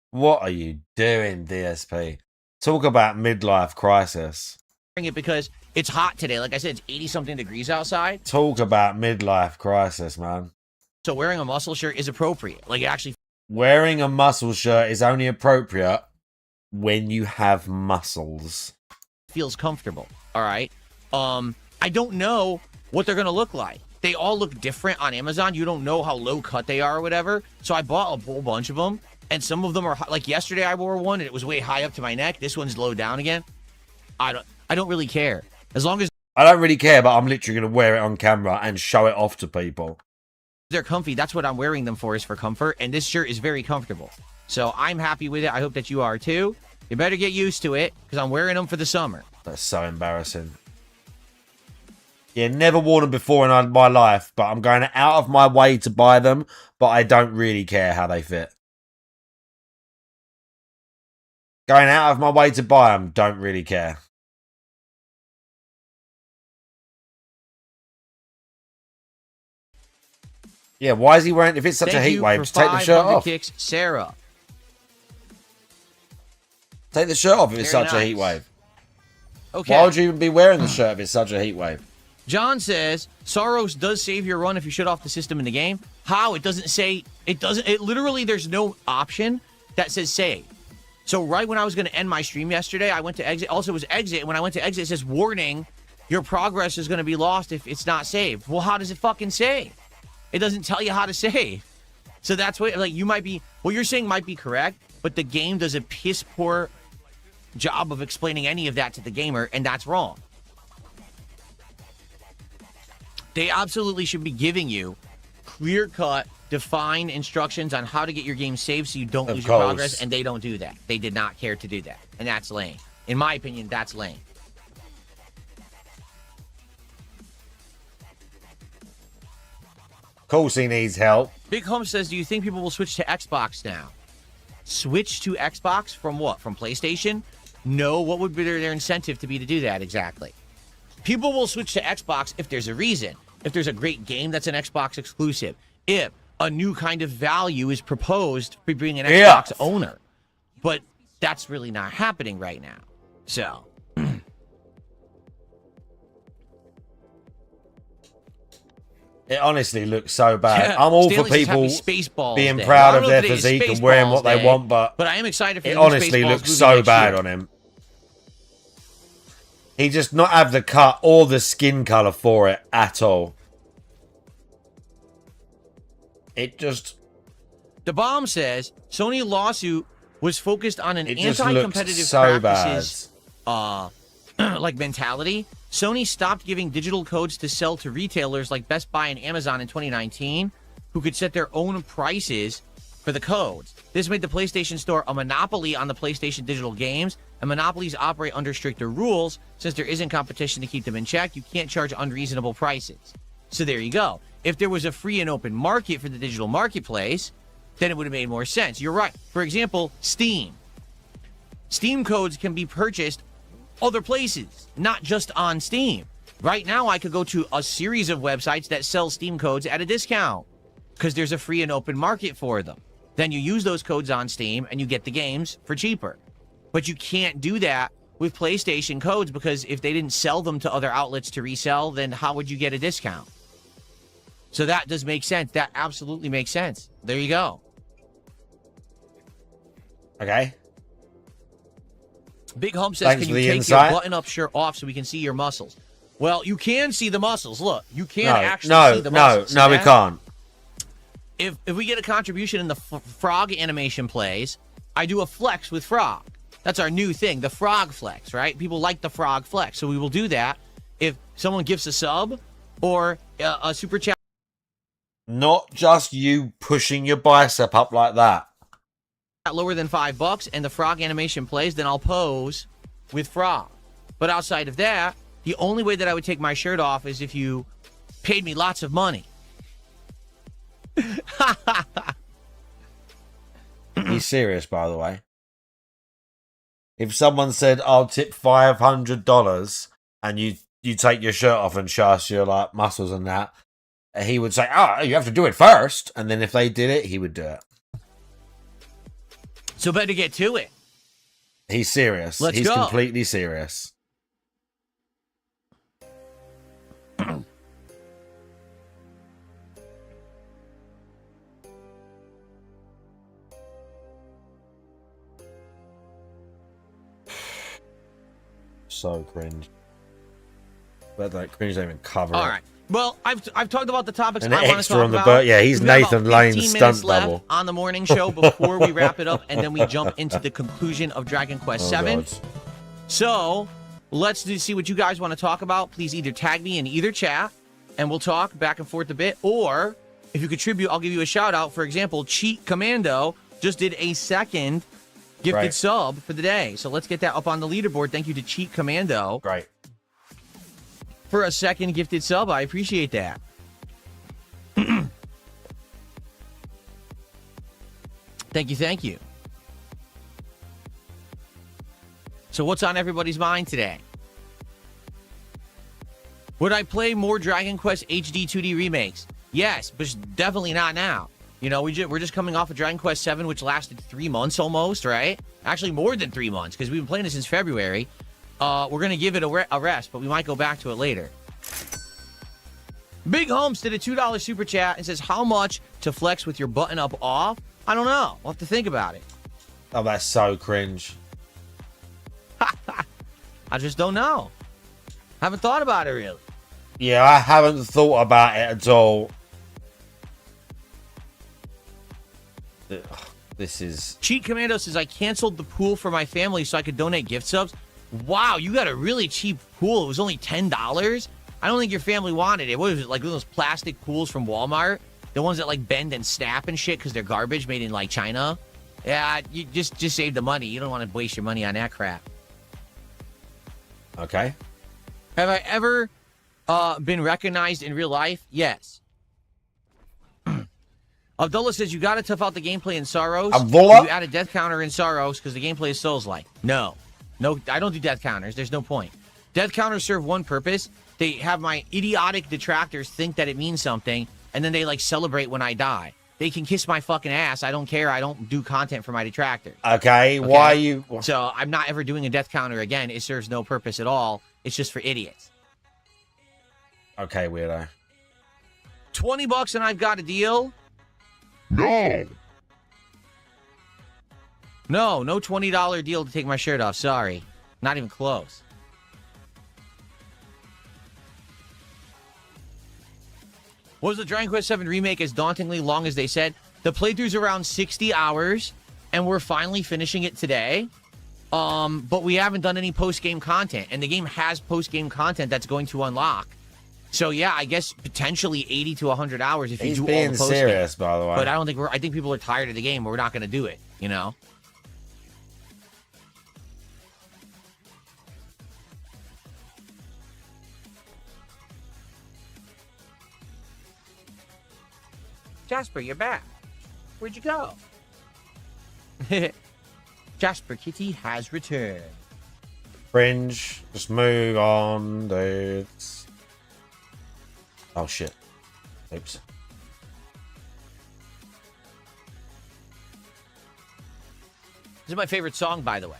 Speaker 1: What are you doing, DSP? Talk about midlife crisis.
Speaker 10: It because it's hot today. Like I said, it's 80-something degrees outside.
Speaker 1: Talk about midlife crisis, man.
Speaker 10: So wearing a muscle shirt is appropriate. Like, actually...
Speaker 1: Wearing a muscle shirt is only appropriate when you have muscles.
Speaker 10: Feels comfortable. All right. I don't know what they're going to look like. They all look different on Amazon. You don't know how low cut they are or whatever. So I bought a whole bunch of them. And some of them are, like yesterday I wore one and it was way high up to my neck. This one's low down again. I don't really care. As long as
Speaker 1: I don't really care, but I'm literally going to wear it on camera and show it off to people.
Speaker 10: They're comfy. That's what I'm wearing them for, is for comfort. And this shirt is very comfortable. So I'm happy with it. I hope that you are too. You better get used to it because I'm wearing them for the summer.
Speaker 1: That's so embarrassing. Yeah, never worn them before in my life, but I'm going out of my way to buy them, but I don't really care how they fit. Going out of my way to buy them, don't really care. Yeah, why is he wearing... If it's such a heat wave, just take the shirt off.
Speaker 10: Kicks, Sarah.
Speaker 1: Take the shirt off if it's such a heat wave.
Speaker 10: Okay.
Speaker 1: Why would you even be wearing the shirt if it's such a heat wave?
Speaker 10: John says, Soros does save your run if you shut off the system in the game. How? It doesn't say... It doesn't... It literally, there's no option that says save. So right when I was going to end my stream yesterday, I went to exit. Also, it was exit. And when I went to exit, it says, warning, your progress is going to be lost if it's not saved. Well, how does it fucking save? It doesn't tell you how to save. So that's what, like, you might be, what you're saying might be correct, but the game does a piss poor job of explaining any of that to the gamer, and that's wrong. They absolutely should be giving you clear-cut, defined instructions on how to get your game saved so you don't lose your progress, and they don't do that. They did not care to do that, and that's lame. In my opinion, that's lame.
Speaker 1: Of course he needs help.
Speaker 10: Big Home says, do you think people will switch to Xbox now? Switch to Xbox from what? From PlayStation? No, what would be their incentive to be to do that exactly? People will switch to Xbox if there's a reason. If there's a great game that's an Xbox exclusive. If a new kind of value is proposed for being an Xbox owner. But that's really not happening right now. So...
Speaker 1: It honestly looks so bad. Yeah, I'm all for people being
Speaker 10: day.
Speaker 1: proud of their physique and wearing what they want, but
Speaker 10: I am excited for
Speaker 1: it honestly looks so bad on him. He just not have the cut or the skin color for it at all. It just...
Speaker 10: The Bomb says, Sony lawsuit was focused on an anti-competitive practices like mentality. Sony stopped giving digital codes to sell to retailers like Best Buy and Amazon in 2019, who could set their own prices for the codes. This made the PlayStation Store a monopoly on the PlayStation digital games, and monopolies operate under stricter rules. Since there isn't competition to keep them in check, you can't charge unreasonable prices. So there you go. If there was a free and open market for the digital marketplace, then it would have made more sense. You're right. For example, Steam. Steam codes can be purchased other places, not just on Steam. Right now, I could go to a series of websites that sell Steam codes at a discount because there's a free and open market for them. Then you use those codes on Steam and you get the games for cheaper. But you can't do that with PlayStation codes because if they didn't sell them to other outlets to resell, then how would you get a discount? So that does make sense. That absolutely makes sense. There you go.
Speaker 1: Okay.
Speaker 10: Big Hum says,
Speaker 1: Thanks
Speaker 10: can
Speaker 1: for
Speaker 10: you
Speaker 1: the
Speaker 10: take
Speaker 1: insight.
Speaker 10: your button-up shirt off so we can see your muscles? Well, you can see the muscles. Look, you can
Speaker 1: No,
Speaker 10: actually see the muscles.
Speaker 1: no, we can't.
Speaker 10: If we get a contribution and the frog animation plays, I do a flex with frog. That's our new thing, the frog flex, right? People like the frog flex, so we will do that if someone gives a sub or a super chat.
Speaker 1: Not just you pushing your bicep up like that.
Speaker 10: Lower than $5 and the frog animation plays, then I'll pose with frog. But outside of that, the only way that I would take my shirt off is if you paid me lots of money.
Speaker 1: He's serious, by the way. If someone said, I'll tip $500 and you take your shirt off and show us your like muscles and that, he would say, oh, you have to do it first. And then if they did it, he would do it.
Speaker 10: So better get to it.
Speaker 1: He's serious. He's
Speaker 10: go.
Speaker 1: completely serious. So cringe. But that cringe don't even cover
Speaker 10: All
Speaker 1: it.
Speaker 10: right. Well, I've talked about the topics
Speaker 1: And
Speaker 10: I want to
Speaker 1: extra
Speaker 10: talk
Speaker 1: on the
Speaker 10: about.
Speaker 1: boat. Yeah, he's
Speaker 10: We've got
Speaker 1: Nathan
Speaker 10: about
Speaker 1: Lane's
Speaker 10: 15
Speaker 1: stunt
Speaker 10: minutes left
Speaker 1: double.
Speaker 10: on the morning show before we wrap it up, and then we jump into the conclusion of Dragon Quest VII.
Speaker 1: God.
Speaker 10: So let's see what you guys want to talk about. Please either tag me in either chat, and we'll talk back and forth a bit. Or if you contribute, I'll give you a shout out. For example, Cheat Commando just did a second gifted sub for the day. So let's get that up on the leaderboard. Thank you to Cheat Commando.
Speaker 1: Great.
Speaker 10: For a second gifted sub. I appreciate that. Thank you. So what's on everybody's mind today? Would I play more Dragon Quest HD 2D remakes? Yes, but definitely not now. You know, we're just coming off of Dragon Quest VII, which lasted 3 months almost, right? Actually, more than 3 months, because we've been playing it since February. We're going to give it a rest, but we might go back to it later. Big Holmes did a $2 super chat and says, how much to flex with your button up off? I don't know. We'll have to think about it.
Speaker 1: Oh, that's so cringe.
Speaker 10: I just don't know. Haven't thought about it, really.
Speaker 1: Yeah, I haven't thought about it at all. This is...
Speaker 10: Cheat Commando says, I canceled the pool for my family so I could donate gift subs. Wow, you got a really cheap pool. It was only $10. I don't think your family wanted it. What was it, like those plastic pools from Walmart? The ones that like bend and snap and shit because they're garbage made in like China? Yeah, you just save the money. You don't want to waste your money on that crap.
Speaker 1: Okay.
Speaker 10: Have I ever been recognized in real life? Yes. Abdullah says, you got to tough out the gameplay in Sorrows.
Speaker 1: Abdullah?
Speaker 10: You add a death counter in Sorrows because the gameplay is Souls-like. No, I don't do death counters. There's no point. Death counters serve one purpose. They have my idiotic detractors think that it means something, and then they like celebrate when I die. They can kiss my fucking ass. I don't care. I don't do content for my detractors.
Speaker 1: Okay, why are you...
Speaker 10: So I'm not ever doing a death counter again. It serves no purpose at all. It's just for idiots.
Speaker 1: Okay, weirdo.
Speaker 10: $20 and I've got a deal?
Speaker 1: No.
Speaker 10: No $20 deal to take my shirt off. Sorry. Not even close. Was the Dragon Quest VII remake as dauntingly long as they said? The playthrough's around 60 hours, and we're finally finishing it today. But we haven't done any post-game content, and the game has post-game content that's going to unlock. So yeah, I guess potentially 80 to 100 hours if you do all the post-game.
Speaker 1: He's being serious, by the way.
Speaker 10: But I think people are tired of the game, but we're not going to do it, you know? Jasper, you're back. Where'd you go? Jasper Kitty has returned.
Speaker 1: Cringe. Just move on, dudes. Oh, shit. Oops.
Speaker 10: This is my favorite song, by the way.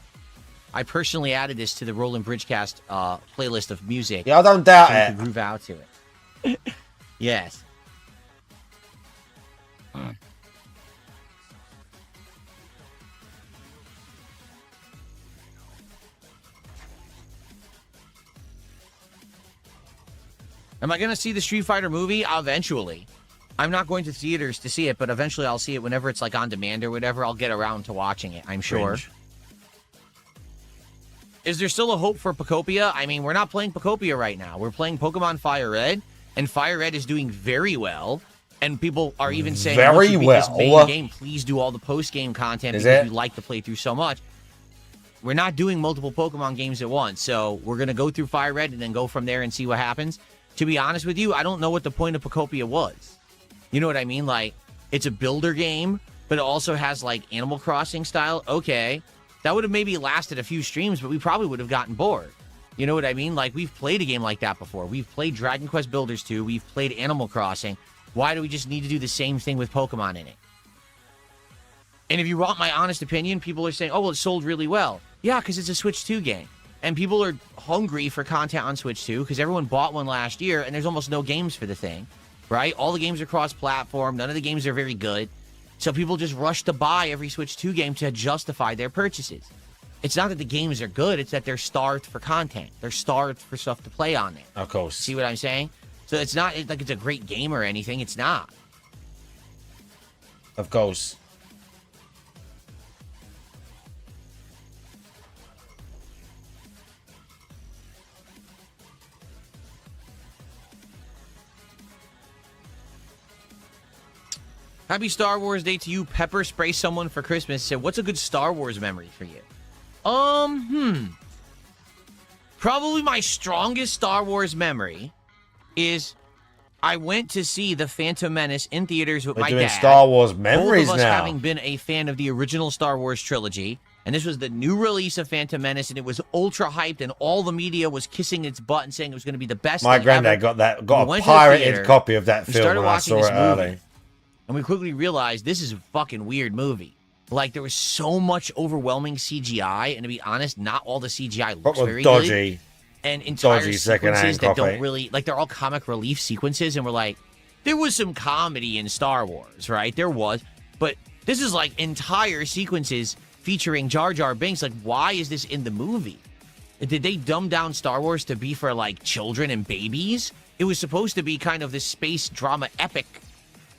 Speaker 10: I personally added this to the Roland Bridgecast playlist of music.
Speaker 1: Yeah, I don't doubt
Speaker 10: so we
Speaker 1: it.
Speaker 10: could groove out to it. Yes. Am I going to see the Street Fighter movie? Eventually. I'm not going to theaters to see it, but eventually I'll see it whenever it's like on demand or whatever. I'll get around to watching it, I'm sure.
Speaker 1: Cringe.
Speaker 10: Is there still a hope for Pocopia? I mean, we're not playing Pocopia right now. We're playing Pokemon Fire Red, and Fire Red is doing very well. And people are even saying,
Speaker 1: Very
Speaker 10: once you beat
Speaker 1: well.
Speaker 10: this main game, please do all the post-game content
Speaker 1: Is
Speaker 10: because
Speaker 1: it?
Speaker 10: you like the playthrough so much. We're not doing multiple Pokemon games at once, so we're going to go through Fire Red and then go from there and see what happens. To be honest with you, I don't know what the point of Pocopia was. You know what I mean? Like, it's a builder game, but it also has, like, Animal Crossing style. Okay, that would have maybe lasted a few streams, but we probably would have gotten bored. You know what I mean? Like, we've played a game like that before. We've played Dragon Quest Builders 2. We've played Animal Crossing. Why do we just need to do the same thing with Pokemon in it? And if you want my honest opinion, people are saying, oh, well, it sold really well. Yeah, because it's a Switch 2 game. And people are hungry for content on Switch 2 because everyone bought one last year, and there's almost no games for the thing, right? All the games are cross-platform. None of the games are very good. So people just rush to buy every Switch 2 game to justify their purchases. It's not that the games are good. It's that they're starved for content. They're starved for stuff to play on there.
Speaker 1: Of course.
Speaker 10: See what I'm saying? So it's not like it's a great game or anything. It's not.
Speaker 1: Of course.
Speaker 10: Happy Star Wars Day to you. Pepper spray someone for Christmas. Said, what's a good Star Wars memory for you? Probably my strongest Star Wars memory is I went to see The Phantom Menace in theaters with
Speaker 1: We're
Speaker 10: my
Speaker 1: doing
Speaker 10: dad.
Speaker 1: Star Wars memories
Speaker 10: both of us
Speaker 1: now.
Speaker 10: having been a fan of the original Star Wars trilogy. And this was the new release of Phantom Menace, and it was ultra hyped, and all the media was kissing its butt and saying it was going to be the best
Speaker 1: My
Speaker 10: thing
Speaker 1: granddad
Speaker 10: ever.
Speaker 1: got
Speaker 10: We
Speaker 1: a
Speaker 10: went to the
Speaker 1: pirated
Speaker 10: theater,
Speaker 1: copy of that
Speaker 10: we
Speaker 1: film
Speaker 10: started
Speaker 1: when I
Speaker 10: watching
Speaker 1: saw
Speaker 10: this
Speaker 1: it
Speaker 10: movie,
Speaker 1: early.
Speaker 10: and we quickly realized this is a fucking weird movie. Like, there was so much overwhelming CGI, and to be honest, not all the CGI looks
Speaker 1: Proper
Speaker 10: very
Speaker 1: dodgy.
Speaker 10: good. And entire
Speaker 1: Dodgy second-hand
Speaker 10: sequences that don't
Speaker 1: copy.
Speaker 10: really, like, they're all comic relief sequences, and we're like, there was some comedy in Star Wars, right? There was. But this is like entire sequences featuring Jar Jar Binks. Like, why is this in the movie? Did they dumb down Star Wars to be for, like, children and babies? It was supposed to be kind of this space drama epic,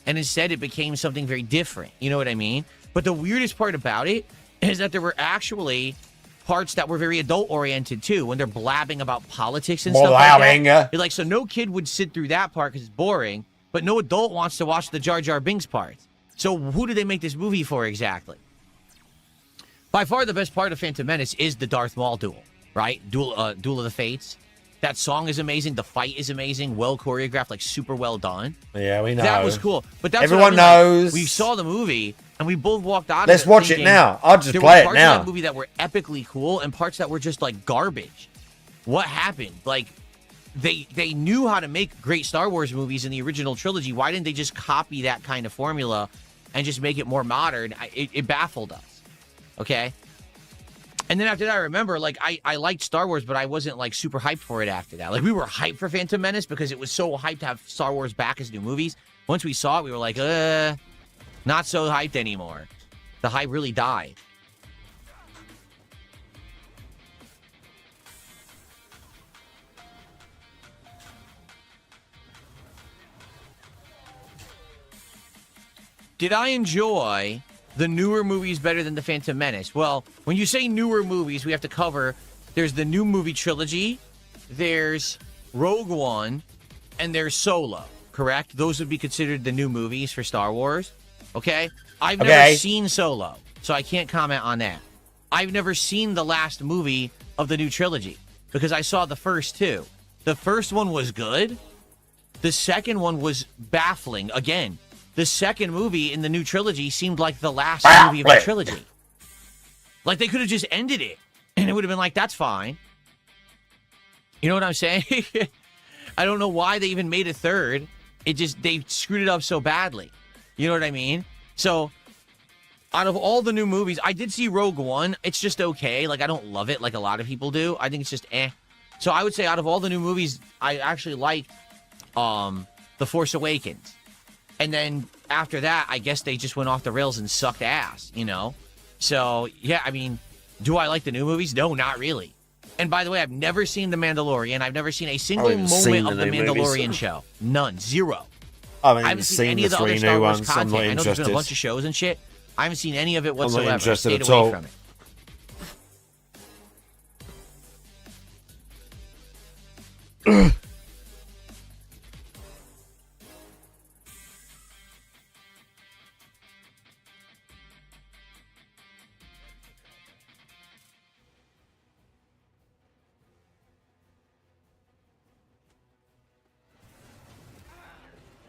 Speaker 10: and instead it became something very different. You know what I mean? But the weirdest part about it is that there were actually parts that were very adult-oriented, too, when they're blabbing about politics and stuff like
Speaker 1: Blabbing.
Speaker 10: that. You're like, so no kid would sit through that part because it's boring, but no adult wants to watch the Jar Jar Binks part. So who did they make this movie for exactly? By far the best part of Phantom Menace is the Darth Maul duel, right? Duel of the Fates. That song is amazing. The fight is amazing. Well choreographed, like super well done.
Speaker 1: Yeah, we know.
Speaker 10: That was cool. But that's
Speaker 1: Everyone
Speaker 10: what I mean, like,
Speaker 1: knows.
Speaker 10: we saw the movie and we both walked out.
Speaker 1: Let's
Speaker 10: of it
Speaker 1: watch it
Speaker 10: thinking
Speaker 1: now. I'll just
Speaker 10: there
Speaker 1: play
Speaker 10: were
Speaker 1: it
Speaker 10: parts
Speaker 1: now.
Speaker 10: of that movie that were epically cool and parts that were just like garbage. What happened? Like, they knew how to make great Star Wars movies in the original trilogy. Why didn't they just copy that kind of formula and just make it more modern? It baffled us. Okay. And then after that, I remember, like, I liked Star Wars, but I wasn't, like, super hyped for it after that. Like, we were hyped for Phantom Menace because it was so hyped to have Star Wars back as new movies. Once we saw it, we were like, not so hyped anymore. The hype really died. Did I enjoy the newer movies better than the Phantom Menace? Well, when you say newer movies, we have to cover, there's the new movie trilogy, there's Rogue One, and there's Solo, correct? Those would be considered the new movies for Star Wars, okay? I've never seen Solo, so I can't comment on that. I've never seen the last movie of the new trilogy because I saw the first two. The first one was good. The second one was baffling. Again, the second movie in the new trilogy seemed like the last movie of the trilogy. Like, they could have just ended it, and it would have been like, that's fine. You know what I'm saying? I don't know why they even made a third. It just, they screwed it up so badly. You know what I mean? So, out of all the new movies, I did see Rogue One. It's just okay. Like, I don't love it like a lot of people do. I think it's just eh. So I would say out of all the new movies, I actually liked The Force Awakens. And then after that, I guess they just went off the rails and sucked ass, you know? So, yeah, I mean, do I like the new movies? No, not really. And by the way, I've never seen The Mandalorian. I've never seen a single moment of The Mandalorian show. None. Zero.
Speaker 1: I haven't seen
Speaker 10: any
Speaker 1: the
Speaker 10: of the other
Speaker 1: three
Speaker 10: Star
Speaker 1: new
Speaker 10: Wars
Speaker 1: ones.
Speaker 10: content.
Speaker 1: I'm not
Speaker 10: I know there's been a
Speaker 1: interested.
Speaker 10: bunch of shows and shit. I haven't seen any of it whatsoever.
Speaker 1: not interested
Speaker 10: I stayed
Speaker 1: at
Speaker 10: away
Speaker 1: all.
Speaker 10: from it.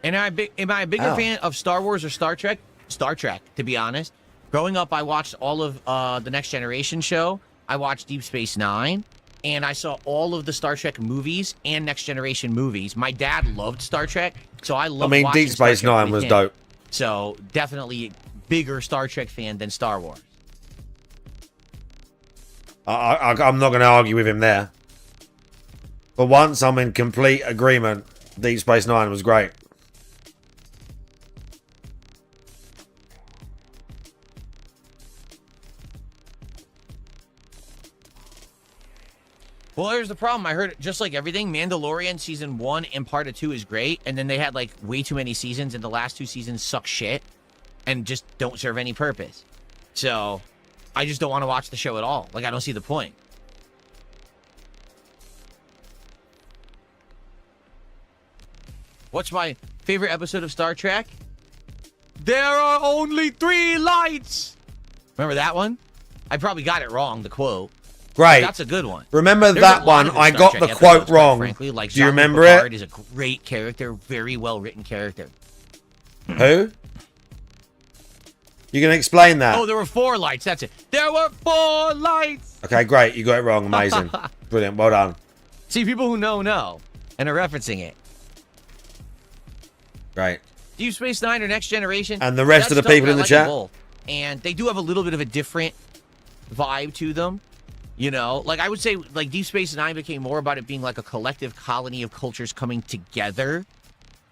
Speaker 10: And am I a bigger fan of Star Wars or Star Trek? Star Trek, to be honest. Growing up, I watched all of the Next Generation show. I watched Deep Space Nine. And I saw all of the Star Trek movies and Next Generation movies. My dad loved Star Trek, so I loved watching
Speaker 1: Deep Space
Speaker 10: Star Trek
Speaker 1: Nine
Speaker 10: with
Speaker 1: was
Speaker 10: him.
Speaker 1: dope.
Speaker 10: So definitely bigger Star Trek fan than Star Wars.
Speaker 1: I'm not going to argue with him there. For once, I'm in complete agreement. Deep Space Nine was great.
Speaker 10: Well, here's the problem. I heard, just like everything, Mandalorian Season 1 and Part of 2 is great, and then they had, like, way too many seasons, and the last 2 seasons suck shit and just don't serve any purpose. So, I just don't want to watch the show at all. Like, I don't see the point. What's my favorite episode of Star Trek? There are only 3 lights! Remember that one? I probably got it wrong, the quote.
Speaker 1: Great.
Speaker 10: That's a good one.
Speaker 1: Remember
Speaker 10: There's
Speaker 1: that
Speaker 10: a lot
Speaker 1: one?
Speaker 10: of good
Speaker 1: I
Speaker 10: Star
Speaker 1: got
Speaker 10: Trek
Speaker 1: the
Speaker 10: episodes,
Speaker 1: quote
Speaker 10: quite
Speaker 1: wrong.
Speaker 10: frankly. Like
Speaker 1: Do you
Speaker 10: Jean-Luc
Speaker 1: remember
Speaker 10: Picard
Speaker 1: it?
Speaker 10: is a great character, very well written character.
Speaker 1: Who? You can explain that.
Speaker 10: Oh, there were 4 lights. That's it. There were 4 lights.
Speaker 1: Okay, great. You got it wrong. Amazing. Brilliant. Well done.
Speaker 10: See, people who know and are referencing it.
Speaker 1: Great.
Speaker 10: Deep Space Nine or Next Generation.
Speaker 1: And the rest of the
Speaker 10: that's dope,
Speaker 1: people in
Speaker 10: I
Speaker 1: the
Speaker 10: like
Speaker 1: chat?
Speaker 10: them both. And they do have a little bit of a different vibe to them. You know, like I would say, like Deep Space Nine became more about it being like a collective colony of cultures coming together,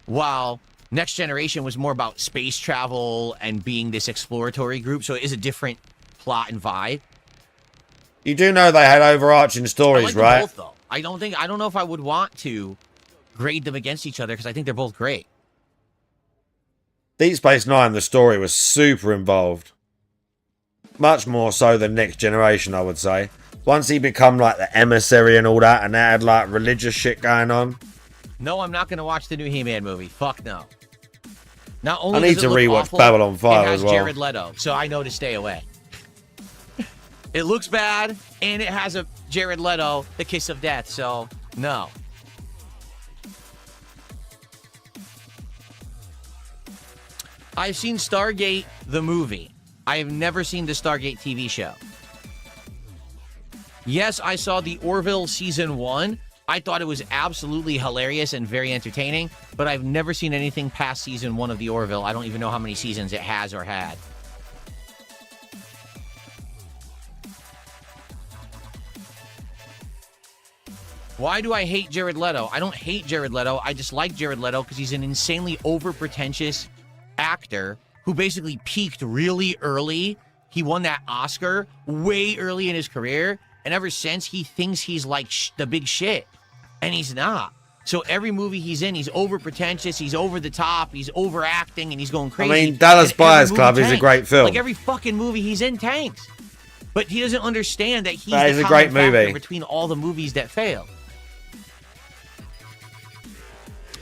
Speaker 10: while Next Generation was more about space travel and being this exploratory group. So it is a different plot and vibe.
Speaker 1: You do know they had overarching
Speaker 10: I
Speaker 1: stories,
Speaker 10: like them
Speaker 1: right?
Speaker 10: both, though. I don't know if I would want to grade them against each other because I think they're both great.
Speaker 1: Deep Space Nine, the story was super involved. Much more so than Next Generation, I would say. Once he become like the emissary and all that, and they had like religious shit going on.
Speaker 10: No, I'm not going to watch the new He-Man movie. Fuck no. Not only
Speaker 1: I need
Speaker 10: does
Speaker 1: to
Speaker 10: it look
Speaker 1: rewatch
Speaker 10: awful,
Speaker 1: Babylon 5
Speaker 10: it has
Speaker 1: as well.
Speaker 10: Jared Leto, so I know to stay away. It looks bad, and it has a Jared Leto, the kiss of death, so no. I've seen Stargate, the movie. I have never seen the Stargate TV show. Yes, I saw the Orville Season 1. I thought it was absolutely hilarious and very entertaining, but I've never seen anything past Season 1 of the Orville. I don't even know how many seasons it has or had. Why do I hate Jared Leto? I don't hate Jared Leto. I just like Jared Leto because he's an insanely over-pretentious actor who basically peaked really early. He won that Oscar way early in his career, and ever since, he thinks he's like the big shit, and he's not. So every movie he's in, he's over-pretentious, he's over the top, he's overacting, and he's going crazy.
Speaker 1: I mean, Dallas
Speaker 10: And every
Speaker 1: Buyers
Speaker 10: movie
Speaker 1: Club is a
Speaker 10: tanks.
Speaker 1: great film.
Speaker 10: Like every fucking movie he's in tanks. But he doesn't understand that he's
Speaker 1: That
Speaker 10: the
Speaker 1: is a
Speaker 10: common
Speaker 1: great
Speaker 10: factor
Speaker 1: movie.
Speaker 10: between all the movies that fail.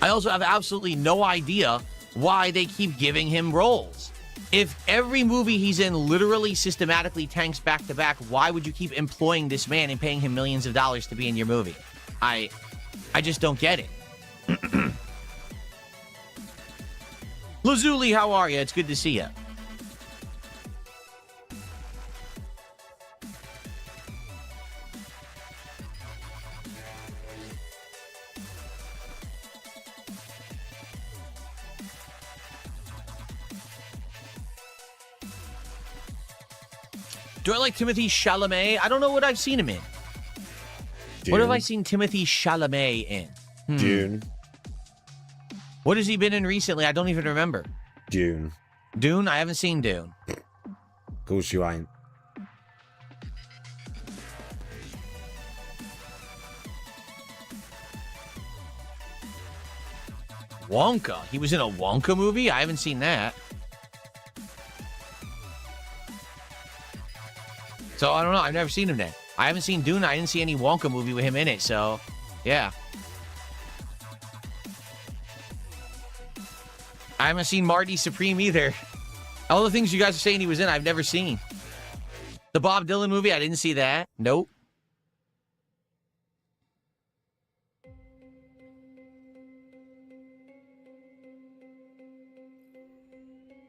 Speaker 10: I also have absolutely no idea why they keep giving him roles. If every movie he's in literally systematically tanks back to back, why would you keep employing this man and paying him millions of dollars to be in your movie? I just don't get it. Lazuli, how are you? It's good to see you. Do I like Timothy Chalamet? I don't know what I've seen him in.
Speaker 1: Dune.
Speaker 10: What have I seen Timothy Chalamet in?
Speaker 1: Dune.
Speaker 10: What has he been in recently? I don't even remember.
Speaker 1: Dune.
Speaker 10: Dune? I haven't seen Dune.
Speaker 1: Of course you ain't.
Speaker 10: Wonka. He was in a Wonka movie? I haven't seen that. So, I don't know. I've never seen him then. I haven't seen Dune. I didn't see any Wonka movie with him in it, so, yeah. I haven't seen Marty Supreme either. All the things you guys are saying he was in, I've never seen. The Bob Dylan movie, I didn't see that. Nope.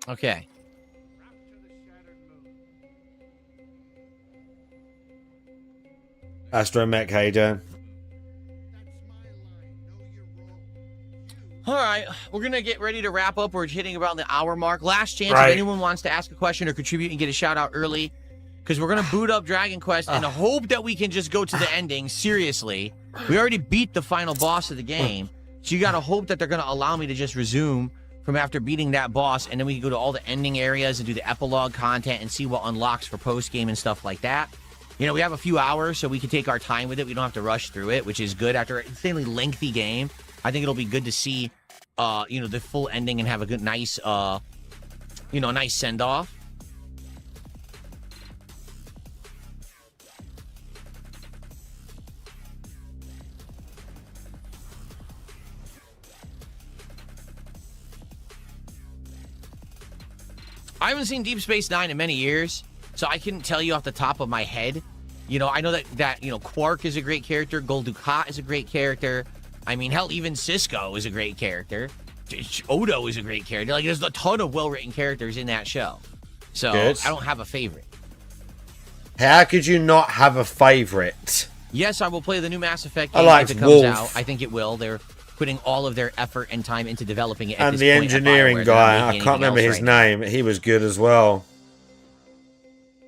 Speaker 10: Okay.
Speaker 1: Astromech, how you doing?
Speaker 10: All right, we're going to get ready to wrap up. We're hitting around the hour mark. Last chance
Speaker 1: Right.
Speaker 10: if anyone wants to ask a question or contribute and get a shout out early, because we're going to boot up Dragon Quest and hope that we can just go to the ending. Seriously, we already beat the final boss of the game, so you got to hope that they're going to allow me to just resume from after beating that boss, and then we can go to all the ending areas and do the epilogue content and see what unlocks for post-game and stuff like that. You know, we have a few hours, so we can take our time with it. We don't have to rush through it, which is good. After an insanely lengthy game, I think it'll be good to see, you know, the full ending and have a good, nice, you know, nice send-off. I haven't seen Deep Space Nine in many years, so I couldn't tell you off the top of my head. You know, I know that you know, Quark is a great character. Gul Dukat is a great character. I mean, hell, even Cisco is a great character. Odo is a great character. Like, there's a ton of well-written characters in that show. So,
Speaker 1: Good.
Speaker 10: I don't have a favorite.
Speaker 1: How could you not have a favorite?
Speaker 10: Yes, I will play the new Mass Effect
Speaker 1: I
Speaker 10: game
Speaker 1: liked
Speaker 10: if it comes
Speaker 1: Wolf.
Speaker 10: out. I think it will. They're putting all of their effort and time into developing it at
Speaker 1: And
Speaker 10: this
Speaker 1: the
Speaker 10: point at
Speaker 1: engineering
Speaker 10: BioWare. They're not
Speaker 1: guy,
Speaker 10: making
Speaker 1: I can't
Speaker 10: anything
Speaker 1: remember
Speaker 10: else
Speaker 1: his
Speaker 10: right now.
Speaker 1: name. He was good as well.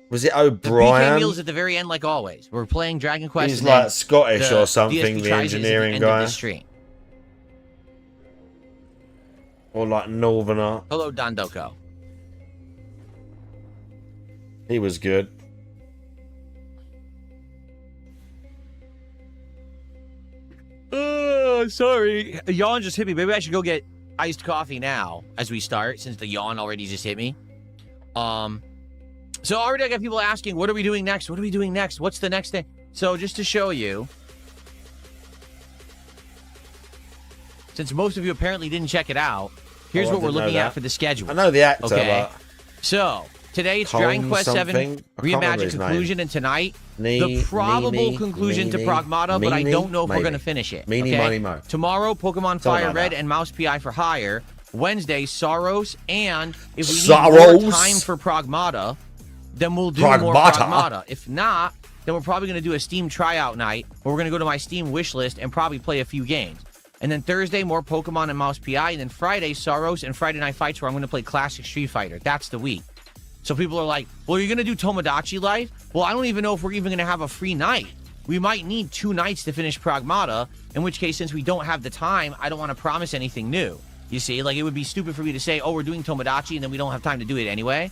Speaker 1: Was it
Speaker 10: The PK
Speaker 1: O'Brien?
Speaker 10: meal is at the very end, like always. We're playing Dragon Quest.
Speaker 1: He's
Speaker 10: and then
Speaker 1: like Scottish
Speaker 10: the
Speaker 1: or something,
Speaker 10: DSP
Speaker 1: the
Speaker 10: tries it at
Speaker 1: engineering
Speaker 10: end of
Speaker 1: guy.
Speaker 10: this stream.
Speaker 1: Or like Northerner.
Speaker 10: Hello, Dondoko.
Speaker 1: He was good.
Speaker 10: Sorry. A yawn just hit me. Maybe I should go get iced coffee now as we start, since the yawn already just hit me. So already I got people asking, what are we doing next? What are we doing next? What's the next thing? So just to show you, since most of you apparently didn't check it out, here's
Speaker 1: Oh, I
Speaker 10: what we're
Speaker 1: didn't know
Speaker 10: looking at
Speaker 1: that.
Speaker 10: for the schedule.
Speaker 1: I know the actor,
Speaker 10: Okay.
Speaker 1: but
Speaker 10: So today it's
Speaker 1: Colin
Speaker 10: Dragon Quest 7
Speaker 1: something? I can't remember
Speaker 10: Reimagined
Speaker 1: his name.
Speaker 10: conclusion, and tonight the
Speaker 1: Nee,
Speaker 10: probable
Speaker 1: nee,
Speaker 10: conclusion to
Speaker 1: nee,
Speaker 10: Pragmata, but I
Speaker 1: nee,
Speaker 10: don't know if we're
Speaker 1: maybe.
Speaker 10: going to finish it.
Speaker 1: Meeny,
Speaker 10: okay?
Speaker 1: money, mo.
Speaker 10: Tomorrow, Pokemon
Speaker 1: Something
Speaker 10: Fire
Speaker 1: like
Speaker 10: Red
Speaker 1: that.
Speaker 10: and Mouse PI for hire. Wednesday, Soros, and if we need
Speaker 1: Soros?
Speaker 10: more time for Pragmata, then we'll do more
Speaker 1: Pragmata?
Speaker 10: Pragmata. If not, then we're probably going to do a Steam tryout night where we're going to go to my Steam wish list and probably play a few games. And then Thursday, more Pokemon and Mouse PI. And then Friday, Soros and Friday Night Fights, where I'm going to play Classic Street Fighter. That's the week. So people are like, well, you're going to do Tomodachi Life? Well, I don't even know if we're even going to have a free night. We might need 2 nights to finish Pragmata, in which case, since we don't have the time, I don't want to promise anything new. You see, like, it would be stupid for me to say, oh, we're doing Tomodachi, and then we don't have time to do it anyway.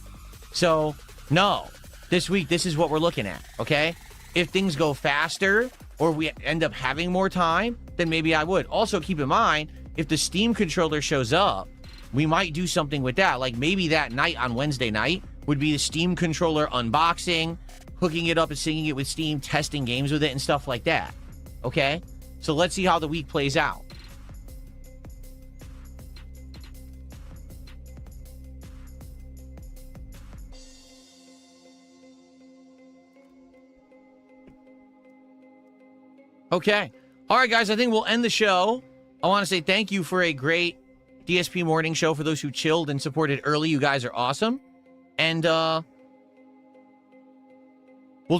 Speaker 10: So, no. This week, this is what we're looking at, okay? If things go faster, or we end up having more time, then maybe I would. Also, keep in mind, if the Steam controller shows up, we might do something with that. Like, maybe that night on Wednesday night would be the Steam controller unboxing, hooking it up and syncing it with Steam, testing games with it, and stuff like that, okay? So let's see how the week plays out. Okay. All right, guys, I think we'll end the show. I want to say thank you for a great DSP morning show for those who chilled and supported early. You guys are awesome. And we'll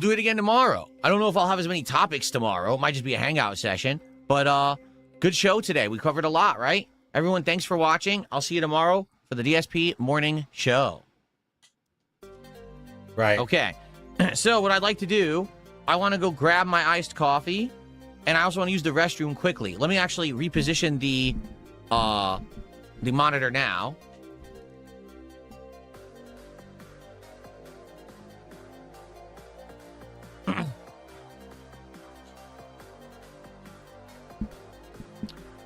Speaker 10: do it again tomorrow. I don't know if I'll have as many topics tomorrow. It might just be a hangout session. But good show today. We covered a lot, right? Everyone, thanks for watching. I'll see you tomorrow for the DSP morning show.
Speaker 1: right.
Speaker 10: Okay. So what I'd like to do, I want to go grab my iced coffee, and I also want to use the restroom quickly. Let me actually reposition the monitor now.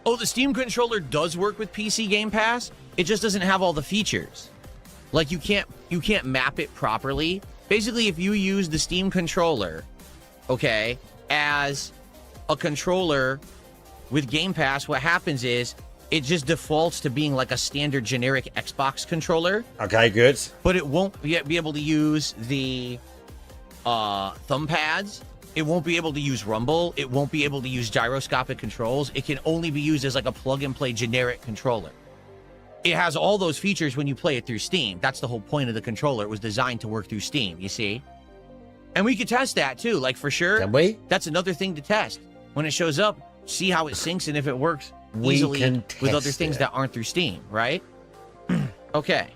Speaker 10: Oh, the Steam controller does work with PC Game Pass. It just doesn't have all the features. Like you can't map it properly. Basically, if you use the Steam controller, okay, as a controller with Game Pass, what happens is it just defaults to being like a standard generic Xbox controller.
Speaker 1: Okay, good.
Speaker 10: But it won't be able to use the thumb pads. It won't be able to use rumble. It won't be able to use gyroscopic controls. It can only be used as like a plug-and-play generic controller. It has all those features when you play it through Steam. That's the whole point of the controller. It was designed to work through Steam, you see? And we could test that too, like for sure.
Speaker 1: Can we?
Speaker 10: That's another thing to test. When it shows up, see how it syncs and if it works
Speaker 1: We
Speaker 10: easily
Speaker 1: can
Speaker 10: with other
Speaker 1: test
Speaker 10: things
Speaker 1: it.
Speaker 10: that aren't through Steam, right? Okay.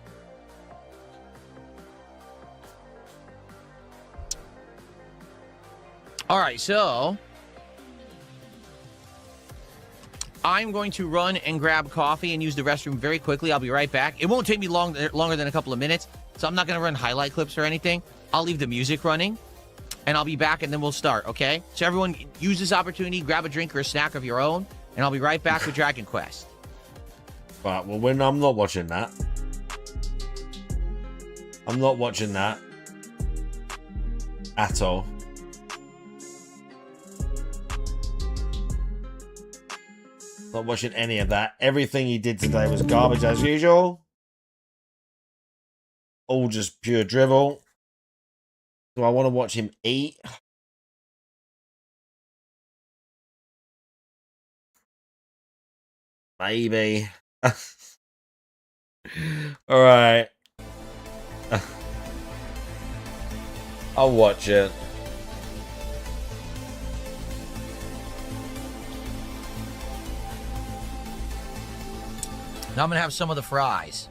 Speaker 10: All right, so I'm going to run and grab coffee and use the restroom very quickly. I'll be right back. It won't take me longer than a couple of minutes, so I'm not going to run highlight clips or anything. I'll leave the music running, and I'll be back, and then we'll start, okay? So everyone, use this opportunity, grab a drink or a snack of your own, and I'll be right back with Dragon Quest.
Speaker 1: Right, well, when I'm not watching that. I'm not watching that. At all. Not watching any of that. Everything he did today was garbage as usual. All just pure drivel. Do I want to watch him eat? Maybe. All right. I'll watch it.
Speaker 10: Now I'm going to have some of the fries.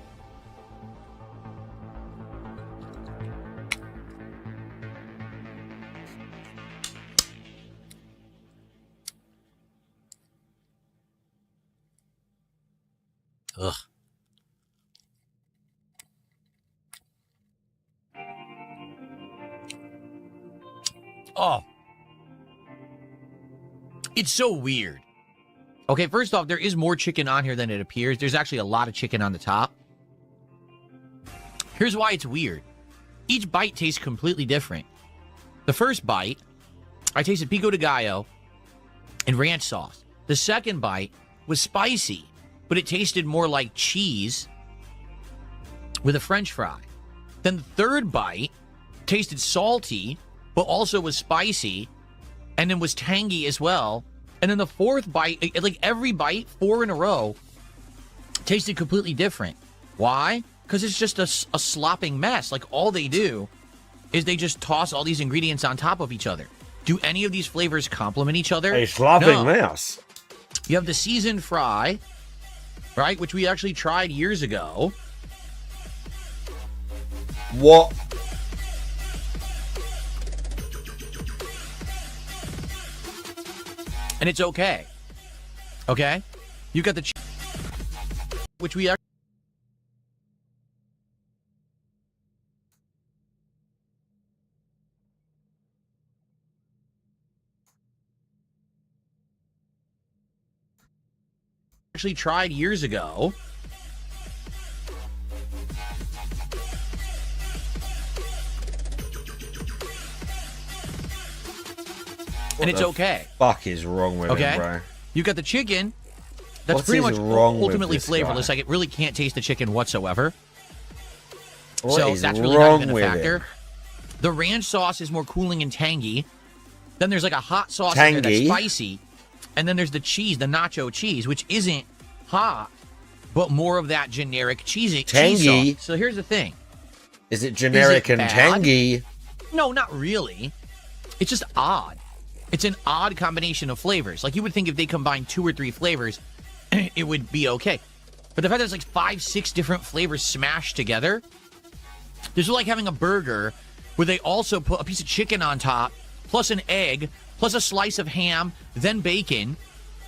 Speaker 10: Ugh. Oh. It's so weird. Okay, first off, there is more chicken on here than it appears. There's actually a lot of chicken on the top. Here's why it's weird. Each bite tastes completely different. The first bite, I tasted pico de gallo and ranch sauce. The second bite was spicy, but it tasted more like cheese with a French fry. Then the third bite tasted salty, but also was spicy, and then was tangy as well. And then the fourth bite, like every bite, 4 in a row, tasted completely different. Why? Because it's just a slopping mess. Like, all they do is they just toss all these ingredients on top of each other. Do any of these flavors complement each other?
Speaker 1: A slopping mess.
Speaker 10: You have the seasoned fry, right, which we actually tried years ago.
Speaker 1: What?
Speaker 10: And it's okay. Okay? You got the which we actually tried years ago. And it's okay.
Speaker 1: Fuck is wrong with him, bro?
Speaker 10: You got the chicken. That's
Speaker 1: What's
Speaker 10: pretty
Speaker 1: is
Speaker 10: much
Speaker 1: wrong with
Speaker 10: ultimately
Speaker 1: this
Speaker 10: flavorless.
Speaker 1: guy?
Speaker 10: Like, it really can't taste the chicken whatsoever.
Speaker 1: What
Speaker 10: So
Speaker 1: is
Speaker 10: that's really
Speaker 1: wrong
Speaker 10: not even a
Speaker 1: with
Speaker 10: factor.
Speaker 1: him?
Speaker 10: The ranch sauce is more cooling and tangy. Then there's like a hot sauce in there that's
Speaker 1: Tangy?
Speaker 10: spicy. And then there's the cheese, the nacho cheese, which isn't hot, but more of that generic cheese
Speaker 1: Tangy?
Speaker 10: sauce. So here's the thing.
Speaker 1: Is it generic and
Speaker 10: bad?
Speaker 1: tangy?
Speaker 10: No, not really. It's just odd. It's an odd combination of flavors. Like, you would think if they combined 2 or 3 flavors, it would be okay. But the fact that it's like 5, 6 different flavors smashed together, there's like having a burger where they also put a piece of chicken on top, plus an egg, plus a slice of ham, then bacon,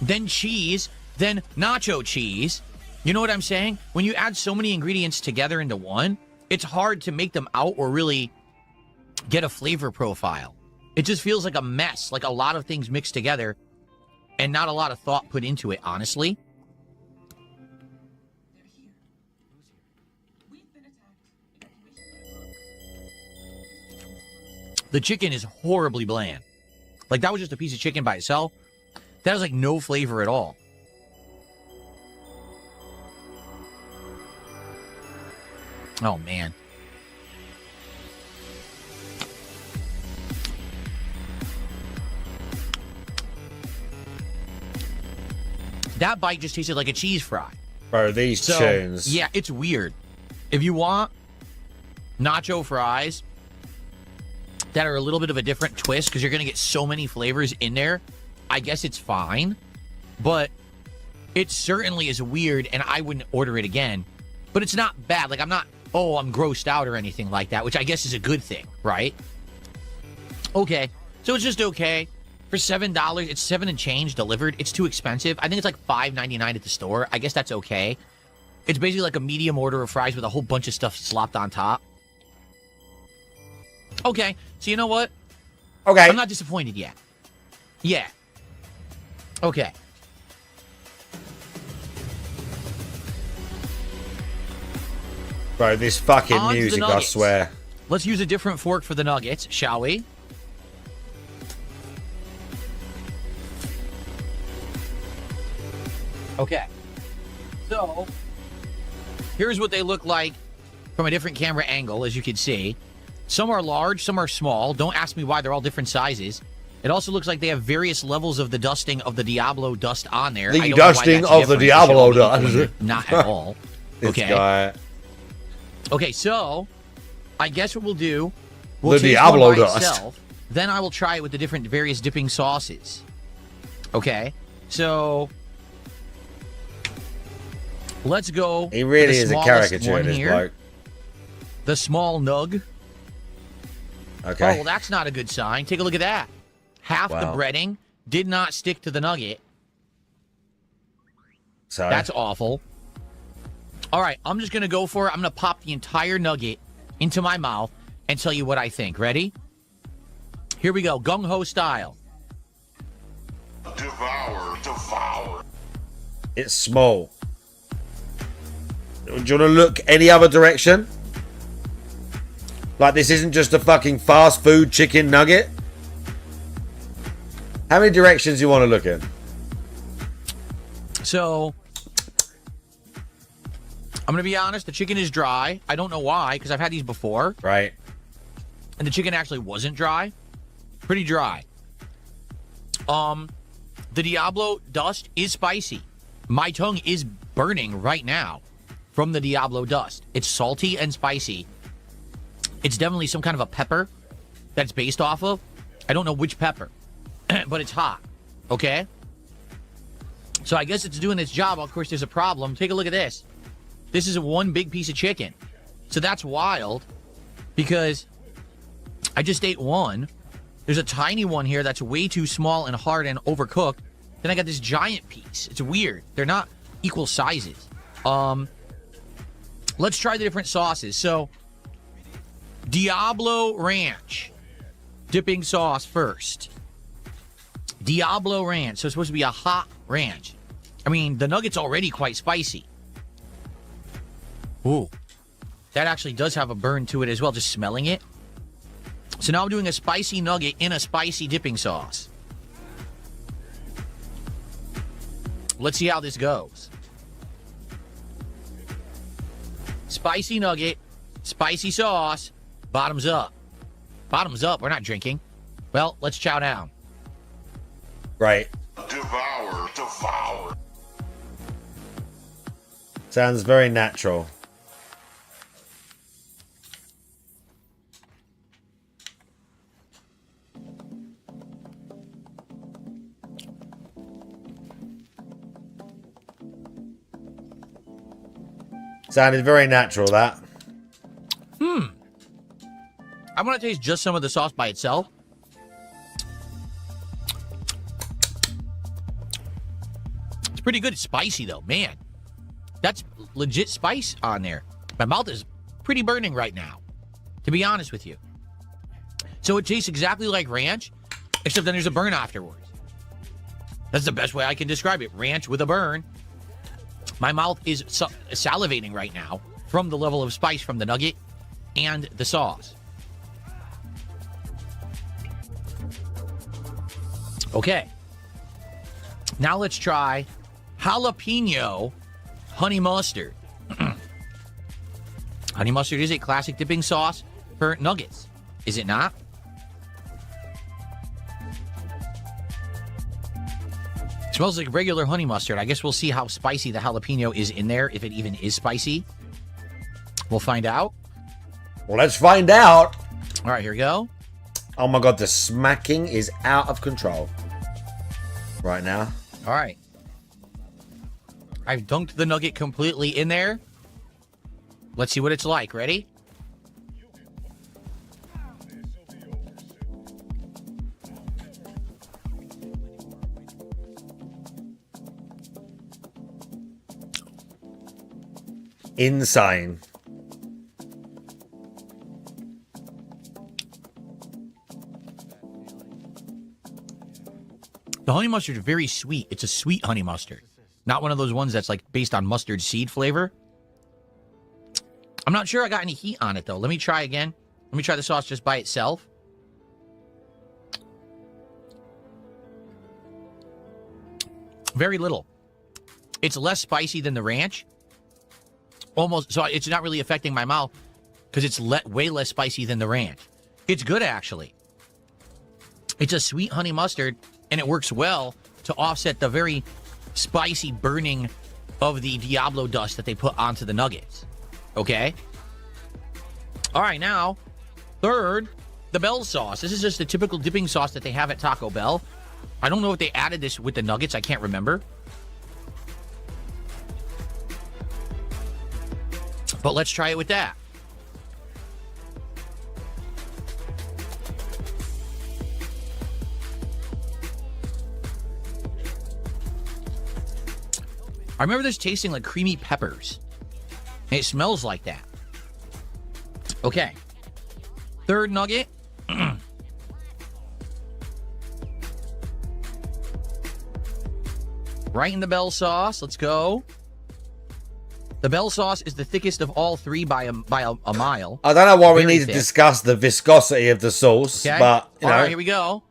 Speaker 10: then cheese, then nacho cheese. You know what I'm saying? When you add so many ingredients together into one, it's hard to make them out or really get a flavor profile. It just feels like a mess, like a lot of things mixed together and not a lot of thought put into it, honestly. The chicken is horribly bland. Like, that was just a piece of chicken by itself. That has, like, no flavor at all. Oh, man. That bite just tasted like a cheese fry.
Speaker 1: Bro, these tunes.
Speaker 10: Yeah, it's weird. If you want nacho fries that are a little bit of a different twist, because you're going to get so many flavors in there, I guess it's fine. But it certainly is weird, and I wouldn't order it again. But it's not bad. Like, I'm not, oh, I'm grossed out or anything like that, which I guess is a good thing, right? Okay. So it's just okay. For $7, it's $7 and change delivered. It's too expensive. I think it's like $5.99 at the store. I guess that's okay. It's basically like a medium order of fries with a whole bunch of stuff slopped on top. Okay. So you know what?
Speaker 1: Okay.
Speaker 10: I'm not disappointed yet. Yeah. Okay.
Speaker 1: Bro, this fucking
Speaker 10: On to the
Speaker 1: music, I
Speaker 10: nuggets.
Speaker 1: swear.
Speaker 10: Let's use a different fork for the nuggets, shall we? Okay. So, here's what they look like from a different camera angle, as you can see. Some are large, some are small. Don't ask me why they're all different sizes. It also looks like they have various levels of the dusting of the Diablo dust on there.
Speaker 1: The
Speaker 10: I don't know why
Speaker 1: dusting
Speaker 10: that's
Speaker 1: of the
Speaker 10: different. They should
Speaker 1: Diablo
Speaker 10: all be equal,
Speaker 1: dust.
Speaker 10: Not at all.
Speaker 1: This
Speaker 10: Okay.
Speaker 1: guy.
Speaker 10: Okay, so I guess what we'll do, we'll
Speaker 1: The
Speaker 10: taste
Speaker 1: Diablo
Speaker 10: one by
Speaker 1: dust.
Speaker 10: itself, then I will try it with the different various dipping sauces. Okay, so let's go.
Speaker 1: He really
Speaker 10: for the
Speaker 1: is a
Speaker 10: smallest
Speaker 1: caricature,
Speaker 10: one
Speaker 1: this
Speaker 10: here.
Speaker 1: bloke.
Speaker 10: The small nug.
Speaker 1: Okay.
Speaker 10: Oh, well, that's not a good sign. Take a look at that. Half the
Speaker 1: Wow.
Speaker 10: breading did not stick to the nugget.
Speaker 1: So,
Speaker 10: That's awful. All right, I'm just going to go for it. I'm going to pop the entire nugget into my mouth and tell you what I think. Ready? Here we go. Gung-ho style.
Speaker 4: Devour, devour.
Speaker 1: it's small. Do you want to look any other direction? Like, this isn't just a fucking fast food chicken nugget? How many directions do you want to look in?
Speaker 10: So, I'm going to be honest. The chicken is dry. I don't know why, because I've had these before.
Speaker 1: Right.
Speaker 10: And the chicken actually wasn't dry. Pretty dry. The Diablo dust is spicy. My tongue is burning right now from the Diablo dust. It's salty and spicy. It's definitely some kind of a pepper that's based off of. I don't know which pepper, but it's hot. Okay? So I guess it's doing its job. Of course, there's a problem. Take a look at this. This is one big piece of chicken. So that's wild because I just ate one. There's a tiny one here that's way too small and hard and overcooked. Then I got this giant piece. It's weird. They're not equal sizes. Let's try the different sauces. So, Diablo Ranch. Dipping sauce first. Diablo Ranch. So it's supposed to be a hot ranch. I mean, the nugget's already quite spicy. Ooh. That actually does have a burn to it as well, just smelling it. So now I'm doing a spicy nugget in a spicy dipping sauce. Let's see how this goes. Spicy nugget, spicy sauce, bottoms up. Bottoms up, we're not drinking. Well, let's chow down.
Speaker 1: Right.
Speaker 4: Devour, devour.
Speaker 1: Sounds very natural. Sounded very natural, that.
Speaker 10: I I want to taste just some of the sauce by itself. It's pretty good. It's spicy, though. Man, that's legit spice on there. My mouth is pretty burning right now, to be honest with you. So it tastes exactly like ranch, except then there's a burn afterwards. That's the best way I can describe it. Ranch with a burn. My mouth is salivating right now from the level of spice from the nugget and the sauce. Okay. Now let's try jalapeno honey mustard. Honey mustard is a classic dipping sauce for nuggets, is it not? It smells like regular honey mustard. I guess we'll see how spicy the jalapeno is in there, if it even is spicy. We'll find out.
Speaker 1: Well, let's find out.
Speaker 10: All right, here we go.
Speaker 1: Oh my god, the smacking is out of control right now.
Speaker 10: All right. I've dunked the nugget completely in there. Let's see what it's like. Ready?
Speaker 1: Insane.
Speaker 10: The honey mustard is very sweet. It's a sweet honey mustard. Not one of those ones that's like based on mustard seed flavor. I'm not sure I got any heat on it, though. Let me try again. Let me try the sauce just by itself. Very little. It's less spicy than the ranch. Almost, so it's not really affecting my mouth because it's way less spicy than the ranch. It's good, actually. It's a sweet honey mustard, and it works well to offset the very spicy burning of the Diablo dust that they put onto the nuggets. Okay? All right, now, third, the Bell sauce. This is just the typical dipping sauce that they have at Taco Bell. I don't know if they added this with the nuggets. I can't remember. But let's try it with that. I remember this tasting like creamy peppers. And it smells like that. Okay. Third nugget. Right in the Bell sauce. Let's go. The Bell sauce is the thickest of all three by a mile.
Speaker 1: I don't know why we
Speaker 10: Very
Speaker 1: need to
Speaker 10: thick.
Speaker 1: discuss the viscosity of the sauce,
Speaker 10: Okay.
Speaker 1: but you know.
Speaker 10: All right, here we go.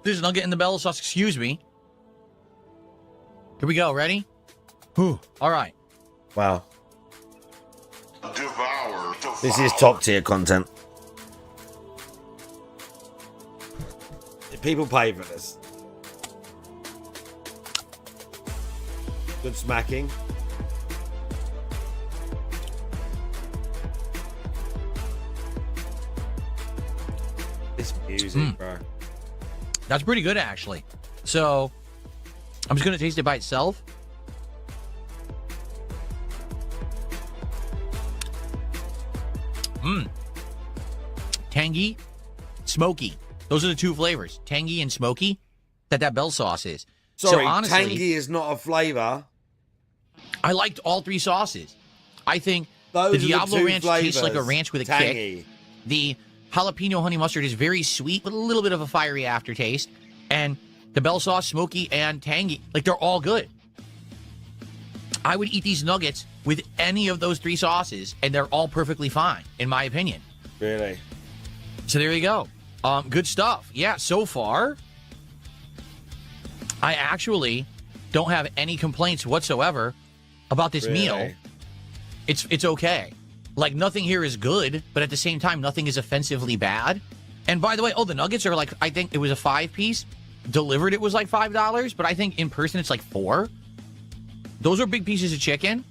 Speaker 10: There's a nugget in the Bell sauce. Excuse me. Here we go. Ready? Whew. All right.
Speaker 1: Wow.
Speaker 4: Devour.
Speaker 1: This is top tier content. People pay for this. Good smacking. This music, bro.
Speaker 10: That's pretty good, actually. So, I'm just going to taste it by itself. Tangy, smoky. Those are the two flavors. Tangy and smoky that Bell sauce is.
Speaker 1: Sorry,
Speaker 10: so honestly,
Speaker 1: tangy is not a flavor.
Speaker 10: I liked all three sauces. I think
Speaker 1: Those
Speaker 10: the
Speaker 1: are the
Speaker 10: Diablo
Speaker 1: two
Speaker 10: Ranch tastes like a
Speaker 1: flavors.
Speaker 10: ranch with a
Speaker 1: Tangy.
Speaker 10: kick. The jalapeno honey mustard is very sweet with a little bit of a fiery aftertaste. And the Bell sauce, smoky and tangy. Like, they're all good. I would eat these nuggets with any of those three sauces, and they're all perfectly fine, in my opinion.
Speaker 1: Really?
Speaker 10: So there you go. Good stuff. Yeah, so far, I actually don't have any complaints whatsoever about this
Speaker 1: Really?
Speaker 10: meal. It's okay. Like, nothing here is good, but at the same time, nothing is offensively bad. And by the way, the nuggets are like, I think it was a 5-piece. Delivered, it was like $5, but I think in person it's like $4. Those are big pieces of chicken.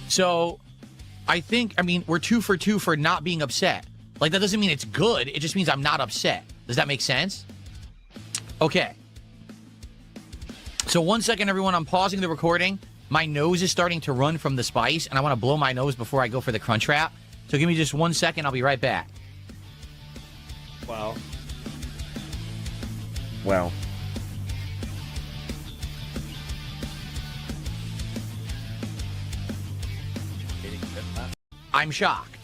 Speaker 10: So, I mean, we're 2 for 2 for not being upset. Like, that doesn't mean it's good. It just means I'm not upset. Does that make sense? Okay. So, 1 second, everyone. I'm pausing the recording. my nose is starting to run from the spice, and I want to blow my nose before I go for the Crunchwrap. So give me just 1 second. I'll be right back.
Speaker 1: Well.
Speaker 10: I'm shocked.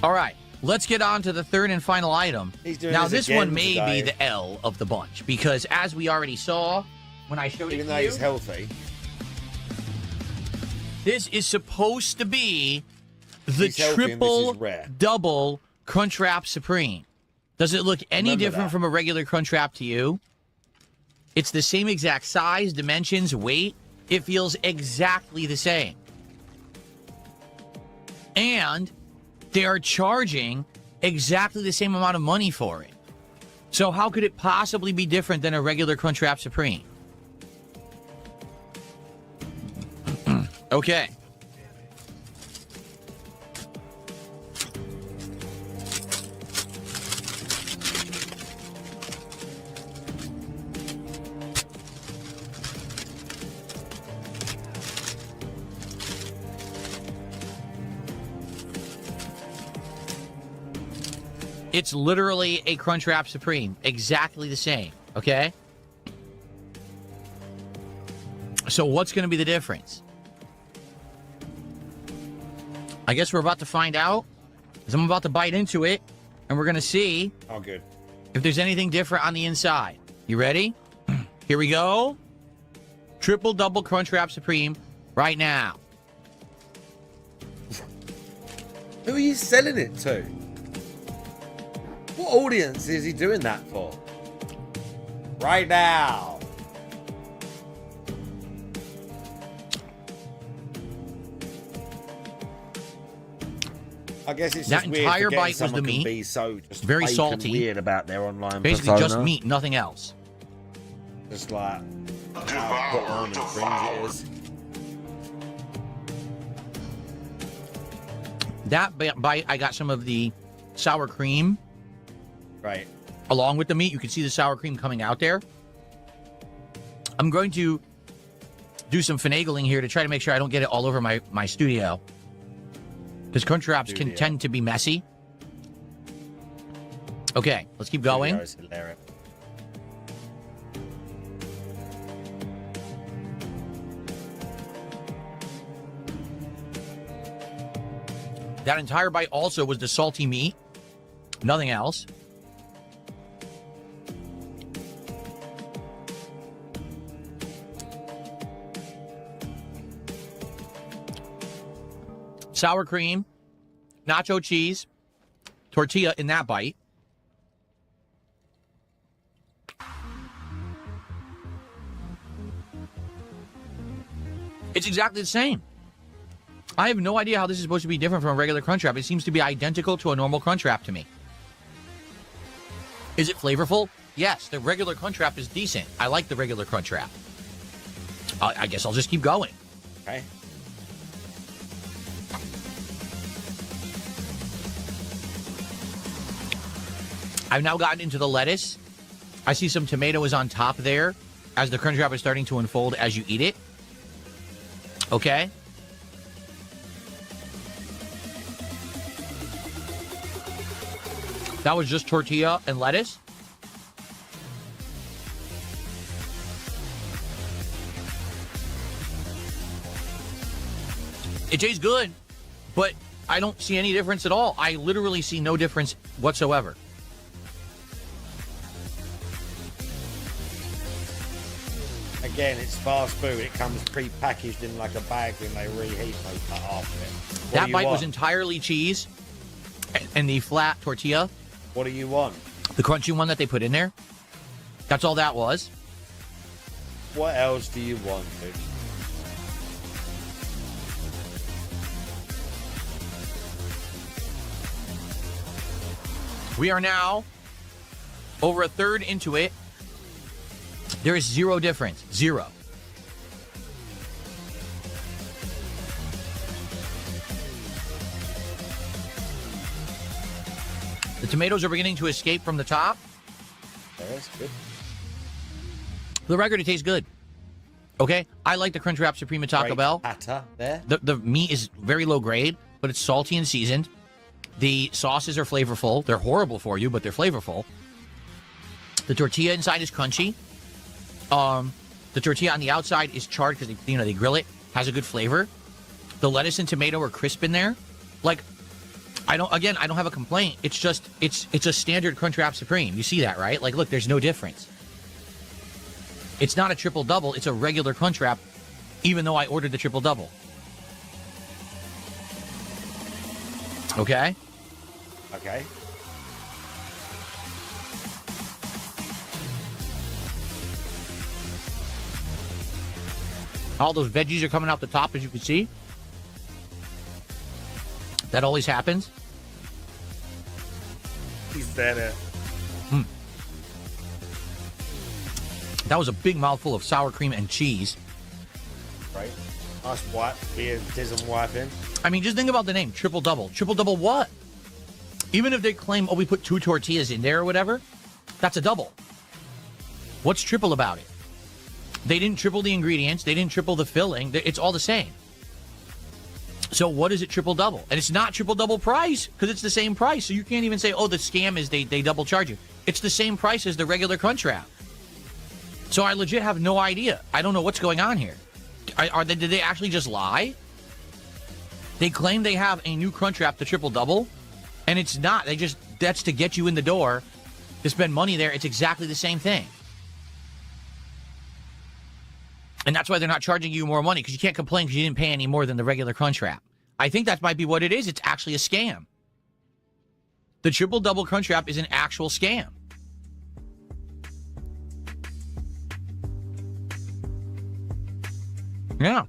Speaker 10: All right, let's get on to the third and final item.
Speaker 1: He's doing
Speaker 10: Now,
Speaker 1: this
Speaker 10: this one
Speaker 1: again
Speaker 10: may
Speaker 1: today.
Speaker 10: be the L of the bunch, because as we already saw when I showed
Speaker 1: Even
Speaker 10: it
Speaker 1: though
Speaker 10: to you,
Speaker 1: he's healthy.
Speaker 10: this is supposed to be the
Speaker 1: He's healthy and this
Speaker 10: triple
Speaker 1: is rare.
Speaker 10: double Crunchwrap Supreme. Does it look any
Speaker 1: Remember
Speaker 10: different
Speaker 1: that.
Speaker 10: from a regular Crunchwrap to you? It's the same exact size, dimensions, weight. It feels exactly the same. And they are charging exactly the same amount of money for it. So how could it possibly be different than a regular Crunchwrap Supreme? Okay. It's literally a Crunchwrap Supreme. Exactly the same. Okay? So what's going to be the difference? I guess we're about to find out. Because I'm about to bite into it. And we're going to see
Speaker 1: Oh, good.
Speaker 10: if there's anything different on the inside. You ready? Here we go. Triple double Crunchwrap Supreme right now.
Speaker 1: Who are you selling it to? What audience is he doing that for? Right now. I guess it's
Speaker 10: That
Speaker 1: just weird
Speaker 10: entire
Speaker 1: forgetting
Speaker 10: bite was the
Speaker 1: someone can
Speaker 10: meat.
Speaker 1: be so just
Speaker 10: Very
Speaker 1: fake
Speaker 10: salty.
Speaker 1: and weird about their online
Speaker 10: Basically
Speaker 1: persona.
Speaker 10: just meat, nothing else.
Speaker 1: Just like how put on and cringe it is.
Speaker 10: That bite, I got some of the sour cream
Speaker 1: Right.
Speaker 10: along with the meat. You can see the sour cream coming out there. I'm going to do some finagling here to try to make sure I don't get it all over my studio. Because Crunchwraps can tend to be messy. Okay, let's keep going.
Speaker 1: Video's hilarious.
Speaker 10: That entire bite also was the salty meat. Nothing else. Sour cream, nacho cheese, tortilla in that bite. It's exactly the same. I have no idea how this is supposed to be different from a regular Crunchwrap. It seems to be identical to a normal Crunchwrap to me. Is it flavorful? Yes, the regular Crunchwrap is decent. I like the regular Crunchwrap. I guess I'll just keep going.
Speaker 1: Okay.
Speaker 10: I've now gotten into the lettuce. I see some tomato is on top there as the Crunchwrap is starting to unfold as you eat it. Okay. That was just tortilla and lettuce. It tastes good, but I don't see any difference at all. I literally see no difference whatsoever.
Speaker 1: Again, it's fast food. It comes pre-packaged in like a bag when they reheat. They cut after it. What do
Speaker 10: That
Speaker 1: you
Speaker 10: bite was
Speaker 1: want?
Speaker 10: entirely cheese and the flat tortilla,
Speaker 1: What do you want?
Speaker 10: the crunchy one that they put in there. That's all that was.
Speaker 1: What else do you want, dude?
Speaker 10: We are now over a third into it. There is zero difference. Zero. The tomatoes are beginning to escape from the top.
Speaker 1: That's good.
Speaker 10: For the record, it tastes good. Okay, I like the Crunchwrap Supreme at Taco
Speaker 1: Great
Speaker 10: Bell.
Speaker 1: patter there.
Speaker 10: The meat is very low grade, but it's salty and seasoned. The sauces are flavorful. They're horrible for you, but they're flavorful. The tortilla inside is crunchy. The tortilla on the outside is charred because they grill it. Has a good flavor. The lettuce and tomato are crisp in there. Like, I don't have a complaint. It's just it's a standard Crunchwrap Supreme. You see that, right? Like, look, there's no difference. It's not a triple double. It's a regular Crunchwrap, even though I ordered the triple double. Okay.
Speaker 1: Okay.
Speaker 10: All those veggies are coming out the top, as you can see. That always happens.
Speaker 1: He said it.
Speaker 10: That was a big mouthful of sour cream and cheese.
Speaker 1: Right. Us wipe. Beer isn't wiping.
Speaker 10: I mean, just think about the name, triple double. Triple double what? Even if they claim, oh, we put 2 tortillas in there or whatever, that's a double. What's triple about it? They didn't triple the ingredients. They didn't triple the filling. It's all the same. So what is it triple double? And it's not triple double price because it's the same price. So you can't even say, oh, the scam is they double charge you. It's the same price as the regular Crunchwrap. So I legit have no idea. I don't know what's going on here. Did they actually just lie? They claim they have a new Crunchwrap, the triple double, and it's not. That's to get you in the door to spend money there. It's exactly the same thing. And that's why they're not charging you more money, because you can't complain because you didn't pay any more than the regular Crunchwrap. I think that might be what it is. It's actually a scam. The triple double Crunchwrap is an actual scam. Yeah.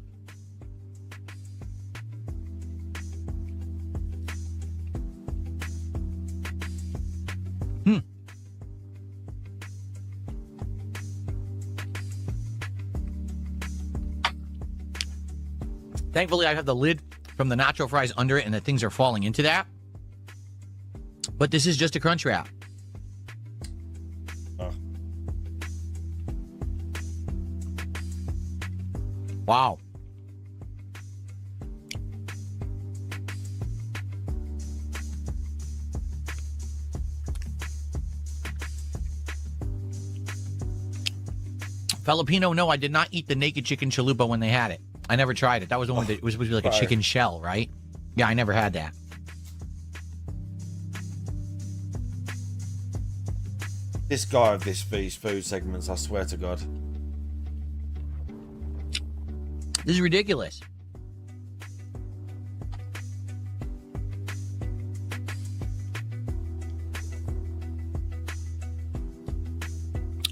Speaker 10: Thankfully, I have the lid from the nacho fries under it, and the things are falling into that. But this is just a Crunchwrap.
Speaker 1: Oh.
Speaker 10: Wow. Filipino, no, I did not eat the naked chicken chalupa when they had it. I never tried it. That was the one that was supposed to be like a chicken shell, right? Yeah, I never had that.
Speaker 1: This guy of these food segments, I swear to God.
Speaker 10: This is ridiculous.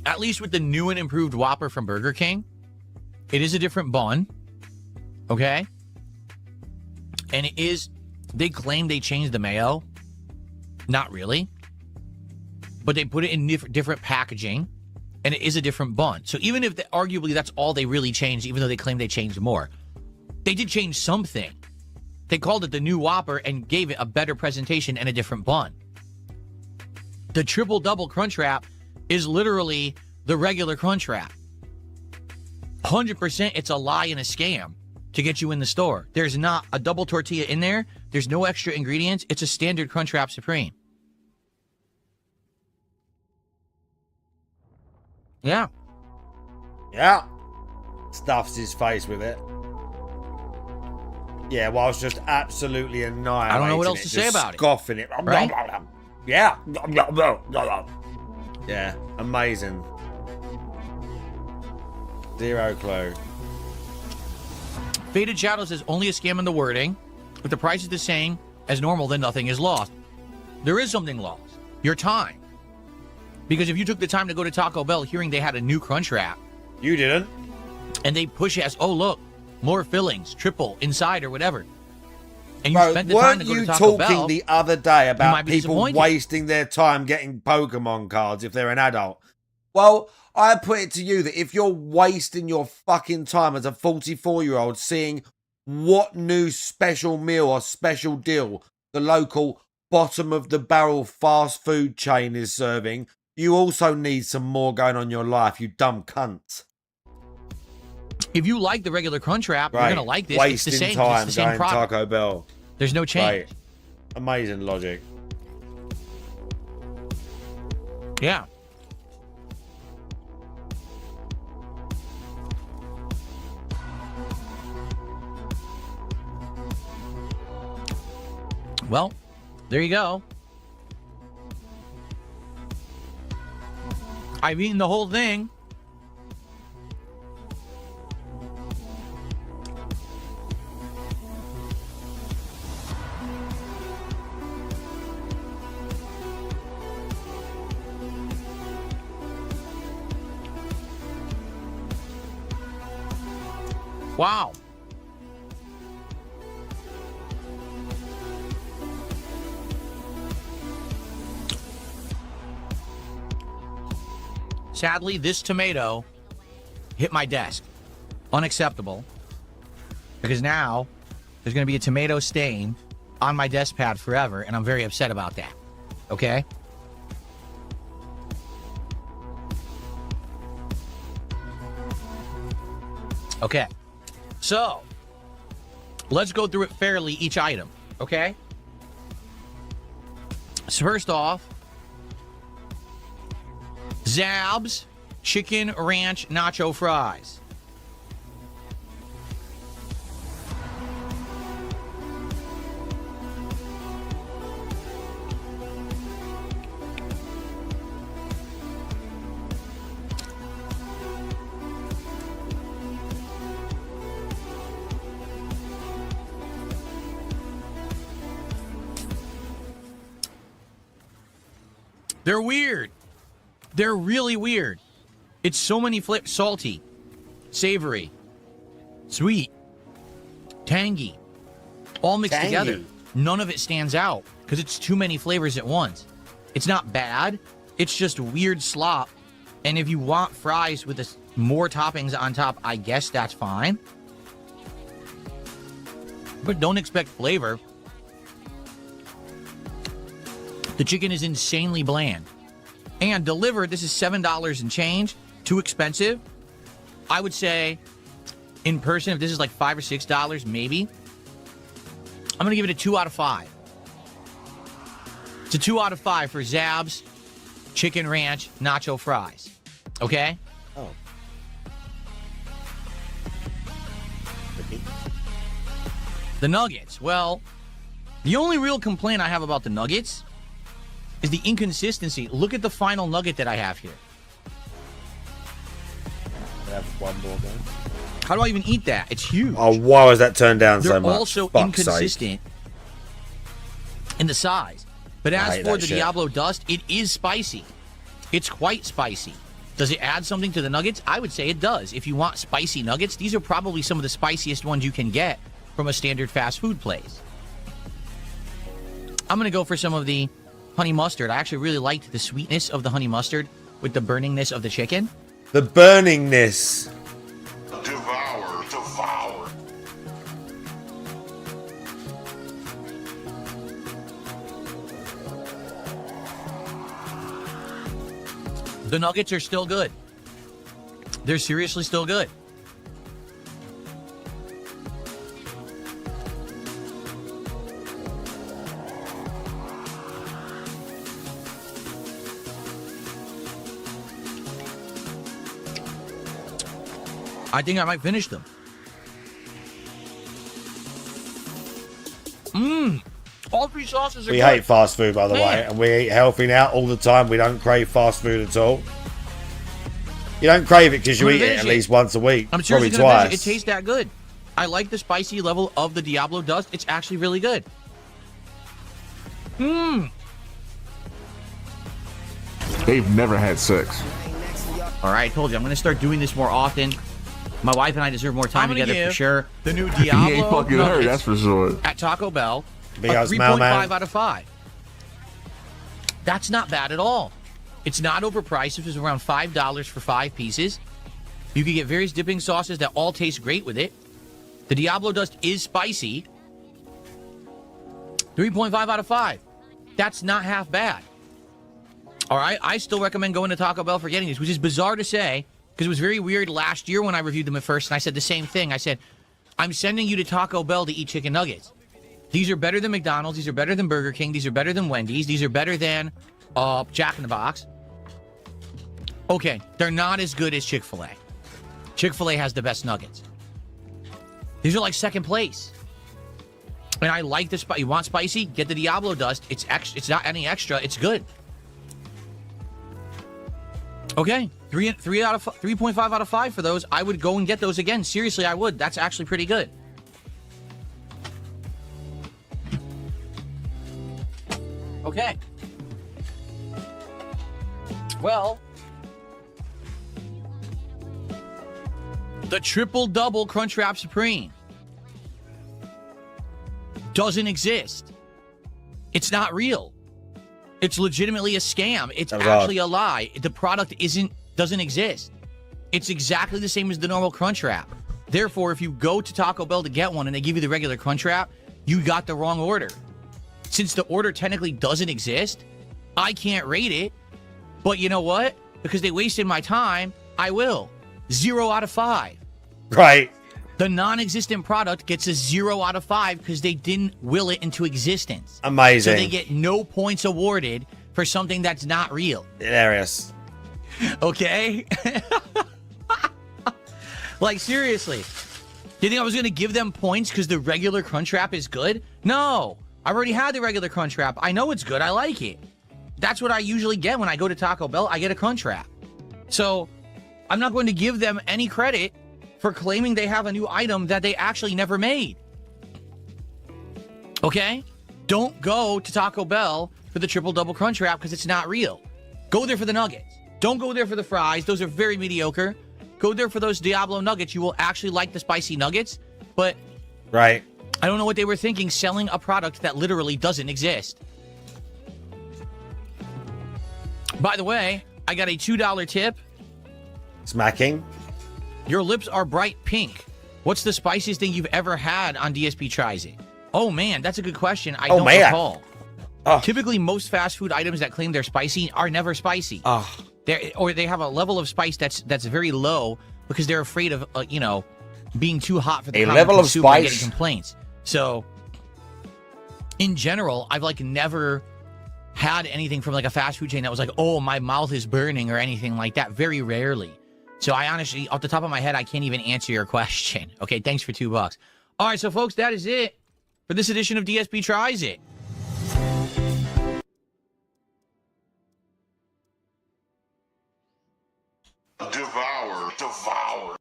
Speaker 10: At least with the new and improved Whopper from Burger King, it is a different bun. Okay? And it is, they claim they changed the mayo. Not really. But they put it in different packaging. And it is a different bun. So even if arguably that's all they really changed, even though they claim they changed more, they did change something. They called it the new Whopper and gave it a better presentation and a different bun. The triple double Crunchwrap is literally the regular Crunchwrap. 100% it's a lie and a scam to get you in the store. There's not a double tortilla in there. There's no extra ingredients. It's a standard Crunchwrap Supreme. Yeah.
Speaker 1: Yeah. Stuffs his face with it. Yeah, whilst just absolutely annihilating.
Speaker 10: I don't know what else to say about it.
Speaker 1: Scoffing it.
Speaker 10: Right?
Speaker 1: Yeah. Yeah. Amazing. Zero clue.
Speaker 10: Faded Shadow says only a scam in the wording. If the price is the same as normal, then nothing is lost. There is something lost. Your time. Because if you took the time to go to Taco Bell hearing they had a new Crunchwrap.
Speaker 1: You didn't.
Speaker 10: And they push it as, oh, look, more fillings, triple, inside, or whatever. And you
Speaker 1: Bro,
Speaker 10: spent the time to go to Taco Bell.
Speaker 1: weren't you talking the other day about people
Speaker 10: disappointed.
Speaker 1: wasting their time getting Pokemon cards if they're an adult? Well, I put it to you that if you're wasting your fucking time as a 44-year-old seeing what new special meal or special deal the local bottom-of-the-barrel fast food chain is serving, you also need some more going on in your life, you dumb cunt.
Speaker 10: If you like the regular Crunchwrap, you're gonna like this.
Speaker 1: Wasting
Speaker 10: It's the same.
Speaker 1: time
Speaker 10: It's the same
Speaker 1: going
Speaker 10: product.
Speaker 1: Taco Bell.
Speaker 10: There's no change.
Speaker 1: Right. Amazing logic.
Speaker 10: Yeah. Well, there you go. I've eaten the whole thing. Wow. Sadly, this tomato hit my desk. Unacceptable. Because now there's going to be a tomato stain on my desk pad forever, and I'm very upset about that. Okay? Okay. So, let's go through it fairly, each item. Okay? So first off, Zab's Chicken Ranch Nacho Fries. They're weird. They're really weird. It's so many flips. Salty, savory, sweet, tangy, all mixed together. None of it stands out because it's too many flavors at once. It's not bad. It's just weird slop. And if you want fries with more toppings on top, I guess that's fine. But don't expect flavor. The chicken is insanely bland. And delivered, this is $7 and change. Too expensive. I would say, in person, if this is like $5 or $6, maybe. I'm going to give it a 2 out of 5. It's a 2 out of 5 for Zab's Chicken Ranch Nacho Fries. Okay?
Speaker 1: Oh.
Speaker 10: The nuggets. Well, the only real complaint I have about the nuggets is the inconsistency. Look at the final nugget that I have here.
Speaker 1: I have one more go.
Speaker 10: How do I even eat that? It's huge.
Speaker 1: Oh, why was that turned down
Speaker 10: They're
Speaker 1: so much?
Speaker 10: also
Speaker 1: Fuck's
Speaker 10: inconsistent in the size. But as
Speaker 1: hate
Speaker 10: for
Speaker 1: that
Speaker 10: the
Speaker 1: shit.
Speaker 10: Diablo Dust, it is spicy. It's quite spicy. Does it add something to the nuggets? I would say it does. If you want spicy nuggets, these are probably some of the spiciest ones you can get from a standard fast food place. I'm going to go for some of the honey mustard. I actually really liked the sweetness of the honey mustard with the burningness of the chicken.
Speaker 1: The burningness.
Speaker 4: Devour, devour.
Speaker 10: The nuggets are still good. They're seriously still good. I think I might finish them. All three sauces are
Speaker 1: We
Speaker 10: good.
Speaker 1: hate fast food, by the way,
Speaker 10: Man.
Speaker 1: and we eat healthy now all the time. We don't crave fast food at all. You don't crave it because you
Speaker 10: I'm
Speaker 1: eat
Speaker 10: gonna
Speaker 1: it at
Speaker 10: finish
Speaker 1: least once a week,
Speaker 10: I'm
Speaker 1: probably
Speaker 10: seriously gonna finish
Speaker 1: twice.
Speaker 10: it. It tastes that good. I like the spicy level of the Diablo Dust. It's actually really good.
Speaker 11: They've never had sex.
Speaker 10: All right, I told you I'm going to start doing this more often. My wife and I deserve more time together for sure. The new
Speaker 11: He
Speaker 10: Diablo
Speaker 11: ain't fucking her,
Speaker 10: nuggets
Speaker 11: that's for sure.
Speaker 10: at Taco Bell,
Speaker 1: Big
Speaker 10: a
Speaker 1: ass smell,
Speaker 10: 3.5
Speaker 1: man.
Speaker 10: out of 5. That's not bad at all. It's not overpriced. It was around $5 for 5 pieces. You can get various dipping sauces that all taste great with it. The Diablo Dust is spicy. 3.5 out of 5. That's not half bad. All right, I still recommend going to Taco Bell for getting this, which is bizarre to say Because it was very weird last year when I reviewed them at first, and I said the same thing. I said, I'm sending you to Taco Bell to eat chicken nuggets. These are better than McDonald's. These are better than Burger King. These are better than Wendy's. These are better than Jack in the Box. Okay, they're not as good as Chick-fil-A. Chick-fil-A has the best nuggets. These are like second place. And I like the spice. You want spicy? Get the Diablo Dust. It's not any extra. It's good. Okay, 3.5 out of 5 for those. I would go and get those again. Seriously, I would. That's actually pretty good. Okay. Well, the triple double Crunchwrap Supreme doesn't exist. It's not real. It's legitimately a scam. It's actually a lie. The product doesn't exist. It's exactly the same as the normal Crunchwrap. Therefore, if you go to Taco Bell to get one and they give you the regular Crunchwrap, you got the wrong order. Since the order technically doesn't exist, I can't rate it. But you know what? Because they wasted my time, I will. 0 out of 5.
Speaker 1: Right.
Speaker 10: The non-existent product gets a 0 out of 5 because they didn't will it into existence.
Speaker 1: Amazing.
Speaker 10: So they get no points awarded for something that's not real.
Speaker 1: Hilarious.
Speaker 10: Okay? Like, seriously. Do you think I was going to give them points because the regular Crunchwrap is good? No. I've already had the regular Crunchwrap. I know it's good. I like it. That's what I usually get when I go to Taco Bell. I get a Crunchwrap. So I'm not going to give them any credit for claiming they have a new item that they actually never made. Okay? Don't go to Taco Bell for the triple double Crunchwrap because it's not real. Go there for the nuggets. Don't go there for the fries. Those are very mediocre. Go there for those Diablo nuggets. You will actually like the spicy nuggets. But
Speaker 1: right.
Speaker 10: I don't know what they were thinking selling a product that literally doesn't exist. By the way, I got a $2 tip.
Speaker 1: Smacking.
Speaker 10: Your lips are bright pink. What's the spiciest thing you've ever had on DSP Tries It? Oh, man, that's a good question. I don't recall. Typically, most fast food items that claim they're spicy are never spicy. Or they have a level of spice that's very low because they're afraid of, being too hot for the
Speaker 1: level of
Speaker 10: consumer and getting
Speaker 1: spice.
Speaker 10: complaints. So, in general, I've never had anything from a fast food chain that was oh, my mouth is burning or anything like that. Very rarely. So I honestly, off the top of my head, I can't even answer your question. Okay, thanks for $2. All right, so folks, that is it for this edition of DSP Tries It.
Speaker 11: Devour.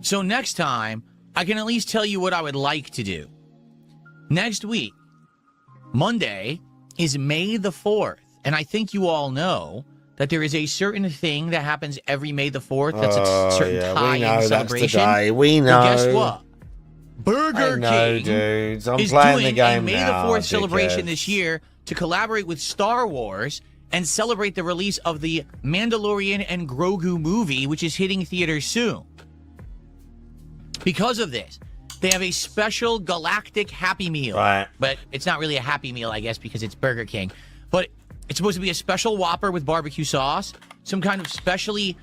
Speaker 10: So next time, I can at least tell you what I would like to do. Next week, Monday, is May the 4th. And I think you all know that there is a certain thing that happens every May the 4th that's a certain tie-in celebration.
Speaker 1: That's the day. We know.
Speaker 10: Well, guess what? Burger King
Speaker 1: dudes. I'm
Speaker 10: is
Speaker 1: playing
Speaker 10: doing
Speaker 1: the game
Speaker 10: a May
Speaker 1: now,
Speaker 10: the 4th celebration
Speaker 1: dickheads.
Speaker 10: this year to collaborate with Star Wars and celebrate the release of the Mandalorian and Grogu movie, which is hitting theaters soon. Because of this, they have a special galactic Happy Meal.
Speaker 1: Right.
Speaker 10: But it's not really a Happy Meal, I guess, because it's Burger King. But it's supposed to be a special Whopper with barbecue sauce, some kind of specially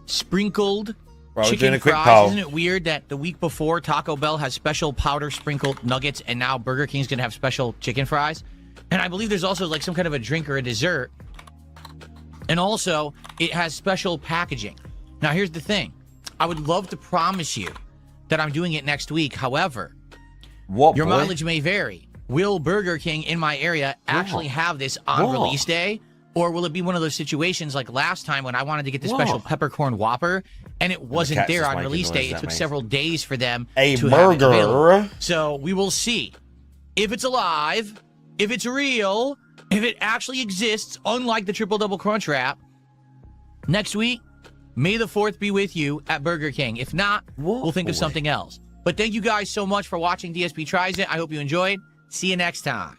Speaker 10: sprinkled
Speaker 1: Right, we're
Speaker 10: chicken
Speaker 1: doing a quick
Speaker 10: fries.
Speaker 1: poll.
Speaker 10: Isn't it weird that the week before Taco Bell has special powder sprinkled nuggets and now Burger King's going to have special chicken fries? And I believe there's also some kind of a drink or a dessert. And also, it has special packaging. Now, here's the thing. I would love to promise you that I'm doing it next week. However, your mileage may vary. Will Burger King in my area actually have this on release day? Or will it be one of those situations like last time when I wanted to get the special peppercorn Whopper and it wasn't there on release day? It took several days for them to have it available. So we will see if it's alive, if it's real, if it actually exists, unlike the Triple Double Crunch Wrap. Next week, May the 4th be with you at Burger King. If not, we'll think of something else. But thank you guys so much for watching DSP Tries It. I hope you enjoyed. See you next time.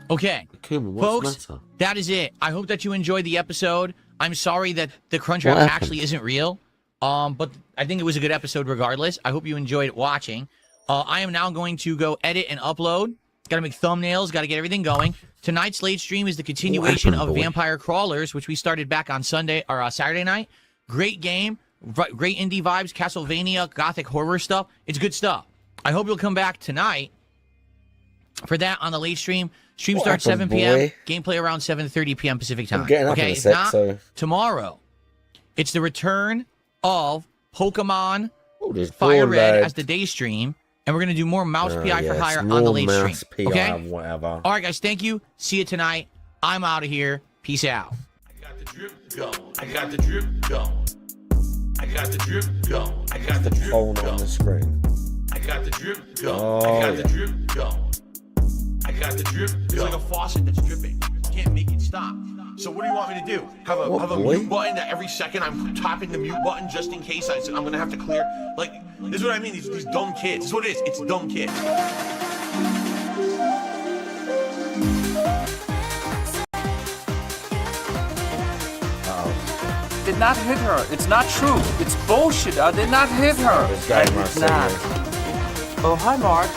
Speaker 10: Okay, folks, that is it. I hope that you enjoyed the episode. I'm sorry that the Crunchwrap actually isn't real, but I think it was a good episode regardless. I hope you enjoyed watching. I am now going to go edit and upload Got to make thumbnails. Got to get everything going. Tonight's late stream is the continuation of Vampire Crawlers, which we started back on Sunday or Saturday night. Great game. Great indie vibes. Castlevania, gothic horror stuff. It's good stuff. I hope you'll come back tonight for that on the late stream. Stream starts 7 p.m. Gameplay around 7:30 p.m. Pacific time. Okay, if not, tomorrow, it's the return of Pokemon Fire Red as the day stream, and we're going to do more Mouse PI for Hire on the late stream. Okay?
Speaker 1: Whatever.
Speaker 10: All right, guys, thank you. See you tonight. I'm out of here. Peace out.
Speaker 2: I got the drip going. I got the drip going. I got the drip going. I got the drip
Speaker 1: on the screen.
Speaker 2: I got the drip going. I got the drip going. I got the drip going. It's like a faucet that's dripping. Can't make it stop. So what do you want me to do? Have a mute button that every second I'm tapping the mute button just in case I'm gonna have to clear. Like, this is what I mean. These dumb kids. This is what it is. It's dumb kids.
Speaker 12: Did not hit her. It's not true. It's bullshit. I did not hit her. I did not. Oh, hi, Mark.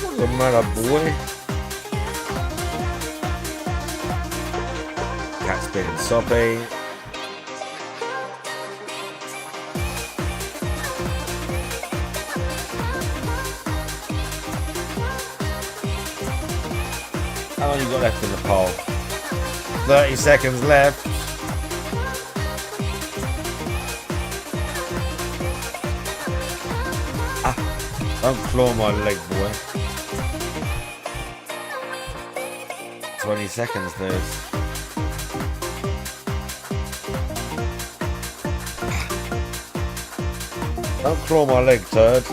Speaker 1: What's the matter, boy? Cat's being soppy. How long you got left in the poll? 30 seconds left. Don't claw my leg, boy. 20 seconds, dude. Don't claw my leg, turd.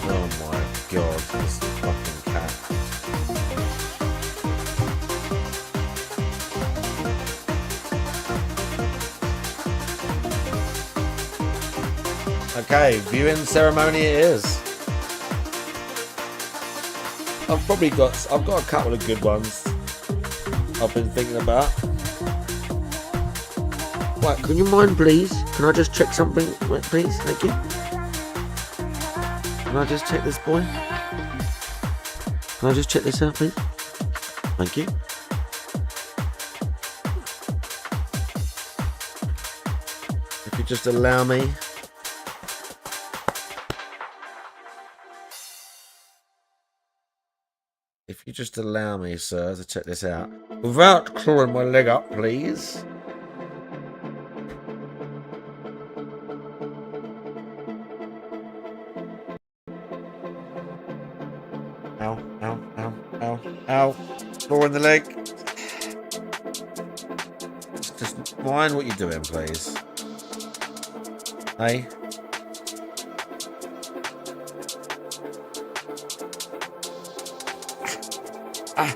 Speaker 1: Oh my god, this fucking cat. Okay, viewing ceremony it is. I've got a couple of good ones I've been thinking about. Right, can you mind please? Can I just check something, please? Thank you. Can I just check this, boy? Can I just check this out, please? Thank you. If you just allow me. If you just allow me, sir, to check this out. Without clawing my leg up, please. Ow, ow, ow, ow, ow. Clawing the leg. Just mind what you're doing, please. Hey? Ah.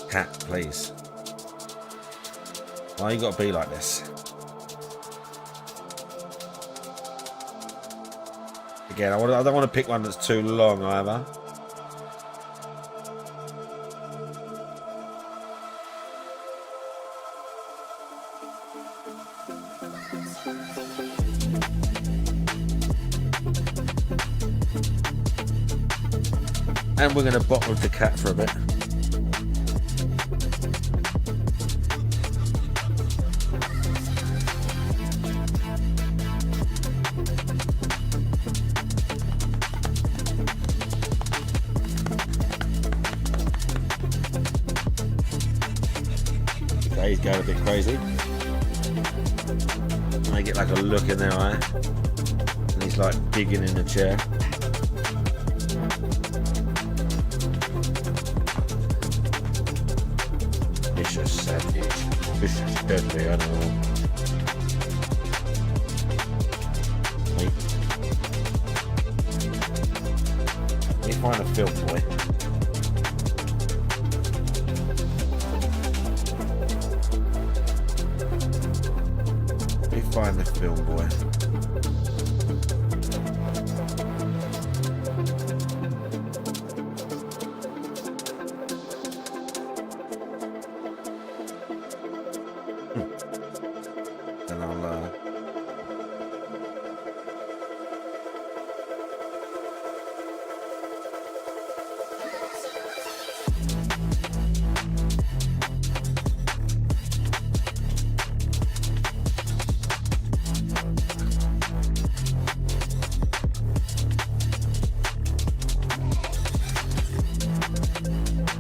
Speaker 1: Cat, please. Why you gotta be like this? Again, I don't want to pick one that's too long either. And we're going to bottle the cat for a bit. Okay, he's going a bit crazy. I get like a look in their eye. And he's like digging in the chair. Vicious savage. Vicious deadly animal. Wait. Let me find a film, boy. Let me find the film, boy.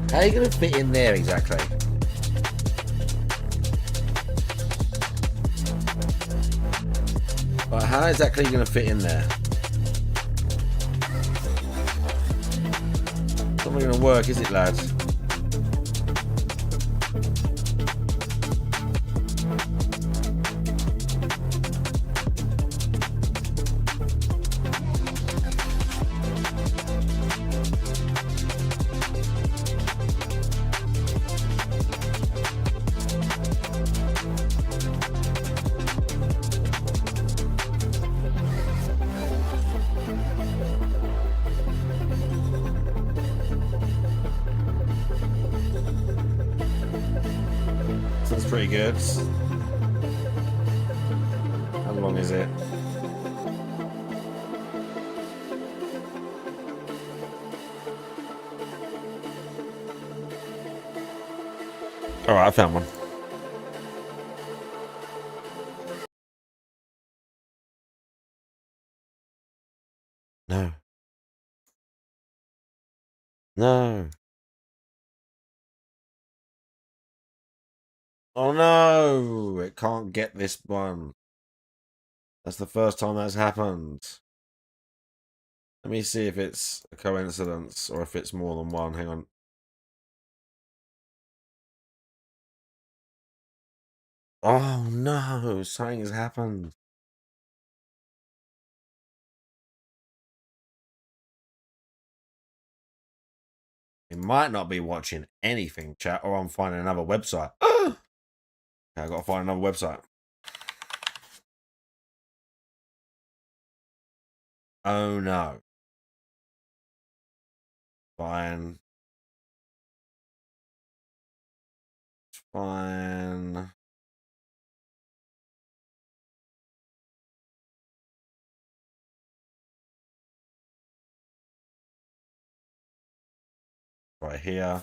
Speaker 1: How are you going to fit in there exactly? Right, how exactly are you going to fit in there? It's not going to work, is it, lads? That's pretty good. How long is it? Alright, I found one. No. No. Oh no! It can't get this one. That's the first time that's happened. Let me see if it's a coincidence or if it's more than one. Hang on. Oh no! Something has happened. It might not be watching anything, chat, or I'm finding another website. Okay, I gotta find another website. Oh no. Fine. Fine. Right here.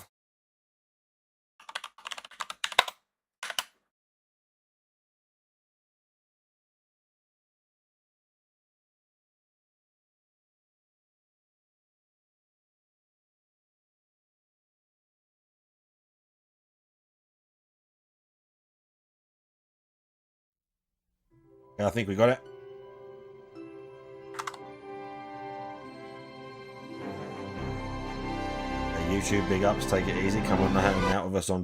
Speaker 1: Yeah, I think we got it. Hey, YouTube, big ups. Take it easy. Come on, hang out with us on Twitter.